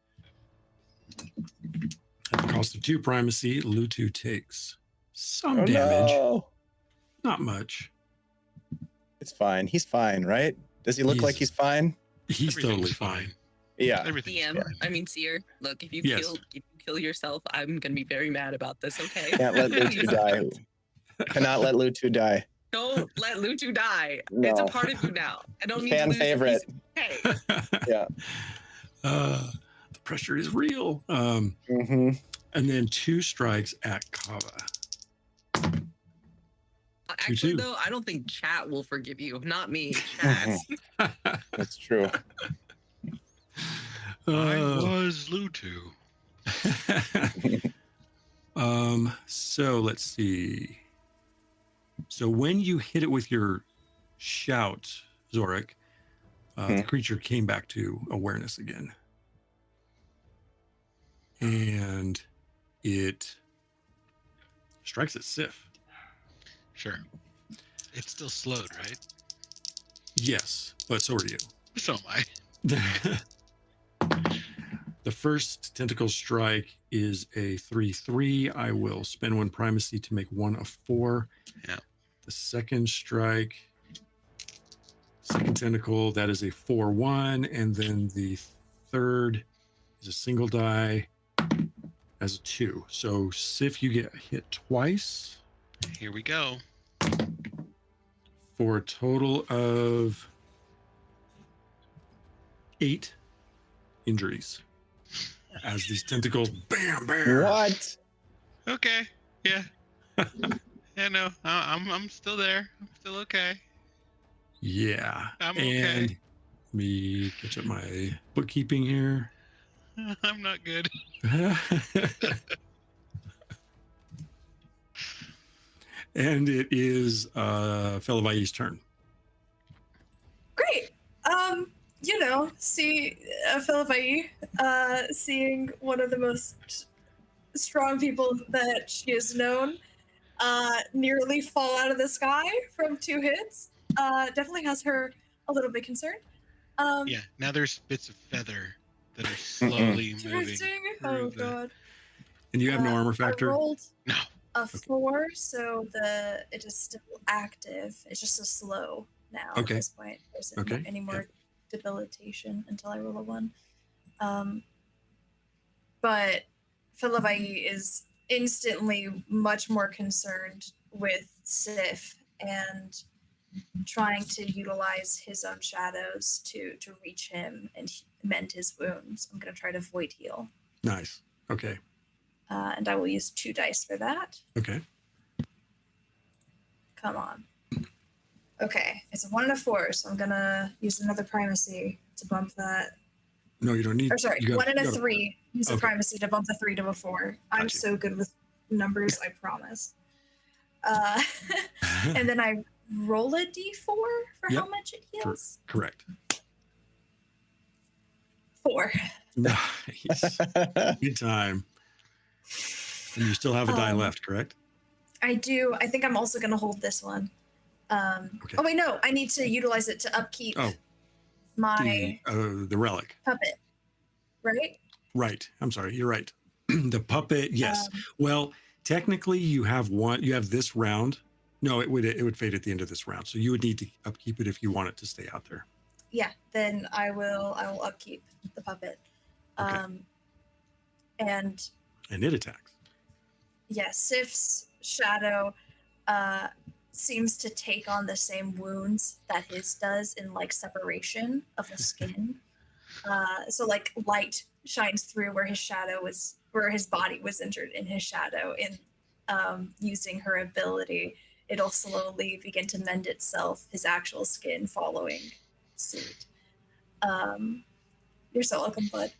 B: At the cost of 2 primacy, Lutu takes some damage.
C: No.
B: Not much.
C: It's fine. He's fine, right? Does he look like he's fine?
B: He's totally fine.
C: Yeah.
D: Everything's
F: DM,
D: fine.
F: I mean Seer. Look, if you
B: Yes.
F: kill yourself, I'm gonna be very mad about this. Okay.
C: Can't let Lutu die. Cannot let Lutu die.
F: Don't let Lutu die.
C: No.
F: It's a part of you now. I don't need to
C: Fan
F: lose
C: favorite.
F: Hey.
C: Yeah.
B: The pressure is real.
C: Mm-hmm.
B: And then 2 strikes at Kava.
F: Actually,
B: 2-2.
F: though, I don't think chat will forgive you. Not me. Chat.
C: That's true.
D: I was Lutu.
B: So let's see. So when you hit it with your shout, Zorik, the creature came back to awareness again. And it strikes at Sif.
D: Sure. It's still slowed, right?
B: Yes, but so are you.
D: So am I.
B: The first tentacle strike is a 3/3. I will spend 1 primacy to make 1 a 4.
D: Yeah.
B: The second strike, second tentacle, that is a 4/1. And then the third is a single die as a 2. So Sif, you get hit twice
D: Here we go.
B: for a total of 8 injuries. As these tentacles, bam, bam.
C: What?
D: Okay. Yeah. Yeah. No. I'm still there. I'm still okay.
B: Yeah.
D: I'm
B: and
D: okay.
B: let me catch up my bookkeeping here.
D: I'm not good.
B: And it is Fellavaai's turn.
E: Great. See Fellavaai, seeing one of the most strong people that she has known, nearly fall out of the sky from 2 hits, definitely has her a little bit concerned.
D: Yeah. Now there's bits of feather that are slowly moving.
E: Drifting.
D: through
E: Oh
D: the-
E: god.
B: And you have no armor
E: I
B: factor?
E: rolled
D: No.
E: a 4, so it is still active. It's just a slow now
B: Okay.
E: at this point. There's
B: Okay.
E: any more debilitation until I roll a 1. But Fellavaai is instantly much more concerned with Sif and trying to utilize his own shadows to reach him and mend his wounds. I'm going to try to void heal.
B: Nice. Okay.
E: And I will use 2 dice for that.
B: Okay.
E: Come on. Okay, it's a 1 and a 4, so I'm gonna use another primacy to bump that.
B: No, you don't need.
E: Or sorry,
B: you gotta-
E: 1 and
B: you
E: a
B: gotta-
E: 3. Use a
B: Okay.
E: primacy to bump the 3 to a 4. I'm
B: Gotcha.
E: so good with numbers, I promise. And then I roll a d4 for
B: Yep.
E: how much it heals?
B: Correct.
E: 4.
B: Nice. Good time. And you still have a die left, correct?
E: I do. I think I'm also gonna hold this one.
B: Okay.
E: Oh wait, no, I need to utilize it to upkeep
B: Oh,
E: my
B: the relic.
E: puppet, right?
B: Right. I'm sorry. You're right. The puppet. Yes.
E: Um,
B: Well, technically, you have one. You have this round. No, it would fade at the end of this round. So you would need to upkeep it if you want it to stay out there.
E: Yeah, then I will upkeep the puppet.
B: Okay.
E: And
B: And it attacks.
E: yeah, Sif's shadow seems to take on the same wounds that his does in like separation of the skin. So like light shines through where his body was injured in his shadow. In using her ability, it'll slowly begin to mend itself, his actual skin following suit. You're so welcome, bud.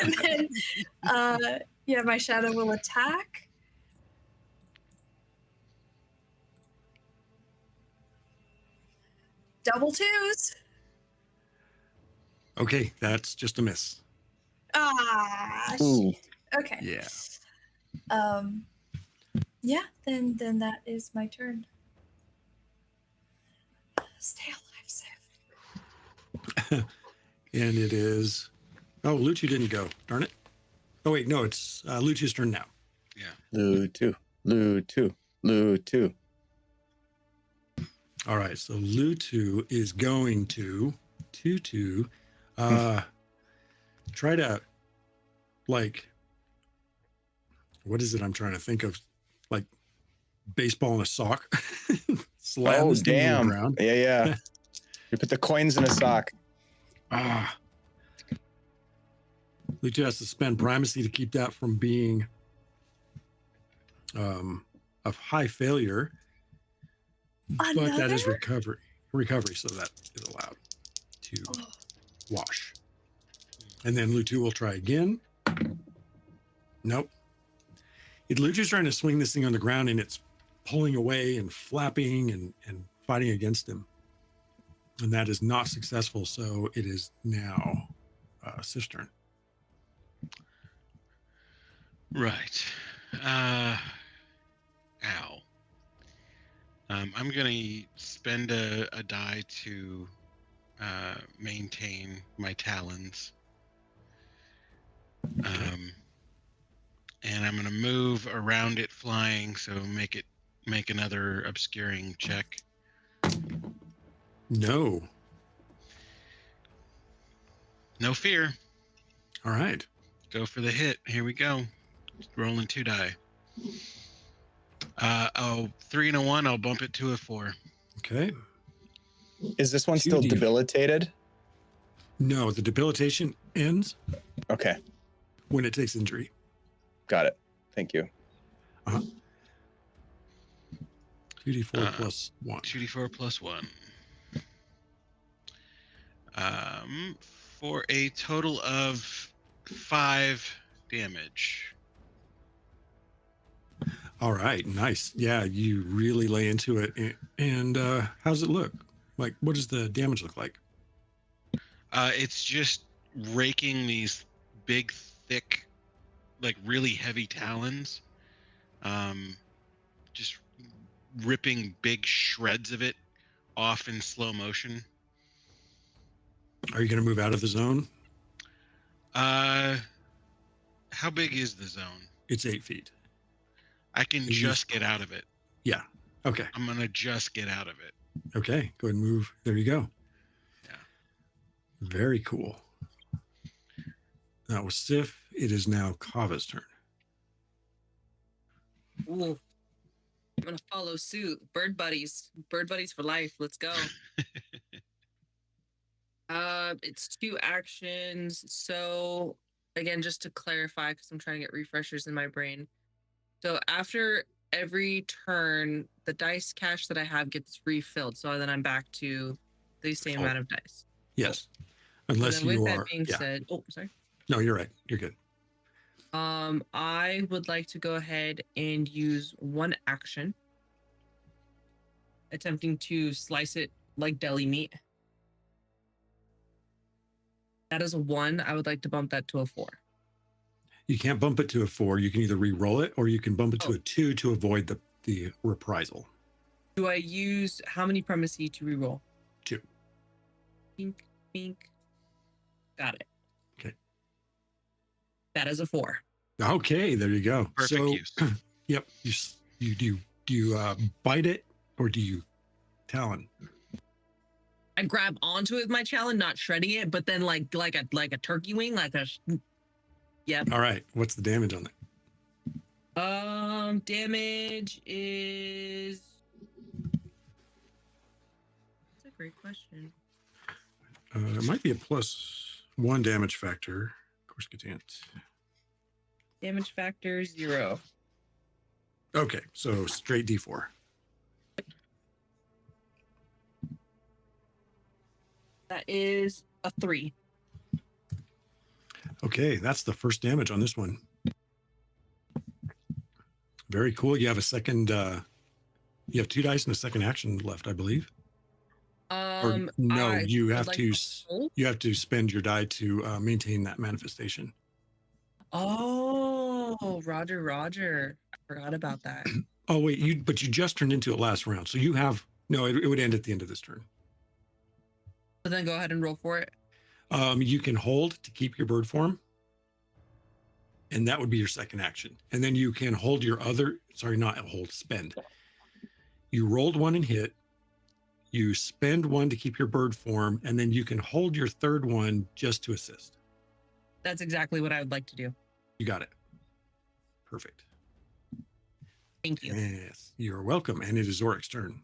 E: And then yeah, my shadow will attack. Double 2s.
B: Okay, that's just a miss.
E: Ah,
C: Ooh.
E: shit. Okay.
B: Yeah.
E: Yeah, then that is my turn. Stay alive, Sif.
B: And it is. Oh, Lutu didn't go. Darn it. Oh wait, no, it's Lutu's turn now.
D: Yeah.
C: Lutu.
B: All right, so Lutu is going to try to, like, what is it I'm trying to think of? Like baseball in a sock. Slam
C: Oh,
B: this thing on the
C: damn.
B: ground.
C: Yeah. You put the coins in a sock.
B: Ah. Lucha has to spend primacy to keep that from being of high failure. But that
E: Another?
B: is recovery, so that is allowed to wash. And then Lutu will try again. Nope. Lutu's trying to swing this thing on the ground, and it's pulling away and flapping and fighting against him. And that is not successful, so it is now Sif's turn.
D: Right. Ow. I'm gonna spend a die to maintain my talons. And I'm gonna move around it flying, so make another obscuring check.
B: No.
D: No fear.
B: All right.
D: Go for the hit. Here we go. Rolling 2 die. 3 and a 1. I'll bump it to a 4.
B: Okay.
C: Is this one still
B: 2D.
C: debilitated?
B: No, the debilitation ends
C: Okay.
B: when it takes injury.
C: Got it. Thank you.
B: 2d4 plus 1.
D: 2d4 plus 1. For a total of 5 damage.
B: All right, nice. Yeah, you really lay into it. And how's it look? Like, what does the damage look like?
D: It's just raking these big, thick, like really heavy talons. Just ripping big shreds of it off in slow motion.
B: Are you going to move out of the zone?
D: How big is the zone?
B: It's 8 feet.
D: I can just get out of it.
B: Yeah. Okay.
D: I'm gonna just get out of it.
B: Okay. Go ahead and move. There you go.
D: Yeah.
B: Very cool. That was Sif. It is now Kava's turn.
F: Ooh. I'm gonna follow suit. Bird buddies for life. Let's go. It's 2 actions. So again, just to clarify, because I'm trying to get refreshers in my brain. So after every turn, the dice cache that I have gets refilled. So then I'm back to the same amount of dice.
B: Yes. Unless you
F: with
B: are.
F: that being said, sorry.
B: No, you're right. You're good.
F: I would like to go ahead and use 1 action, attempting to slice it like deli meat. That is a 1. I would like to bump that to a 4.
B: You can't bump it to a 4. You can either re-roll it or you can bump it to a 2 to avoid the reprisal.
F: Do I use how many primacy to re-roll?
B: 2.
F: Pink, pink. Got it.
B: Okay.
F: That is a 4.
B: Okay, there you go.
D: Perfect use.
B: Yep. You do you bite it or do you talon?
F: I grab onto it with my talon, not shredding it, but then like a turkey wing, Yep.
B: All right. What's the damage on it?
F: Damage is. That's a great question.
B: It might be a +1 damage factor. Of course, can't.
F: Damage factor 0.
B: Okay, so straight D4.
F: That is a 3.
B: Okay, that's the first damage on this one. Very cool. You have a second. You have 2 dice and a second action left, I believe. Or no, you have to. You have to spend your die to maintain that manifestation.
F: Oh, Roger. I forgot about that.
B: Oh wait, but you just turned into it last round, so you have no. It would end at the end of this turn.
F: So then go ahead and roll for it.
B: You can hold to keep your bird form, and that would be your second action. And then you can hold your other. Sorry, not hold. Spend. You rolled 1 and hit. You spend 1 to keep your bird form, and then you can hold your third one just to assist.
F: That's exactly what I would like to do.
B: You got it. Perfect.
F: Thank you.
B: Yes, you're welcome. And it is Zorik's turn.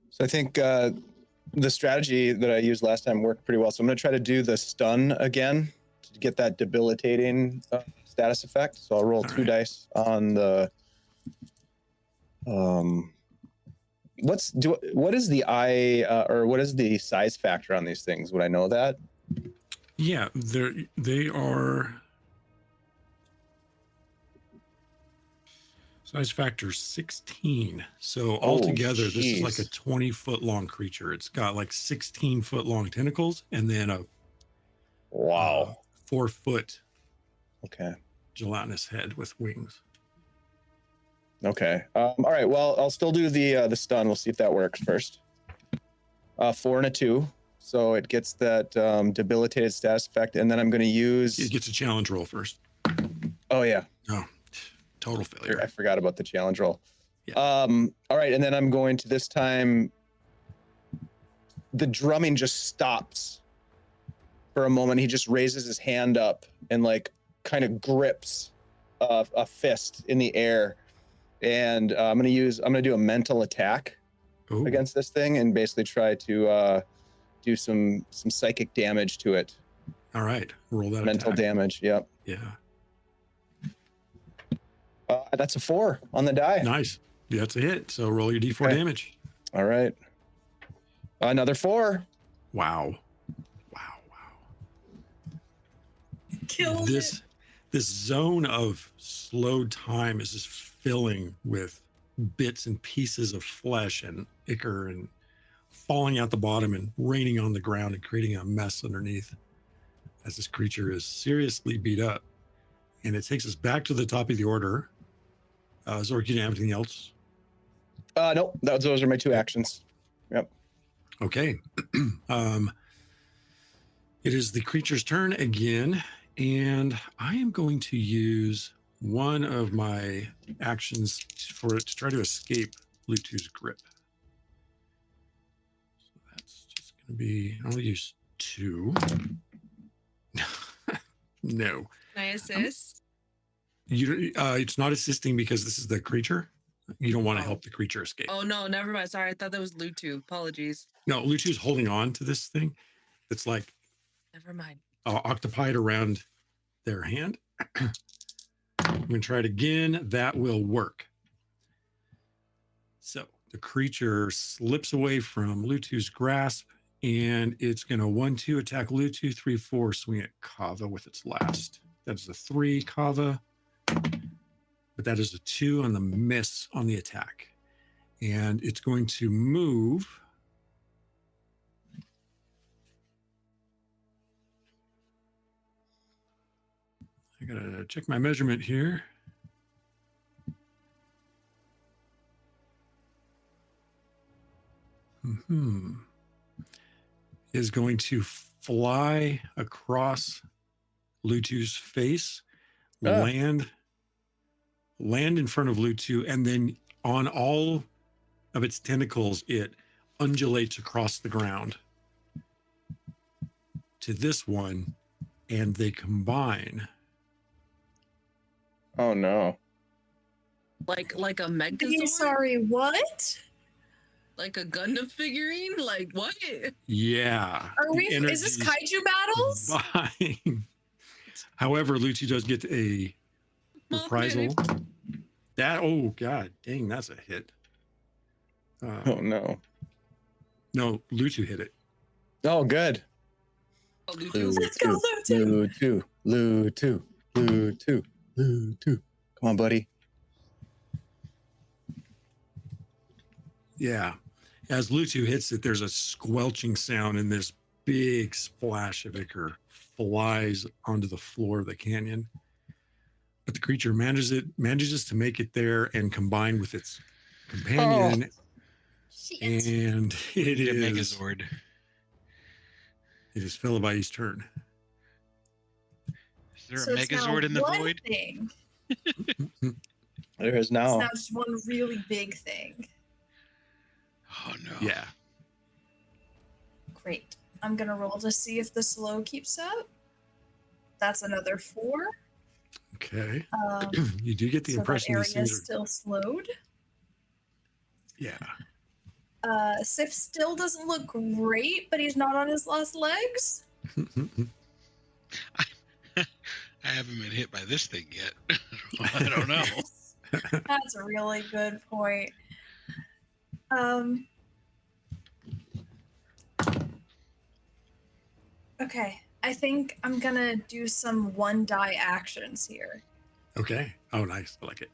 C: So I think the strategy that I used last time worked pretty well. So I'm going to try to do the stun again to get that debilitating status effect. So I'll roll
B: All
C: 2
B: right.
C: dice on the. What is the or what is the size factor on these things? Would I know that?
B: Yeah, they are size factor 16. So altogether, this is like a
C: jeez.
B: 20-foot long creature. It's got like 16-foot long tentacles and then a
C: Wow.
B: 4-foot
C: Okay.
B: gelatinous head with wings.
C: Okay. All right. Well, I'll still do the stun. We'll see if that works first. 4 and a 2. So it gets that debilitated status effect, and then I'm going to use.
B: It gets a challenge roll first.
C: Oh yeah,
B: Oh, total
C: I
B: failure.
C: forgot about the challenge roll.
B: Yeah.
C: All right, and then I'm going to this time. The drumming just stops for a moment. He just raises his hand up and like kind of grips a fist in the air, and I'm gonna do a mental attack
B: Ooh,
C: against this thing and basically try to do some psychic damage to it.
B: all right. Roll that
C: Mental
B: attack.
C: damage. Yep.
B: Yeah.
C: That's a 4 on the die.
B: Nice. Yeah, that's a hit. So roll your D4
C: Okay.
B: damage.
C: All right. Another 4.
B: Wow.
E: Killed
B: This zone of slowed time is just filling with bits and pieces of flesh and ichor and falling out the bottom and raining on the ground and creating a mess underneath as this creature is seriously beat up. And it takes us back to the top of the order. Zork, you didn't have anything else?
C: Nope. Those are my 2 actions. Yep.
B: Okay. It is the creature's turn again, and I am going to use one of my actions for it to try to escape Bluetooth's grip. So that's just going to be, I'll use 2. No.
F: Can I assist?
B: It's not assisting because this is the creature. You don't want to
F: Oh.
B: help the creature escape.
F: Oh no, never mind. Sorry, I thought that was Lutu. Apologies.
B: No, Lutu's holding on to this thing. It's like
F: Never mind.
B: octopied around their hand. I'm going to try it again. That will work. So the creature slips away from Lutu's grasp, and it's going to 1-2 attack Lutu, 3-4 swing at Kava with its last. That's a 3 Kava, but that is a 2 on the miss on the attack. And it's going to move. I gotta check my measurement here. Is going to fly across Lutu's face, land in front of Lutu, and then on all of its tentacles, it undulates across the ground to this one, and they combine.
C: Oh no.
F: Like a Megazord?
E: it. Sorry, what?
F: Like a Gundam figurine? Like what?
B: Yeah.
E: Are we?
B: the
E: Is this
B: energies
E: kaiju battles?
B: combine. However, Lutu does get a reprisal. That, oh god, dang, that's a hit.
C: Oh no.
B: No, Lutu hit it.
C: Oh good.
F: Oh, Lutu.
E: Let's go, Lutu.
C: Lutu. Come on, buddy.
B: Yeah. As Lutu hits it, there's a squelching sound, and this big splash of ichor flies onto the floor of the canyon. But the creature manages to make it there and combine with its companion.
E: Shit.
B: And it
D: The
B: is
D: Megazord.
B: Fellavaai's turn.
D: Is there
E: So
D: a
E: it's now
D: Megazord in the
E: one
D: void?
E: thing.
C: There is
E: It's
C: now.
E: now just one really big thing.
D: Oh no.
B: Yeah.
E: Great. I'm gonna roll to see if the slow keeps up. That's another 4.
B: Okay.
E: Um,
B: You do get the
E: so that
B: impression
E: area
B: these things
E: is
B: are.
E: still slowed.
B: Yeah.
E: Sif still doesn't look great, but he's not on his last legs.
D: I haven't been hit by this thing yet. I don't know.
E: That's a really good point. Okay, I think I'm gonna do some 1-die actions here.
B: Okay. Oh, nice. I like it.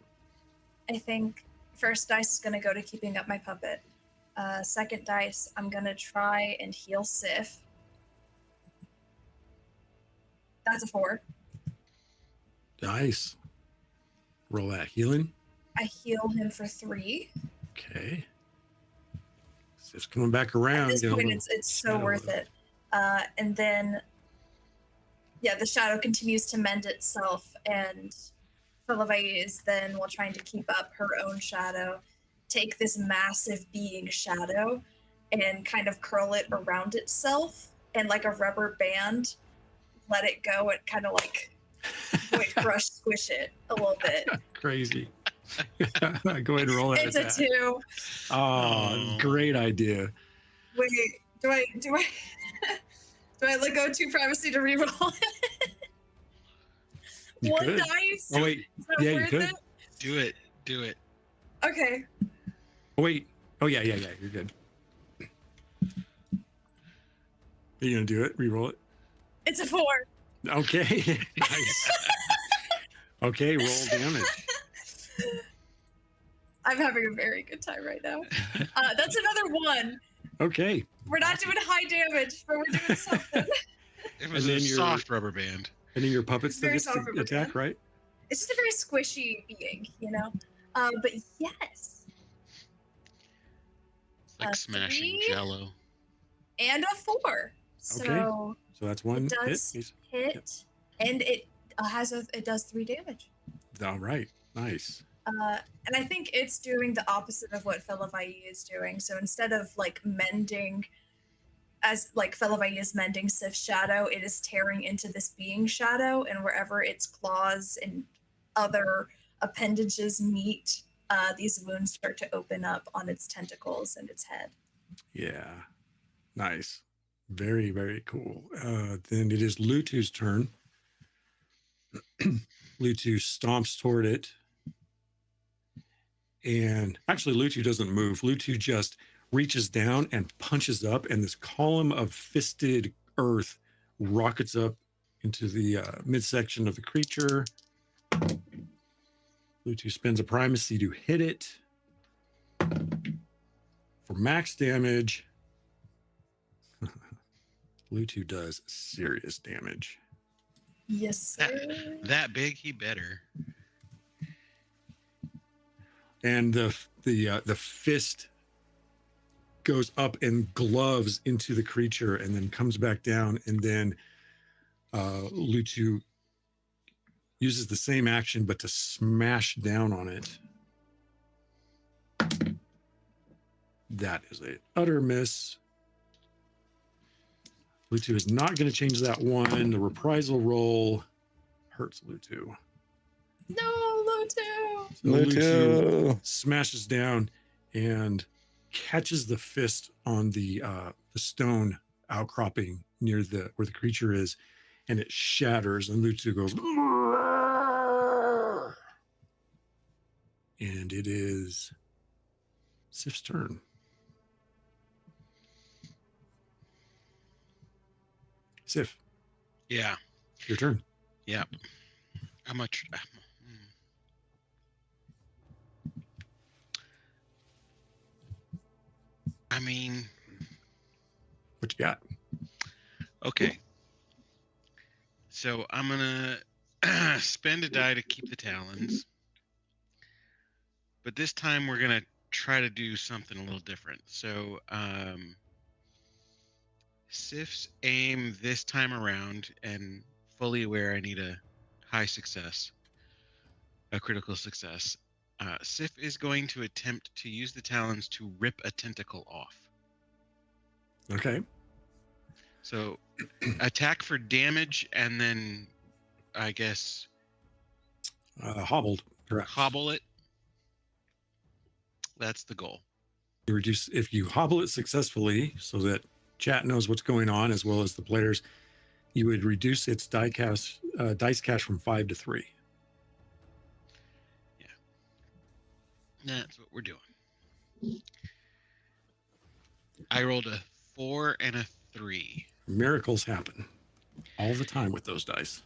E: I think first dice is gonna go to keeping up my puppet. Second dice, I'm gonna try and heal Sif. That's a 4.
B: Nice. Roll that healing.
E: I heal him for 3.
B: Okay. It's coming back around.
E: At this
B: get a
E: point,
B: little
E: it's so
B: shadow
E: worth
B: load.
E: it. And then, yeah, the shadow continues to mend itself, and Fellavaai is then, while trying to keep up her own shadow, take this massive being shadow and kind of curl it around itself, and like a rubber band, let it go and kind of like brush squish it a little bit.
B: Crazy. Go ahead and roll that.
E: It's a
B: attack.
E: 2.
B: Oh, great idea.
E: Wait, do I do I let go 2 privacy to reroll it?
B: You
E: 1
B: could.
E: dice?
B: Oh, wait.
E: Is that
B: Yeah, you
E: worth
B: could.
E: it?
D: Do it. Do it.
E: Okay.
B: Oh, wait. Oh, yeah. You're good. Are you going to do it? Reroll it?
E: It's a 4.
B: Okay. Nice. Okay, roll damage.
E: I'm having a very good time right now. That's another 1.
B: Okay.
E: We're not doing high damage, but we're doing something.
D: It was
B: And
D: a
B: then your-
D: soft rubber band.
B: And then your puppet still
E: Very
B: gets
E: soft
B: to
E: rubber
B: attack,
E: band.
B: right?
E: It's just a very squishy being, you know? But yes.
D: It's like smashing
E: 3
D: jello.
E: and a 4. So
B: So that's one
E: it does
B: hit.
E: hit, and it it does 3 damage.
B: All right. Nice.
E: And I think it's doing the opposite of what Fellavaai is doing. So instead of like mending, as like Fellavaai is mending Sif's shadow, it is tearing into this being shadow, and wherever its claws and other appendages meet, these wounds start to open up on its tentacles and its head.
B: Yeah. Nice. Very, very cool. Then it is Lutu's turn. Lutu stomps toward it. And actually, Lutu doesn't move. Lutu just reaches down and punches up, and this column of fisted earth rockets up into the midsection of the creature. Lutu spends a primacy to hit it for max damage. Lutu does serious damage.
E: Yes, sir.
D: That big, he better.
B: And the fist goes up and gloves into the creature and then comes back down. And then Lutu uses the same action, but to smash down on it. That is an utter miss. Lutu is not going to change that one. The reprisal roll hurts Lutu.
E: No, Lutu.
B: So Lutu
C: Lutu.
B: smashes down and catches the fist on the stone outcropping near where the creature is, and it shatters. And Lutu goes, and it is Sif's turn. Sif,
D: Yeah.
B: your turn.
D: Yeah. How much? I mean,
B: What you got?
D: okay. So I'm gonna spend a die to keep the talons, but this time we're gonna try to do something a little different. So Sif's aim this time around, and fully aware I need a high success, a critical success. Sif is going to attempt to use the talons to rip a tentacle off.
B: Okay.
D: So attack for damage and then I guess,
B: Hobbled, correct.
D: hobble it. That's the goal.
B: You reduce if you hobble it successfully, so that chat knows what's going on as well as the players. You would reduce its dice cash from 5 to 3.
D: That's what we're doing. I rolled a 4 and a 3.
B: Miracles happen all the time with those dice.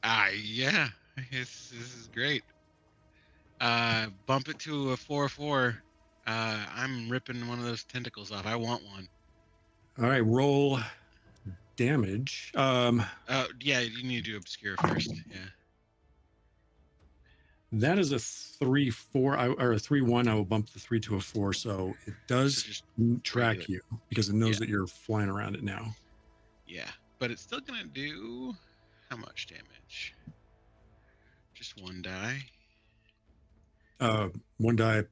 D: Yeah, this is great. Bump it to a 4/4. I'm ripping one of those tentacles off. I want one.
B: All right, roll damage.
D: Yeah, you need to do obscure first. Yeah.
B: That is a 3/4 or a 3/1. I will bump the 3 to a 4, so it does
D: So just
B: track
D: regular.
B: you because it knows
D: Yeah.
B: that you're flying around it now.
D: Yeah, but it's still gonna do how much damage? Just one die.
B: 1 die,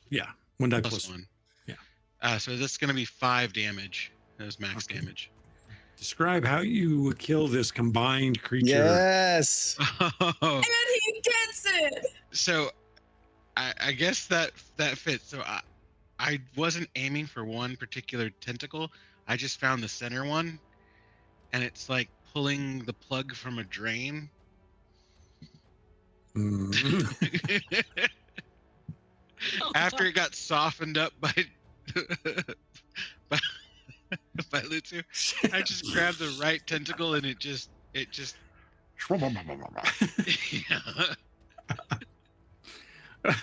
B: yeah, 1 die
D: Plus
B: plus
D: 1.
B: Yeah.
D: So that's gonna be 5 damage. That was max
B: Okay.
D: damage.
B: Describe how you kill this combined creature.
C: Yes.
D: Oh,
E: And he gets it!
D: so I guess that fits. So I wasn't aiming for one particular tentacle. I just found the center one, and it's like pulling the plug from a drain.
B: Mm.
D: After it got softened up by by, by Lutsu, I just grabbed the right tentacle and it just yeah.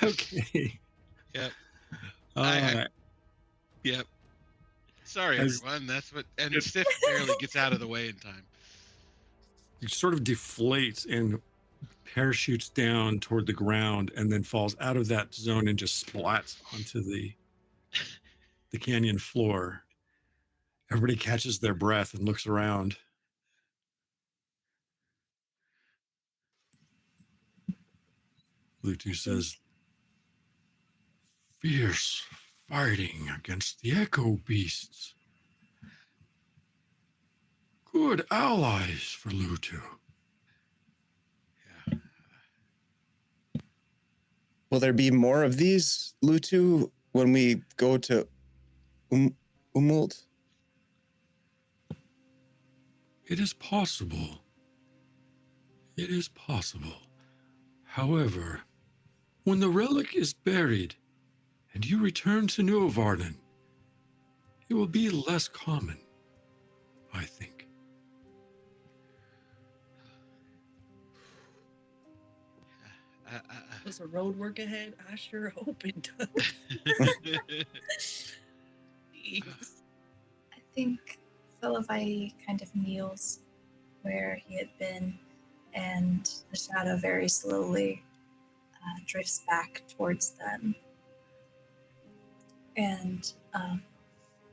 B: Okay.
D: Yep.
B: I
D: Yep. Sorry,
B: As-
D: everyone. That's what. And Sif barely gets out of the way in time.
B: You sort of deflates and parachutes down toward the ground and then falls out of that zone and just splats onto the canyon floor. Everybody catches their breath and looks around. Lutu says, "Fierce fighting against the echo beasts. Good allies for Lutu."
D: Yeah.
C: Will there be more of these, Lutu, when we go to Umult?
B: It is possible. It is possible. However, when the relic is buried and you return to Nuovarden, it will be less common, I think.
F: Does a road work ahead? I sure hope it does. Jeez.
E: I think Fellavaai kind of kneels where he had been, and the shadow very slowly drifts back towards them. And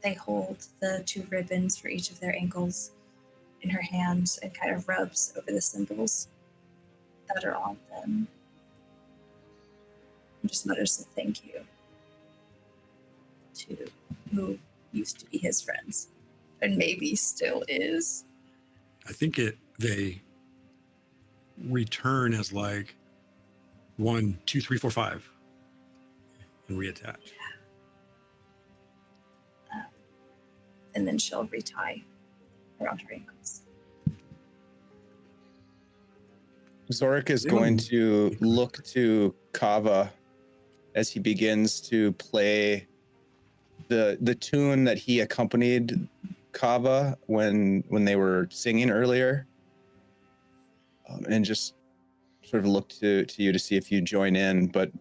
E: they hold the 2 ribbons for each of their ankles in her hands and kind of rubs over the symbols that are on them. And just mutters a thank you to who used to be his friends and maybe still is.
B: I think they return as like 1, 2, 3, 4, 5 and reattach.
E: And then she'll retie around her ankles.
C: Zorik is going to look to Kava as he begins to play the tune that he accompanied Kava when they were singing earlier, and just sort of look to you to see if you join in. But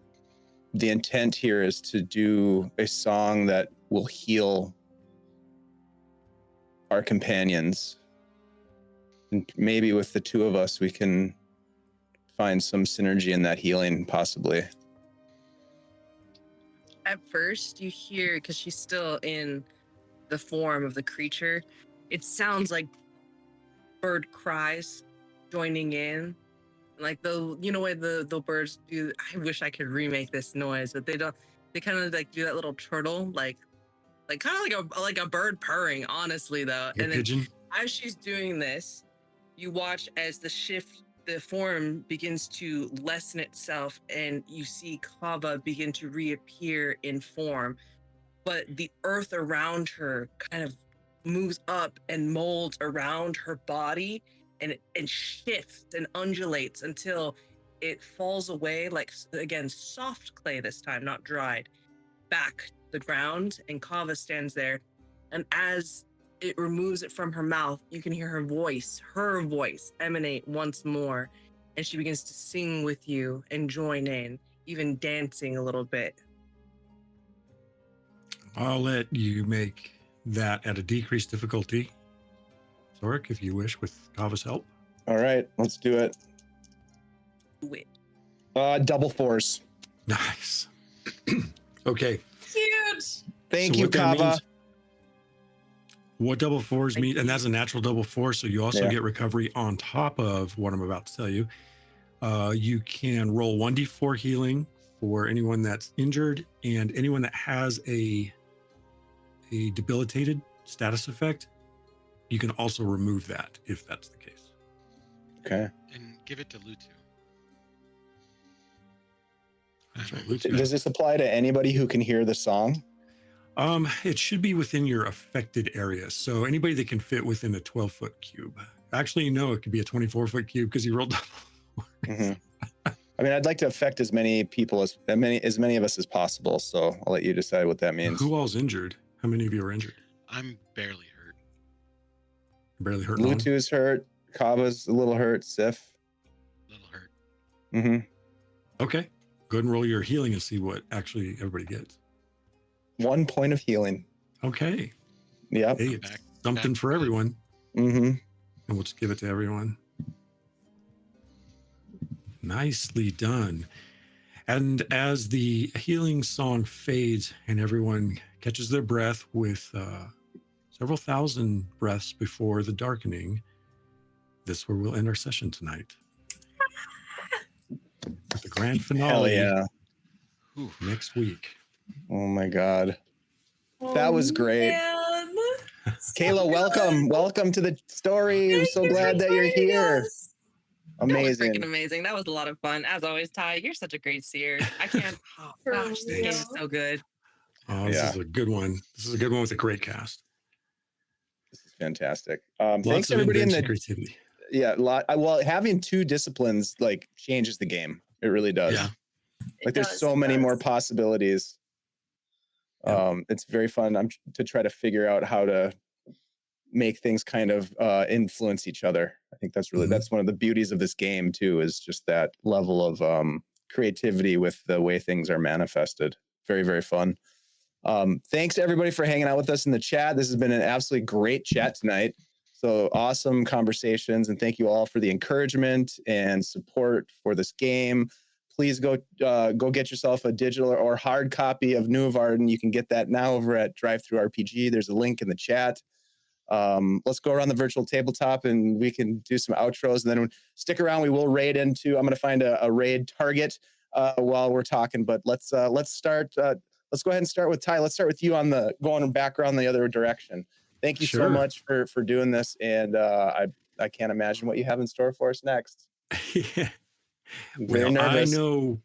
C: the intent here is to do a song that will heal our companions, and maybe with the 2 of us we can find some synergy in that healing, possibly.
F: At first, you hear, because she's still in the form of the creature, it sounds like bird cries joining in. Like you know what the birds do? I wish I could remake this noise, but they don't. They kind of like do that little turtle, like kind of like a bird purring. Honestly, though,
B: Your
F: and then
B: pigeon?
F: as she's doing this, you watch as the shift the form begins to lessen itself, and you see Kava begin to reappear in form. But the earth around her kind of moves up and molds around her body, and shifts and undulates until it falls away, like, again, soft clay this time, not dried, back to the ground. And Kava stands there, and as it removes it from her mouth, you can hear her voice emanate once more, and she begins to sing with you and join in, even dancing a little bit.
B: I'll let you make that at a decreased difficulty, Zorik, if you wish, with Kava's help.
C: All right, let's do it.
F: Do it.
C: Double force.
B: Nice. Okay.
E: Cute.
C: Thank
B: So
C: you,
B: what that
C: Kava.
B: means- What double fours mean, and that's a natural double four, so you also
C: Yeah.
B: get recovery on top of what I'm about to tell you. You can roll 1d4 healing for anyone that's injured, and anyone that has a debilitated status effect, you can also remove that if that's the case.
C: Okay.
D: And give it to Lutu.
B: That's right, Luke's
C: Does this apply to anybody who can hear the song?
B: It should be within your affected area. So anybody that can fit within a 12-foot cube. Actually, no, it could be a 24-foot cube because you rolled double.
C: Mhm. I mean, I'd like to affect as many people as many of us as possible. So I'll let you decide what that means.
B: Who all's injured? How many of you are injured?
D: I'm barely hurt.
B: Barely hurt. No one?
C: Bluetooth's hurt. Kava's a little hurt. Sif.
D: Little hurt.
C: Mm-hmm.
B: Okay. Go ahead and roll your healing and see what actually everybody gets.
C: 1 point of healing.
B: Okay.
C: Yep.
B: Hey, it's
D: Back-
B: something
D: back
B: for
D: to
B: everyone.
C: Mm-hmm.
B: And we'll just give it to everyone. Nicely done. And as the healing song fades and everyone catches their breath with several thousand breaths before the darkening, this is where we'll end our session tonight. The grand
C: Hell
B: finale
C: yeah.
D: Whew.
B: next week.
C: Oh my God. That was great.
E: Man.
C: Kayla, welcome. Welcome to the story. I'm so glad that you're here.
F: That was
C: Amazing.
F: freaking amazing. That was a lot of fun. As always, Ty, you're such a great seer. I can't. Oh,
E: For
F: gosh, this game is
E: real.
F: so good.
B: Oh, this
C: Yeah.
B: is a good one. This is a good one with a great cast.
C: This is fantastic.
B: Lots
C: Thanks
B: of
C: everybody in
B: invention,
C: the
B: creativity.
C: well, having two disciplines like changes the game. It really does.
B: Yeah.
C: Like there's so many more possibilities.
B: Yeah.
C: It's very fun. To try to figure out how to make things kind of influence each other. I think that's really
B: Mhm.
C: that's one of the beauties of this game too, is just that level of creativity with the way things are manifested. Very, very fun. Thanks to everybody for hanging out with us in the chat. This has been an absolutely great chat tonight. So awesome conversations, and thank you all for the encouragement and support for this game. Please go get yourself a digital or hard copy of Nuovarden. You can get that now over at DriveThruRPG. There's a link in the chat. Let's go around the virtual tabletop and we can do some outros, and then stick around. We will raid into. I'm going to find a raid target while we're talking. But let's start. Let's go ahead and start with Ty. Let's start with you on the going back around the other direction. Thank you so
B: Sure.
C: much for doing this, and I can't imagine what you have in store for us next.
B: Yeah.
C: I'm very
B: Well,
C: nervous.
B: I know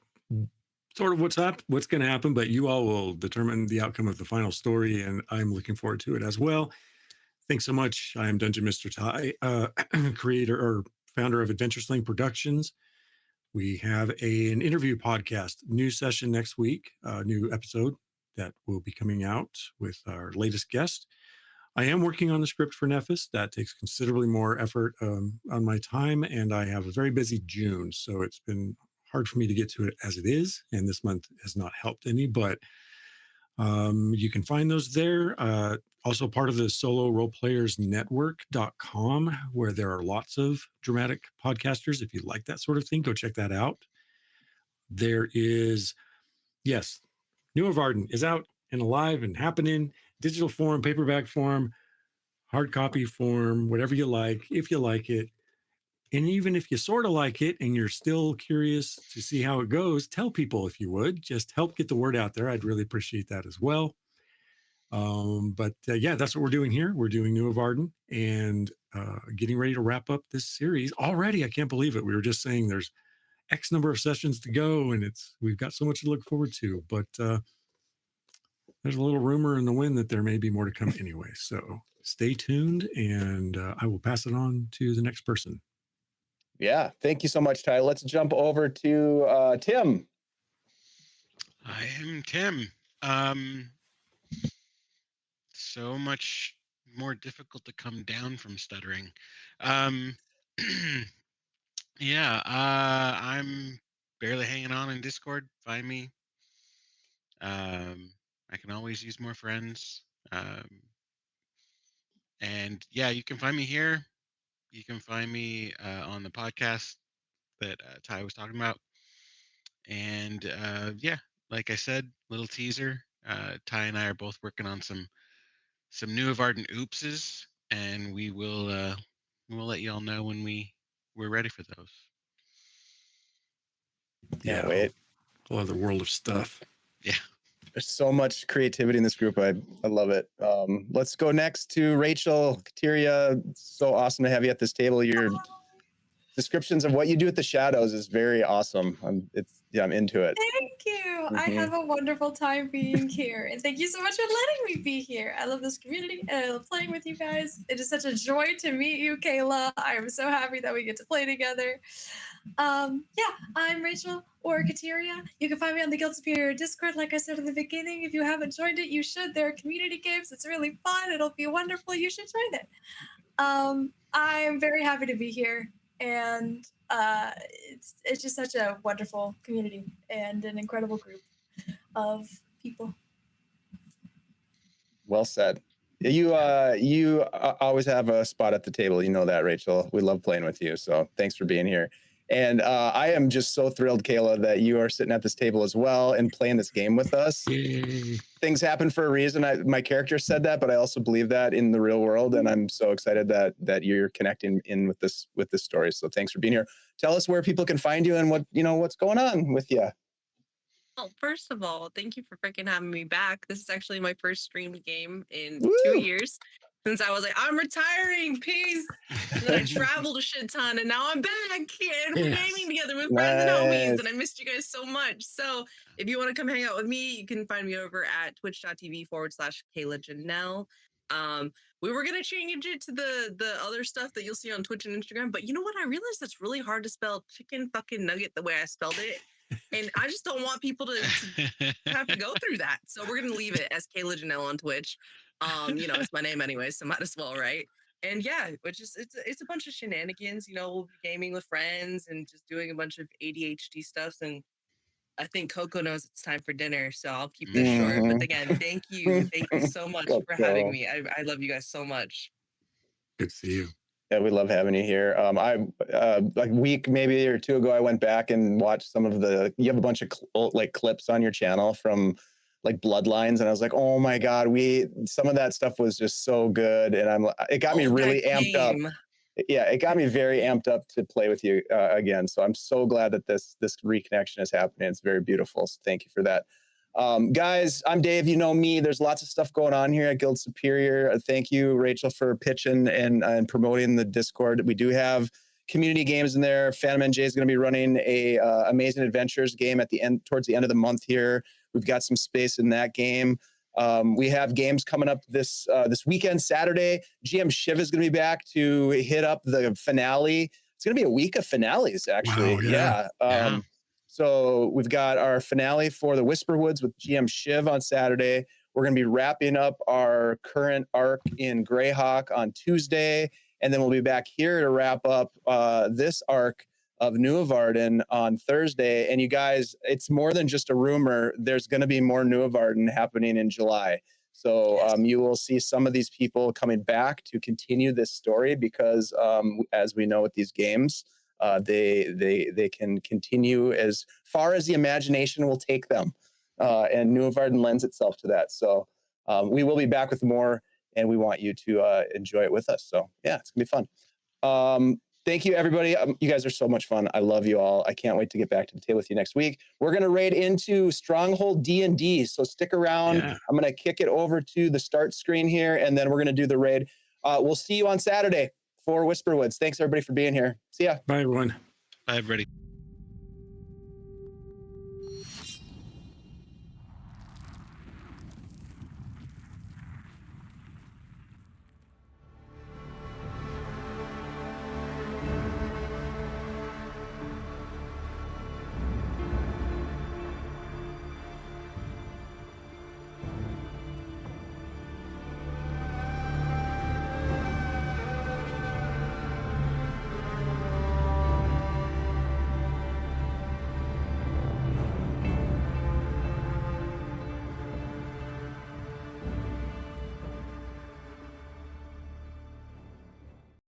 B: sort of what's going to happen, but you all will determine the outcome of the final story, and I'm looking forward to it as well. Thanks so much. I am DungeonMisterTy, creator or founder of Adventure Sling Productions. We have an interview podcast, new session next week, new episode that will be coming out with our latest guest. I am working on the script for Nephis. That takes considerably more effort on my time, and I have a very busy June, so it's been hard for me to get to it as it is, and this month has not helped any, but you can find those there. Also part of the Solo Roleplayers Network.com, where there are lots of dramatic podcasters. If you like that sort of thing, go check that out. There is, yes, Nuovarden is out and alive and happening. Digital form, paperback form, hard copy form, whatever you like, if you like it. And even if you sort of like it and you're still curious to see how it goes, tell people if you would. Just help get the word out there. I'd really appreciate that as well. But yeah, that's what we're doing here. We're doing Nuovarden and getting ready to wrap up this series already. I can't believe it. We were just saying there's X number of sessions to go, and we've got so much to look forward to. But there's a little rumor in the wind that there may be more to come anyway. So stay tuned, and I will pass it on to the next person.
C: Yeah, thank you so much, Ty. Let's jump over to Tim.
D: I am Tim. So much more difficult to come down from stuttering. Yeah, I'm barely hanging on in Discord. Find me. I can always use more friends. And yeah, you can find me here. You can find me on the podcast that Ty was talking about. And yeah, like I said, little teaser. Ty and I are both working on some Nuovarden oopses, and we'll let you all know when we're ready for those.
C: Can't wait.
B: I love the world of stuff.
D: Yeah.
C: There's so much creativity in this group. I love it. Let's go next to Rachel, Ktyria. So awesome to have you at this table. Your descriptions of what you do with the shadows is very awesome. I'm into it.
E: Thank you. I have a wonderful time being here. And thank you so much for letting me be here. I love this community and I love playing with you guys. It is such a joy to meet you, Kayla. I am so happy that we get to play together. Yeah, I'm Rachel or Ktyria. You can find me on the Guild Superior Discord. Like I said in the beginning, if you haven't joined it, you should. There are community games. It's really fun. It'll be wonderful. You should join it. I'm very happy to be here. And it's just such a wonderful community and an incredible group of people.
C: Well said. You always have a spot at the table. You know that, Rachel. We love playing with you. So thanks for being here. And I am just so thrilled, Kayla, that you are sitting at this table as well and playing this game with us.
B: Yay.
C: Things happen for a reason. My character said that, but I also believe that in the real world, and I'm so excited that you're connecting in with this story. So thanks for being here. Tell us where people can find you and what's going on with you.
F: Well, first of all, thank you for freaking having me back. This is actually my first streamed game in
C: Woo!
F: 2 years. Since I was like, I'm retiring, peace. And then I traveled a shit ton, and now I'm back here and we're gaming together with friends and homies, and I missed you guys so much. So if you want to come hang out with me, you can find me over at twitch.tv/Kayla Janelle. We were gonna change it to the other stuff that you'll see on Twitch and Instagram, but you know what? I realized that's really hard to spell chicken fucking nugget the way I spelled it. And I just don't want people to have to go through that. So we're gonna leave it as Kayla Janelle on Twitch. It's my name anyway, so might as well, right? And yeah, it's a bunch of shenanigans. We'll be gaming with friends and just doing a bunch of ADHD stuff. And I think Coco knows it's time for dinner, so I'll keep this short. But again, thank you so much for having me. I love you guys so much.
B: Good to see you.
C: Yeah, we love having you here. Like a week maybe or two ago, I went back and watched some of you have a bunch of clips on your channel from like Bloodlines, and I was like, oh my God, some of that stuff was just so good, and it got me really amped up. Yeah, it got me very amped up to play with you again. So I'm so glad that this reconnection is happening. It's very beautiful. So thank you for that. Guys, I'm Dave. You know me. There's lots of stuff going on here at Guild Superior. Thank you, Rachel, for pitching and promoting the Discord. We do have community games in there. Phantom NJ is going to be running a Amazing Adventures game towards the end of the month here. We've got some space in that game. We have games coming up this weekend, Saturday. GM Shiv is going to be back to hit up the finale. It's going to be a week of finales, actually. Wow, yeah. So we've got our finale for the Whisperwoods with GM Shiv on Saturday. We're going to be wrapping up our current arc in Greyhawk on Tuesday. And then we'll be back here to wrap up this arc of Nuovarden on Thursday. And you guys, it's more than just a rumor. There's going to be more Nuovarden happening in July. So you will see some of these people coming back to continue this story because as we know with these games, they can continue as far as the imagination will take them. And Nuovarden lends itself to that. So we will be back with more, and we want you to enjoy it with us. So yeah, it's gonna be fun. Thank you, everybody. You guys are so much fun. I love you all. I can't wait to get back to the table with you next week. We're going to raid into Stronghold D&D, so stick around.
B: Yeah.
C: I'm going to kick it over to the start screen here, and then we're going to do the raid. We'll see you on Saturday for Whisperwoods. Thanks, everybody, for being here. See ya.
B: Bye, everyone.
D: Bye, everybody.